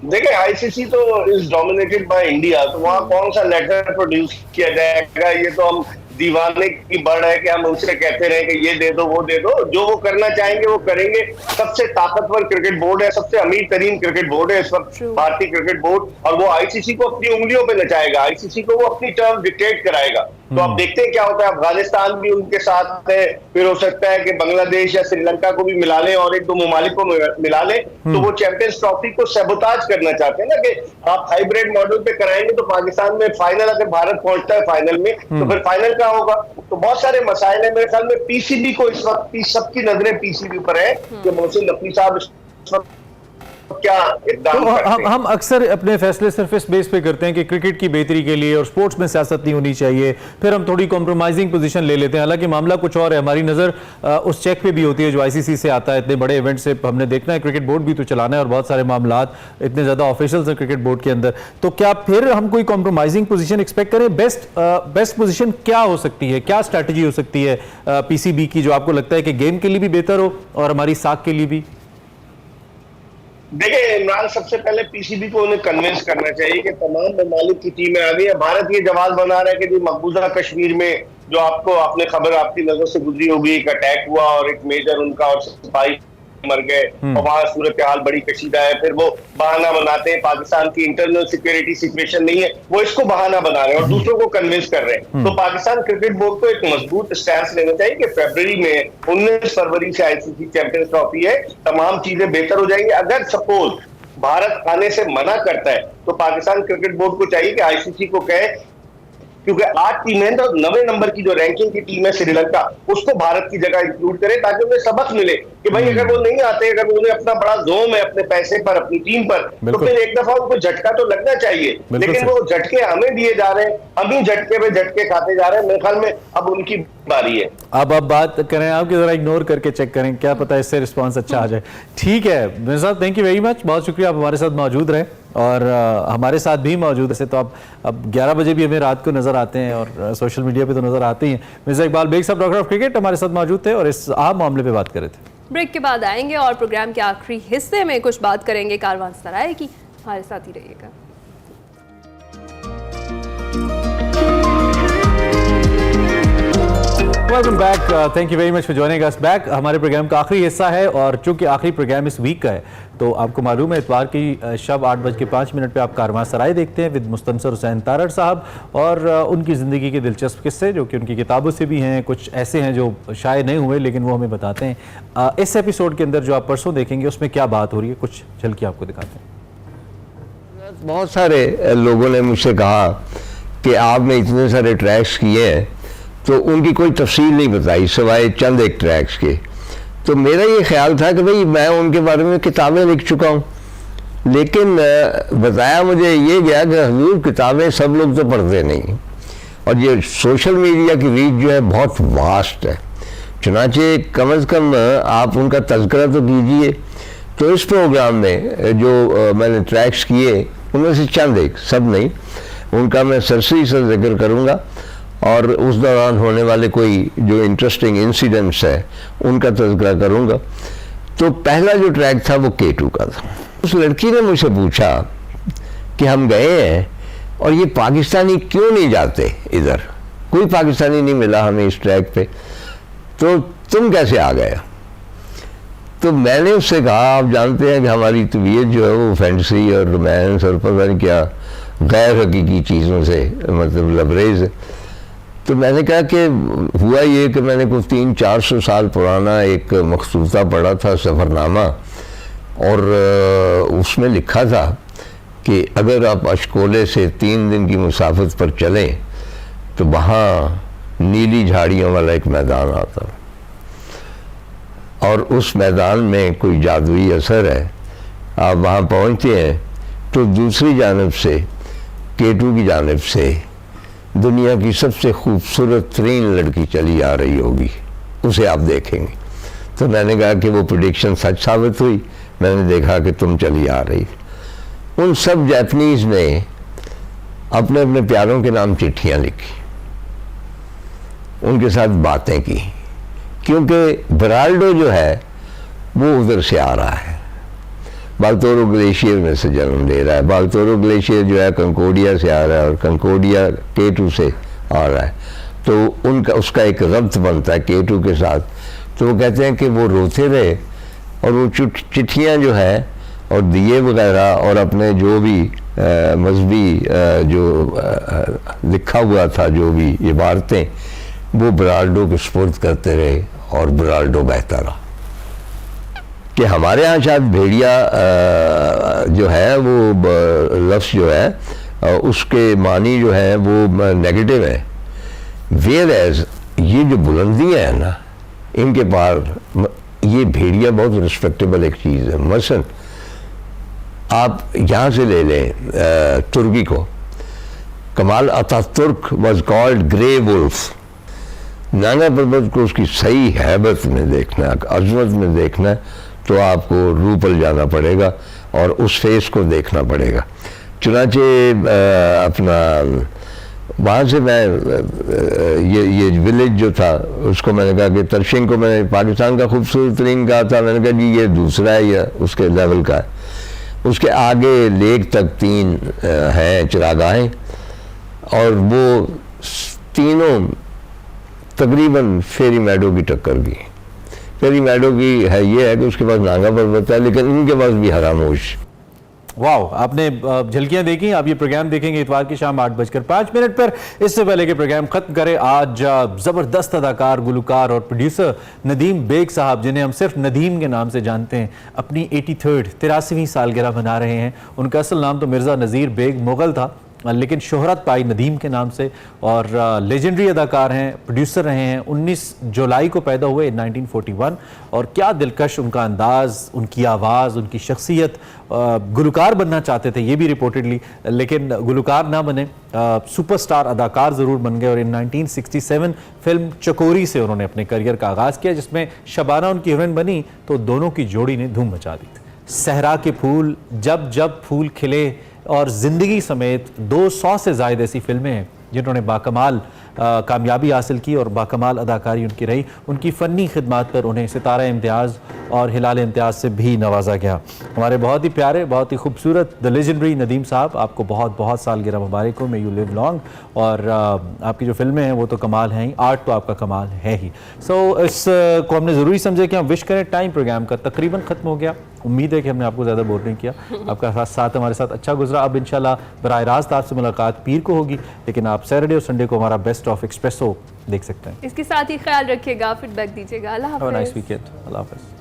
देखिए आईसीसी तो इज डोमिनेटेड बाय इंडिया, तो वहां कौन सा लेटर प्रोड्यूस किया जाएगा, ये तो हम दीवाने की बढ़ है कि हम उनसे कहते रहे कि ये दे दो वो दे दो। जो वो करना चाहेंगे वो करेंगे। सबसे ताकतवर क्रिकेट बोर्ड है, सबसे अमीर तरीन क्रिकेट बोर्ड है इस वक्त भारतीय क्रिकेट बोर्ड, और वो आईसीसी को अपनी उंगलियों पे नचाएगा, आईसीसी को वो अपनी टर्म डिक्टेट कराएगा। तो आप देखते हैं क्या होता है। अफगानिस्तान भी उनके साथ है, फिर हो सकता है कि बांग्लादेश या श्रीलंका को भी मिला लें और एक दो ममालिक को मिला लें, तो वो चैंपियंस ट्रॉफी को सैबोताज करना चाहते हैं ना कि आप हाइब्रिड मॉडल पे कराएंगे तो पाकिस्तान में फाइनल, अगर भारत पहुंचता है फाइनल में तो फिर फाइनल क्या होगा। तो बहुत सारे मसाइल है। मेरे ख्याल में पीसीबी को इस वक्त सबकी नजरें पीसीबी पर है कि मोहसिन नकवी साहब इस वक्त क्या इक़दाम करते हैं। हम अक्सर अपने फैसले सिर्फ इस बेस पे करते हैं कि क्रिकेट की बेहतरी के लिए और स्पोर्ट्स में सियासत नहीं होनी चाहिए, फिर हम थोड़ी कॉम्प्रोमाइजिंग पोजीशन ले लेते हैं। हालांकि मामला कुछ और है, हमारी नज़र उस चेक पे भी होती है जो आईसीसी से आता है। इतने बड़े इवेंट से हमने देखना है, क्रिकेट बोर्ड भी तो चलाना है और बहुत सारे मामलात, इतने ज़्यादा ऑफिशियल्स हैं क्रिकेट बोर्ड के अंदर। तो क्या फिर हम कोई कॉम्प्रोमाइजिंग पोजीशन एक्सपेक्ट करें? बेस्ट पोजीशन क्या हो सकती है, क्या स्ट्रैटेजी हो सकती है पीसीबी की, जो आपको लगता है कि गेम के लिए भी बेहतर हो और हमारी साख के लिए भी? देखिए इमरान, सबसे पहले पीसीबी को उन्हें कन्विंस करना चाहिए कि तमाम ममालिक की टीमें आ गई है। भारत ये जवाब बना रहा है कि जो मकबूजा कश्मीर में जो आपने खबर आपकी नजर से गुजरी होगी, एक अटैक हुआ और एक मेजर उनका और सिपाही मर गए और वहां सूरत हाल बड़ी कशीदा है। फिर वो बहाना बनाते हैं पाकिस्तान की इंटरनल सिक्योरिटी सिचुएशन नहीं है, वो इसको बहाना बना रहे हैं और दूसरों को कन्विंस कर रहे हैं। तो पाकिस्तान क्रिकेट बोर्ड को एक मजबूत स्टैंस लेना चाहिए कि फरवरी में 19 फरवरी से आईसीसी चैंपियंस ट्रॉफी है, तमाम चीजें बेहतर हो जाएंगी। अगर सपोज भारत आने से मना करता है तो पाकिस्तान क्रिकेट बोर्ड को चाहिए कि आईसीसी को कहे, क्योंकि 8 टीमें हैं तो 9वें नंबर की जो रैंकिंग की टीम है श्रीलंका, उसको भारत की जगह इंक्लूड करे ताकि उन्हें सबक मिले कि भाई अगर वो नहीं आते, अगर उन्हें अपना बड़ा जोम है अपने पैसे पर, अपनी टीम पर, तो फिर एक दफा उनको झटका तो लगना चाहिए। लेकिन वो झटके हमें दिए जा रहे हैं, हम ही झटके पे झटके खाते जा रहे हैं। मेरे ख्याल में अब उनकी बारी है। अब बात करें आपकी, जरा इग्नोर करके चेक करें, क्या पता इससे रिस्पॉन्स अच्छा आ जाए। ठीक है मेरे साथ, थैंक यू वेरी मच, बहुत शुक्रिया आप हमारे साथ मौजूद रहे और हमारे साथ भी मौजूद है। तो आप अब 11 बजे भी हमें रात को नजर आते हैं और सोशल मीडिया पे तो नजर आते ही हैं। मिर्जा इकबाल बेग साहब, डॉक्टर ऑफ क्रिकेट, हमारे साथ मौजूद थे और इस अहम मामले पे बात कर रहे थे। ब्रेक के बाद आएंगे और प्रोग्राम के आखिरी हिस्से में कुछ बात करेंगे कारवान सराय की। हमारे साथ ही रहिएगा। Welcome back, thank you very much for joining us back. हमारे प्रोग्राम का आखिरी हिस्सा है और चूंकि आखिरी प्रोग्राम इस वीक का है तो आपको मालूम है इतवार की शब 8:05 पे आप कारवां सराय देखते हैं विद मुस्तनसर हुसैन तारड़ साहब और उनकी ज़िंदगी के दिलचस्प किस्से जो कि उनकी किताबों से भी हैं, कुछ ऐसे हैं जो शायद नहीं हुए लेकिन वो हमें बताते हैं। इस एपिसोड के अंदर जो आप परसों देखेंगे उसमें क्या बात हो रही है, कुछ झलकी आपको दिखाते हैं। बहुत सारे लोगों ने मुझसे कहा कि आपने इतने सारे ट्रैक्स किए हैं तो उनकी कोई तफसील नहीं बताई सिवाय चंद एक ट्रैक्स के। तो मेरा ये ख्याल था कि भाई मैं उनके बारे में किताबें लिख चुका हूँ, लेकिन बताया मुझे ये गया कि हुजूर किताबें सब लोग तो पढ़ते नहीं और ये सोशल मीडिया की रीच जो है बहुत वास्ट है, चुनाचे कम अज़ कम आप उनका तज़किरा तो कीजिए। तो इस प्रोग्राम में जो मैंने ट्रैक्स किए उनमें से चंद एक, सब नहीं, उनका मैं सरसरी से जिक्र करूँगा और उस दौरान होने वाले कोई जो इंटरेस्टिंग इंसिडेंट्स है उनका तज़किरा करूँगा। तो पहला जो ट्रैक था वो K2 का था। उस लड़की ने मुझसे पूछा कि हम गए हैं और ये पाकिस्तानी क्यों नहीं जाते इधर, कोई पाकिस्तानी नहीं मिला हमें इस ट्रैक पे, तो तुम कैसे आ गए? तो मैंने उससे कहा आप जानते हैं कि हमारी तबीयत जो है वो फैंटेसी और रोमांस और पता नहीं क्या गैर हकीकी चीज़ों से मतलब लबरेज है। तो मैंने कहा कि हुआ ये कि मैंने कुछ 300-400 साल पुराना एक मखसूता पढ़ा था, सफ़रनामा, और उसमें लिखा था कि अगर आप अशकोले से 3 दिन की मुसाफत पर चलें तो वहाँ नीली झाड़ियों वाला एक मैदान आता और उस मैदान में कोई जादुई असर है। आप वहाँ पहुँचते हैं तो दूसरी जानिब से केटू की जानिब से दुनिया की सबसे खूबसूरत तरीन लड़की चली आ रही होगी, उसे आप देखेंगे। तो मैंने कहा कि वो प्रेडिक्शन सच साबित हुई। मैंने देखा कि तुम चली आ रही। उन सब जापानीज़ ने अपने अपने प्यारों के नाम चिट्ठियाँ लिखी, उनके साथ बातें की, क्योंकि बराल्डो जो है वो उधर से आ रहा है, बाल्तोरो ग्लेशियर में से जन्म ले रहा है। बाल्तोरो ग्लेशियर जो है कंकोडिया से आ रहा है और कंकोडिया केटू से आ रहा है, तो उनका उसका एक रब्त बनता है केटू के साथ। तो वो कहते हैं कि वो रोते रहे और वो चिट्ठियाँ जो है और दिए वगैरह और अपने जो भी मजहबी जो लिखा हुआ था, जो भी इबारतें, वो बराल्डो के सुपुर्द करते रहे और बराल्डो बहता रहा। कि हमारे यहाँ शायद भेड़िया जो है वो लफ्ज़ जो है उसके मानी जो है वो नेगेटिव है। वेयर एज ये जो बुलंदियाँ हैं ना, इनके पार ये भेड़िया बहुत रिस्पेक्टेबल एक चीज़ है। मसलन आप यहाँ से ले लें तुर्की को, Kemal Ataturk was called grey wolf. Nanga Parbat को उसकी सही हैबत में देखना है, अजमत में देखना है, तो आपको रूपल जाना पड़ेगा और उस फेस को देखना पड़ेगा। चुनाचे अपना वहाँ से मैं ये विलेज जो था उसको मैंने कहा कि तरशिंग को मैंने पाकिस्तान का खूबसूरत तरीन कहा था। मैंने कहा जी ये दूसरा है या उसके लेवल का है। उसके आगे लेक तक 3 हैं चरागाहें और वो तीनों तकरीबन फेरी मैडो की टक्कर की। फेरी मैडो की है ये है कि उसके पास नांगा पर्वत है, लेकिन उनके पास भी हरामोश। वाह, आपने झलकियां देखी। आप ये प्रोग्राम देखेंगे इतवार की शाम 8:05 पर। इससे पहले कि प्रोग्राम खत्म करें, आज जबरदस्त अदाकार, गुलकार और प्रोड्यूसर नदीम बेग साहब, जिन्हें हम सिर्फ नदीम के नाम से जानते हैं, अपनी 83वीं सालगिरह मना रहे हैं। उनका असल नाम तो मिर्ज़ा नज़ीर बेग मुगल था, लेकिन शोहरत पाई नदीम के नाम से, और लेजेंडरी अदाकार हैं, प्रोड्यूसर रहे हैं। 19 जुलाई को पैदा हुए 1941, और क्या दिलकश उनका अंदाज़, उनकी आवाज़, उनकी शख्सियत। गुलकार बनना चाहते थे ये भी रिपोर्टेडली, लेकिन गुलकार ना बने, सुपरस्टार अदाकार ज़रूर बन गए। और इन 1967 फिल्म चकोरी से उन्होंने अपने करियर का आगाज़ किया, जिसमें शबाना उनकी हीरोइन बनी, तो दोनों की जोड़ी ने धूम मचा दी थी। सहरा के फूल, जब जब फूल खिले और ज़िंदगी समेत 200 से ज़ायद ऐसी फिल्में हैं जिन्होंने बाकमाल कामयाबी हासिल की और बाकमाल अदाकारी उनकी रही। उनकी फ़नी खिदमात पर उन्हें सितारा इम्तियाज़ और हिलाल इम्तियाज़ से भी नवाजा गया। हमारे बहुत ही प्यारे, बहुत ही खूबसूरत द लेजेंडरी नदीम साहब, आपको बहुत बहुत सालगिरह मुबारक हो, मे यू लिव लॉन्ग। और आपकी जो फिल्में हैं वो तो कमाल हैं ही, आर्ट तो आपका कमाल है ही। सो इसको हमने ज़रूरी समझा कि हम विश करें। टाइम प्रोग्राम का तकरीबन ख़त्म हो गया। उम्मीद है कि हमने आपको ज़्यादा बोर नहीं किया, आपका साथ हमारे साथ अच्छा गुजरा। अब इंशाल्लाह बराह रास्त आपसे मुलाकात पीर को होगी, लेकिन आप सैटरडे और संडे को हमारा बेस्ट ऑफ एक्सप्रेसो देख सकते हैं। इसके साथ ही ख्याल रखिएगा, फीडबैक दीजिएगा। अल्लाह हाफ़िज़। Have a nice weekend. अल्लाह हाफ़िज़।